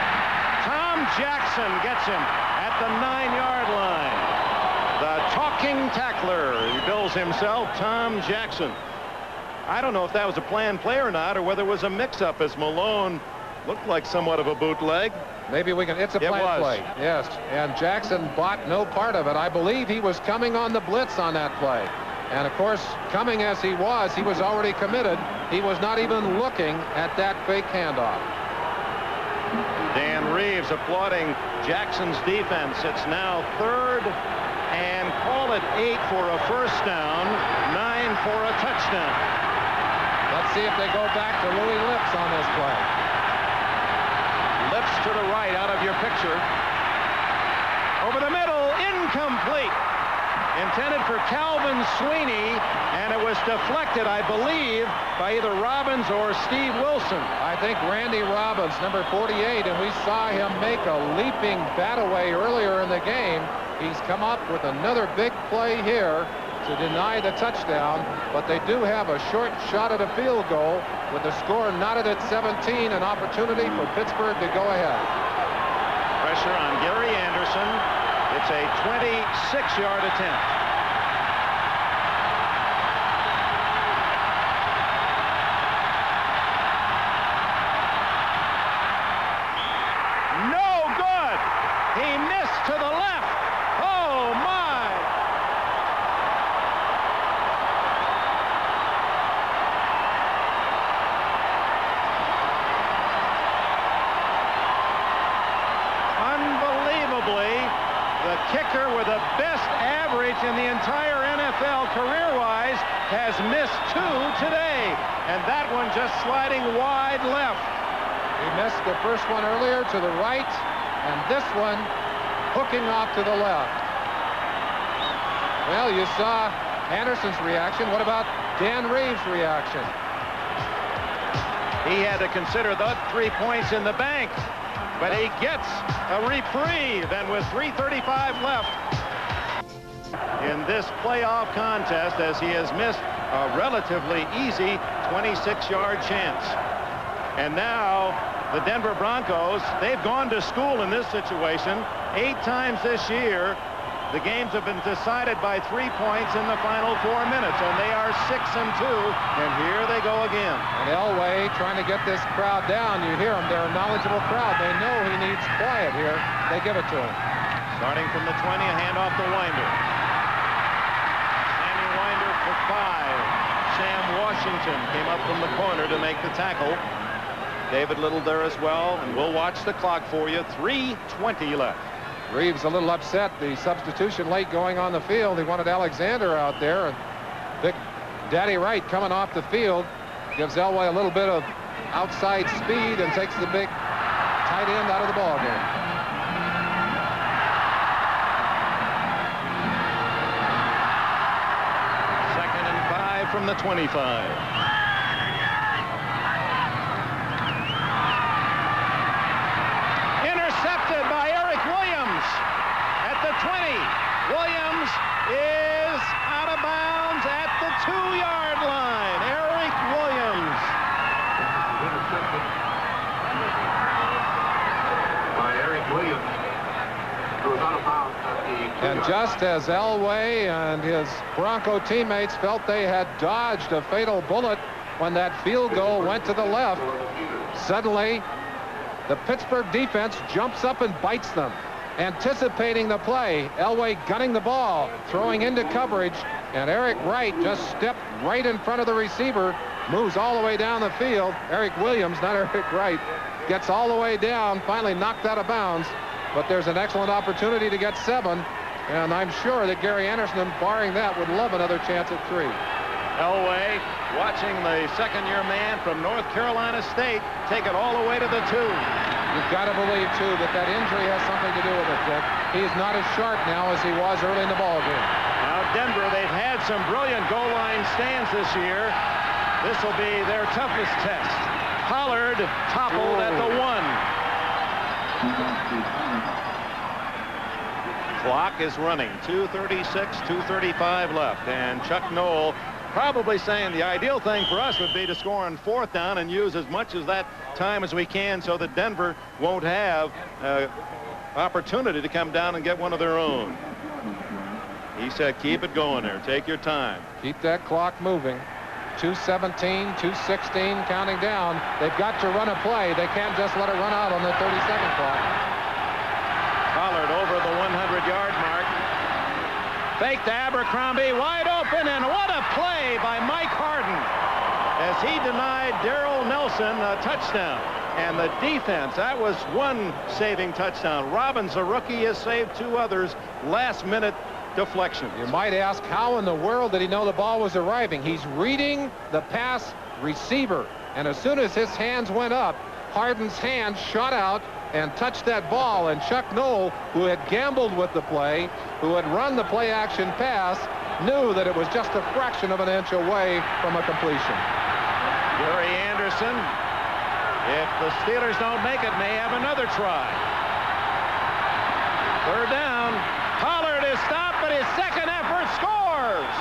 Tom Jackson gets him at the 9-yard line. The talking tackler. He bills himself Tom Jackson. I don't know if that was a planned play or not, or whether it was a mix-up, as Malone looked like somewhat of a bootleg. Maybe we can. It's a planned play. Yes. And Jackson bought no part of it. I believe he was coming on the blitz on that play. And of course, coming as he was already committed. He was not even looking at that fake handoff. Dan Reeves applauding Jackson's defense. It's now 3rd and call it 8 for a first down, 9 for a touchdown. Let's see if they go back to Louis Lips on this play. Lips to the right out of your picture. Over the middle, incomplete. Intended for Calvin Sweeney, and it was deflected, I believe, by either Robbins or Steve Wilson. I think Randy Robbins, number 48, and we saw him make a leaping bat-away earlier in the game. He's come up with another big play here to deny the touchdown, but they do have a short shot at a field goal with the score knotted at 17, an opportunity for Pittsburgh to go ahead. Pressure on Gary Anderson. It's a 26-yard attempt. No good. He missed to the left. Oh, my. Unbelievably, the kicker with the best average in the entire NFL career-wise has missed 2 today. And that one just sliding wide left. He missed the first one earlier to the right, and this one hooking off to the left. Well, you saw Anderson's reaction. What about Dan Reeves' reaction? He had to consider the 3 points in the bank. But he gets a reprieve, and with 3:35 left in this playoff contest, as he has missed a relatively easy 26-yard chance. And now the Denver Broncos, they've gone to school in this situation 8 times this year. The games have been decided by 3 points in the final 4 minutes, and they are 6-2, and here they go again. And Elway trying to get this crowd down. You hear them. They're a knowledgeable crowd. They know he needs quiet here. They give it to him. Starting from the 20, a handoff to Winder. Sammy Winder for 5. Sam Washington came up from the corner to make the tackle. David Little there as well, and we'll watch the clock for you. 3:20 left. Reeves a little upset. The substitution late going on the field. He wanted Alexander out there, and Big Daddy Wright coming off the field gives Elway a little bit of outside speed and takes the big tight end out of the ball game. Second and 5 from the 25. Intercepted by Eric Williams at the 20. Williams is out of bounds at the 2-yard line. Eric Williams. By Eric Williams, who was out of bounds at the 2-yard And just as Elway and his Bronco teammates felt they had dodged a fatal bullet when that field goal went to the left, suddenly the Pittsburgh defense jumps up and bites them. Anticipating the play, Elway gunning the ball, throwing into coverage, and Eric Wright just stepped right in front of the receiver, moves all the way down the field. Eric Williams, not Eric Wright, gets all the way down, finally knocked out of bounds, but there's an excellent opportunity to get 7, and I'm sure that Gary Anderson, barring that, would love another chance at 3. Elway watching the second-year man from North Carolina State take it all the way to the 2. You've got to believe, too, that that injury has something to do with it, Dick. He's not as sharp now as he was early in the ball game. Now, Denver, they've had some brilliant goal line stands this year. This will be their toughest test. Pollard toppled at the 1. Clock is running. 2:36, 2:35 left. And Chuck Noll probably saying the ideal thing for us would be to score on 4th down and use as much of that time as we can so that Denver won't have opportunity to come down and get one of their own. He said, keep it going there. Take your time. Keep that clock moving. 2:17, 2:16, counting down. They've got to run a play. They can't just let it run out on the 30-second clock. Pollard over the 100-yard mark. Fake to Abercrombie, wide open, and what a play by Mike Harden as he denied Darrell Nelson a touchdown. And the defense, that was one saving touchdown. Robbins, a rookie, has saved 2 others last-minute deflections. You might ask, how in the world did he know the ball was arriving? He's reading the pass receiver, and as soon as his hands went up, Harden's hand shot out and touched that ball, and Chuck Noll, who had gambled with the play, who had run the play-action pass, knew that it was just a fraction of an inch away from a completion. Gary Anderson, if the Steelers don't make it, may have another try. 3rd down. Pollard is stopped, but his second effort scores.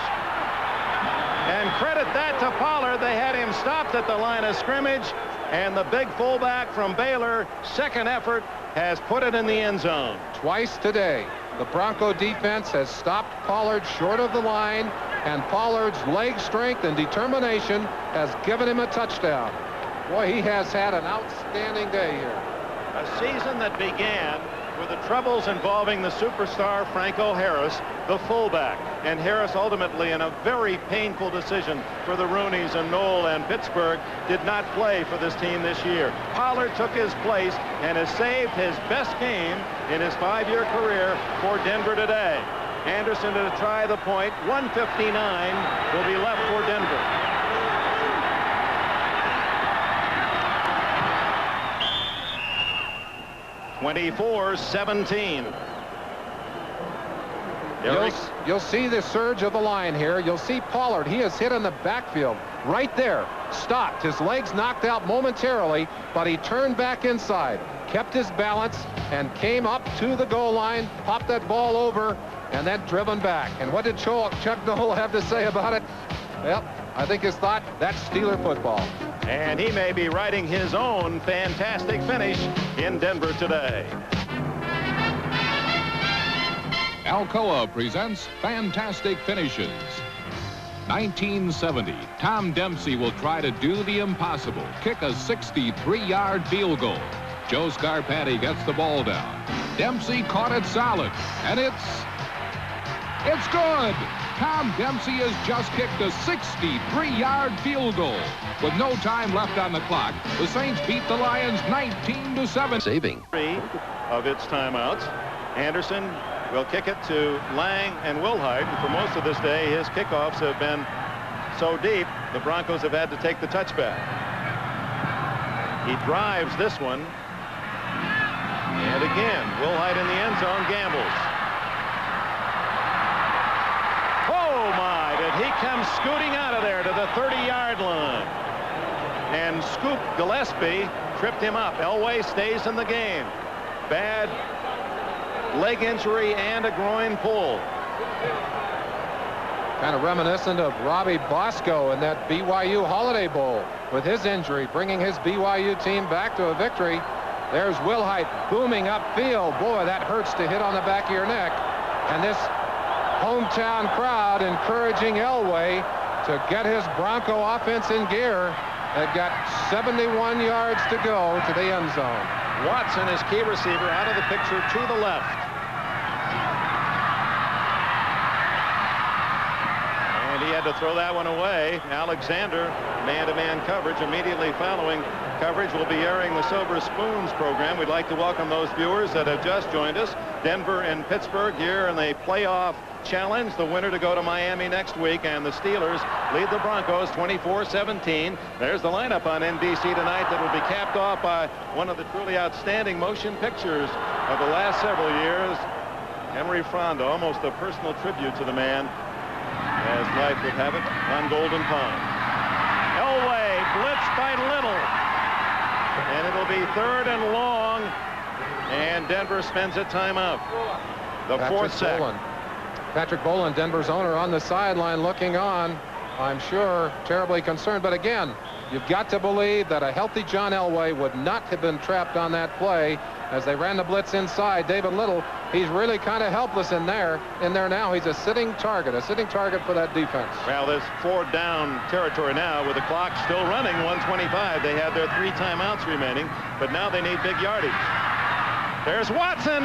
And credit that to Pollard. They had him stopped at the line of scrimmage, and the big fullback from Baylor, second effort, has put it in the end zone. Twice today, the Bronco defense has stopped Pollard short of the line, and Pollard's leg strength and determination has given him a touchdown. Boy, he has had an outstanding day here. A season that began with the troubles involving the superstar Franco Harris, the fullback, and Harris ultimately, in a very painful decision for the Rooneys and Noll and Pittsburgh, did not play for this team this year. Pollard took his place and has saved his best game in his 5-year career for Denver today. Anderson to try the point. 1:59 will be left for Denver. (24-17). You'll see the surge of the line here. You'll see Pollard. He is hit in the backfield right there. Stopped. His legs knocked out momentarily, but he turned back inside, kept his balance, and came up to the goal line, popped that ball over, and then driven back. And what did Chuck Noll have to say about it? Well, I think his thought, that's Steeler football. And he may be writing his own fantastic finish in Denver today. Alcoa presents Fantastic Finishes. 1970, Tom Dempsey will try to do the impossible, kick a 63-yard field goal. Joe Scarpati gets the ball down. Dempsey caught it solid, and it's good. Tom Dempsey has just kicked a 63-yard field goal. With no time left on the clock, the Saints beat the Lions 19-7. Saving. 3 of its timeouts. Anderson will kick it to Lang and Wilhite. And for most of this day, his kickoffs have been so deep, the Broncos have had to take the touchback. He drives this one. And again, Wilhite in the end zone gambles. Oh, my, did he come scooting out of there to the 30-yard line. And Scoop Gillespie tripped him up. Elway stays in the game. Bad leg injury and a groin pull. Kind of reminiscent of Robbie Bosco in that BYU Holiday Bowl with his injury, bringing his BYU team back to a victory. There's Wilhite booming upfield. Boy, that hurts to hit on the back of your neck. And this hometown crowd encouraging Elway to get his Bronco offense in gear. They've got 71 yards to go to the end zone. Watson is key receiver out of the picture to the left. And he had had to throw that one away. Alexander, man-to-man coverage. Immediately following coverage, will be airing the Silver Spoons program. We'd like to welcome those viewers that have just joined us. Denver and Pittsburgh here in the playoff challenge. The winner to go to Miami next week, and the Steelers lead the Broncos 24-17. There's the lineup on NBC tonight that will be capped off by one of the truly outstanding motion pictures of the last several years. Henry Fonda, almost a personal tribute to the man, as life would have it, on Golden Pond. Elway blitzed by Little, and it'll be 3rd and long, and Denver spends a timeout. The fourth sack. Patrick Boland, Denver's owner, on the sideline looking on. I'm sure terribly concerned, but again, you've got to believe that a healthy John Elway would not have been trapped on that play as they ran the blitz inside. David Little, he's really kind of helpless in there now. He's a sitting target for that defense. Well, there's 4th down territory now with the clock still running. 1:25. They have their 3 timeouts remaining, but now they need big yardage. There's Watson.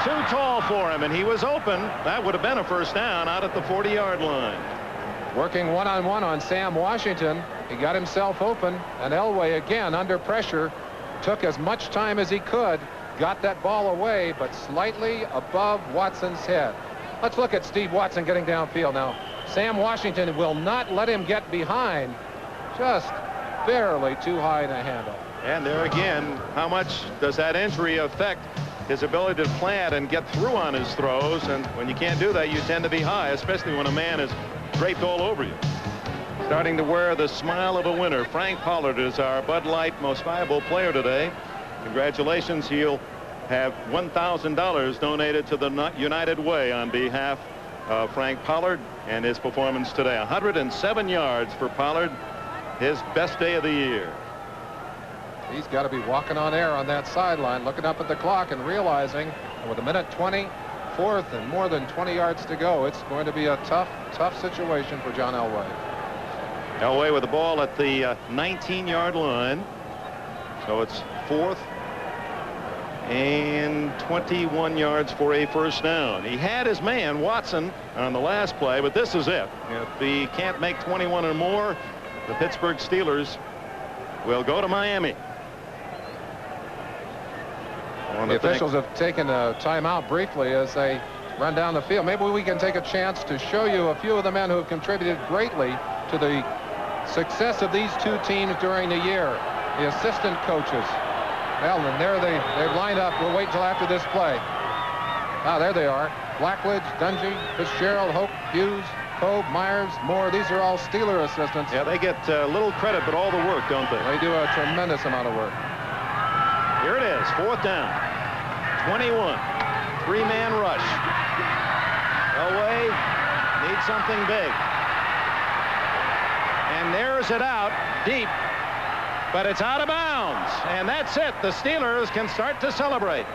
Too tall for him, and he was open. That would have been a first down out at the 40-yard line. Working one-on-one on Sam Washington. He got himself open, and Elway again under pressure took as much time as he could, got that ball away, but slightly above Watson's head. Let's look at Steve Watson getting downfield now. Sam Washington will not let him get behind, just barely too high to handle. And there again, how much does that injury affect his ability to plant and get through on his throws? And when you can't do that, you tend to be high, especially when a man is draped all over you. Starting to wear the smile of a winner, Frank Pollard is our Bud Light Most Valuable Player today. Congratulations. He'll have $1,000 donated to the United Way on behalf of Frank Pollard and his performance today. 107 yards for Pollard, his best day of the year. He's got to be walking on air on that sideline, looking up at the clock and realizing with 1:20, 4th and more than 20 yards to go, it's going to be a tough situation for John Elway. Elway with the ball at the 19-yard line. So it's 4th and 21 yards for a first down. He had his man, Watson, on the last play, but this is it. If he can't make 21 or more, the Pittsburgh Steelers will go to Miami. The officials have taken a timeout briefly as they run down the field. Maybe we can take a chance to show you a few of the men who have contributed greatly to the success of these two teams during the year. The assistant coaches. Well, and there they've lined up. We'll wait until after this play. Ah, there they are. Blackledge, Dungy, Fitzgerald, Hope, Hughes, Cobb, Myers, Moore. These are all Steeler assistants. Yeah, they get little credit, but all the work, don't they? They do a tremendous amount of work. Here it is, 4th down. 21. 3-man rush. Elway needs something big. And there's it out deep, but it's out of bounds. And that's it. The Steelers can start to celebrate.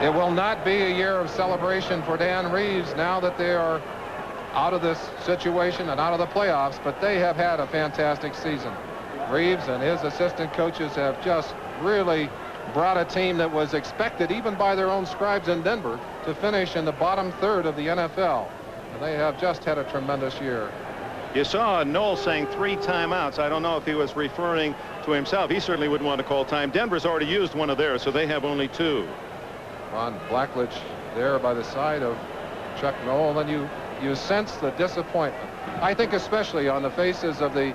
It will not be a year of celebration for Dan Reeves now that they are out of this situation and out of the playoffs, but they have had a fantastic season. Reeves and his assistant coaches have just really brought a team that was expected, even by their own scribes in Denver, to finish in the bottom third of the NFL. And they have just had a tremendous year. You saw Noel saying 3 timeouts. I don't know if he was referring to himself. He certainly wouldn't want to call time. Denver's already used one of theirs, so they have only 2. Ron Blackledge there by the side of Chuck Noel, and you sense the disappointment. I think especially on the faces of the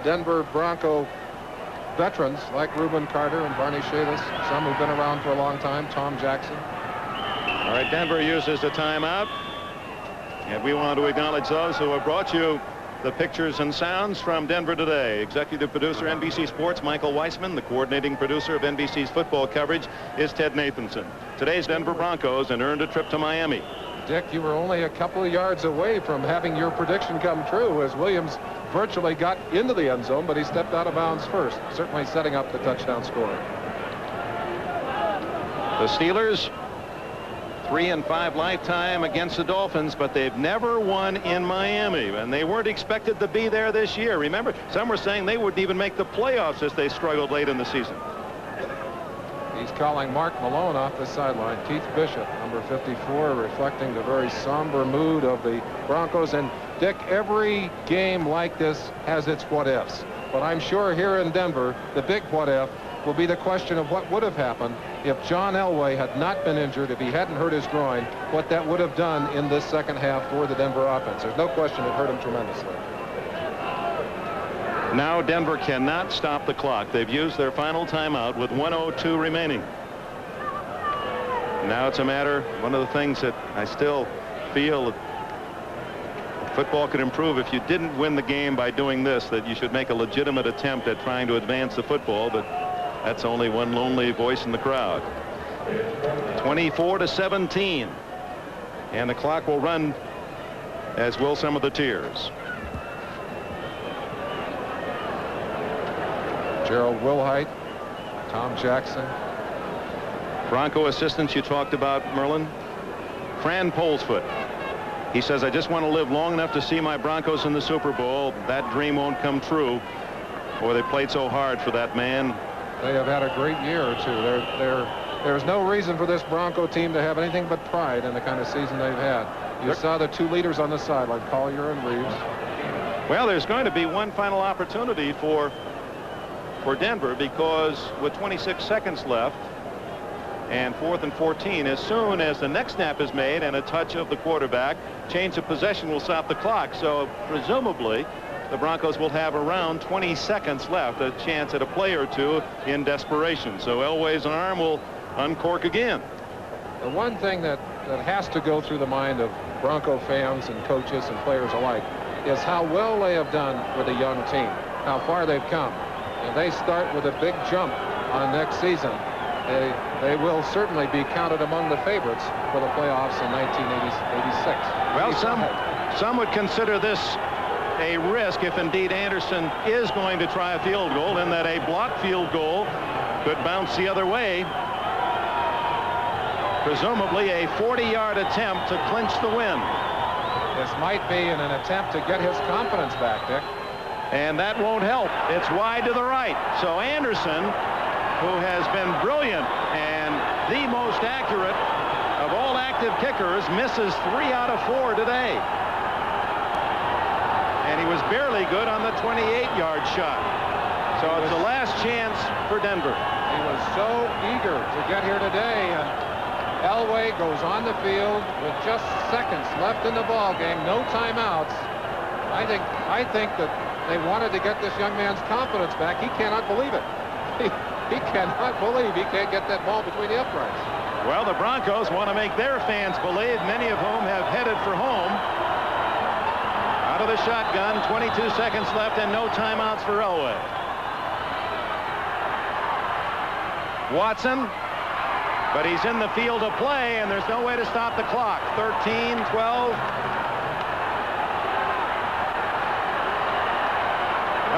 Denver Bronco veterans like Reuben Carter and Barney Shalis, some who've been around for a long time, Tom Jackson. All right, Denver uses a timeout. And we want to acknowledge those who have brought you the pictures and sounds from Denver today. Executive producer, NBC Sports, Michael Weissman. The coordinating producer of NBC's football coverage is Ted Nathanson. Today's Denver Broncos and earned a trip to Miami. Dick, you were only a couple of yards away from having your prediction come true as Williams virtually got into the end zone, but he stepped out of bounds first, certainly setting up the touchdown score. The Steelers 3-5 lifetime against the Dolphins, but they've never won in Miami, and they weren't expected to be there this year. Remember, some were saying they wouldn't even make the playoffs as they struggled late in the season. He's calling Mark Malone off the sideline. Keith Bishop, number 54, reflecting the very somber mood of the Broncos. And Dick, every game like this has its what-ifs. But I'm sure here in Denver, the big what-if will be the question of what would have happened if John Elway had not been injured, if he hadn't hurt his groin, what that would have done in this second half for the Denver offense. There's no question it hurt him tremendously. Now Denver cannot stop the clock. They've used their final timeout with 1:02 remaining. Now it's a matter, one of the things that I still feel football could improve if you didn't win the game by doing this, that you should make a legitimate attempt at trying to advance the football, but that's only one lonely voice in the crowd. 24-17, and the clock will run, as will some of the tears. Gerald Wilhite, Tom Jackson. Bronco assistants you talked about, Merlin. Fran Polsfoot. He says, I just want to live long enough to see my Broncos in the Super Bowl. That dream won't come true. Boy, they played so hard for that man. They have had a great year or two. There's no reason for this Bronco team to have anything but pride in the kind of season they've had. You saw the two leaders on the sideline, Collier and Reeves. Well, there's going to be one final opportunity for Denver, because with 26 seconds left and 4th and 14, as soon as the next snap is made and a touch of the quarterback, change of possession will stop the clock. So presumably the Broncos will have around 20 seconds left, a chance at a play or two in desperation. So Elway's arm will uncork again. The one thing that has to go through the mind of Bronco fans and coaches and players alike is how well they have done with a young team, how far they've come. And they start with a big jump on next season. They will certainly be counted among the favorites for the playoffs in 1986. Well, some would consider this a risk if indeed Anderson is going to try a field goal, in that a blocked field goal could bounce the other way. Presumably a 40-yard attempt to clinch the win. This might be in an attempt to get his confidence back, Dick. And that won't help. It's wide to the right. So Anderson, who has been brilliant and the most accurate of all active kickers, misses 3 out of 4 today. And he was barely good on the 28-yard shot. So it's the last chance for Denver. He was so eager to get here today, and Elway goes on the field with just seconds left in the ball game, no timeouts. I think that they wanted to get this young man's confidence back. He cannot believe it. He cannot believe he can't get that ball between the uprights. Well, the Broncos want to make their fans believe, many of whom have headed for home. Out of the shotgun, 22 seconds left and no timeouts for Elway. Watson, but he's in the field of play, and there's no way to stop the clock. 13, 12.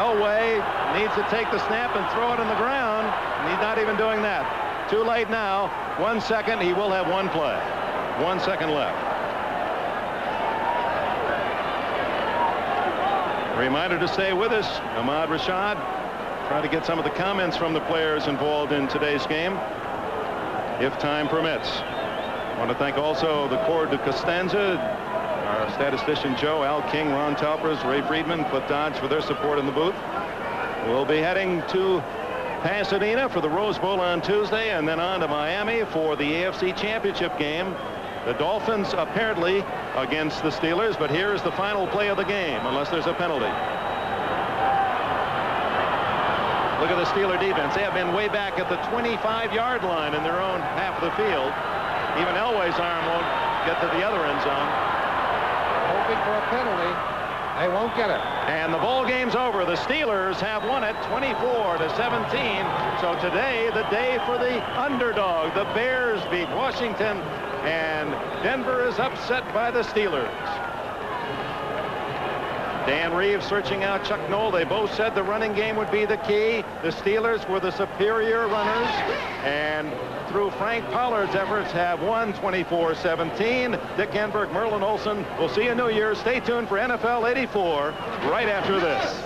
Elway needs to take the snap and throw it on the ground, and he's not even doing that. Too late now. 1 second. He will have one play. 1 second left. Reminder to stay with us. Ahmad Rashad trying to get some of the comments from the players involved in today's game, if time permits. I want to thank also the Corps de Costanza, our statistician Joe, Al King, Ron Talpers, Ray Friedman, Cliff Dodge for their support in the booth. We'll be heading to Pasadena for the Rose Bowl on Tuesday, and then on to Miami for the AFC Championship game. The Dolphins apparently against the Steelers, but here's the final play of the game, unless there's a penalty. Look at the Steeler defense. They have been way back at the 25-yard line in their own half of the field. Even Elway's arm won't get to the other end zone. Hoping for a penalty. They won't get it. And the ball game's over. The Steelers have won it 24-17. So today, the day for the underdog. The Bears beat Washington, and Denver is upset by the Steelers. Dan Reeves searching out Chuck Noll. They both said the running game would be the key. The Steelers were the superior runners, and through Frank Pollard's efforts have won 24-17. Dick Enberg, Merlin Olsen. We'll see you New Year's. Stay tuned for NFL 84 right after this.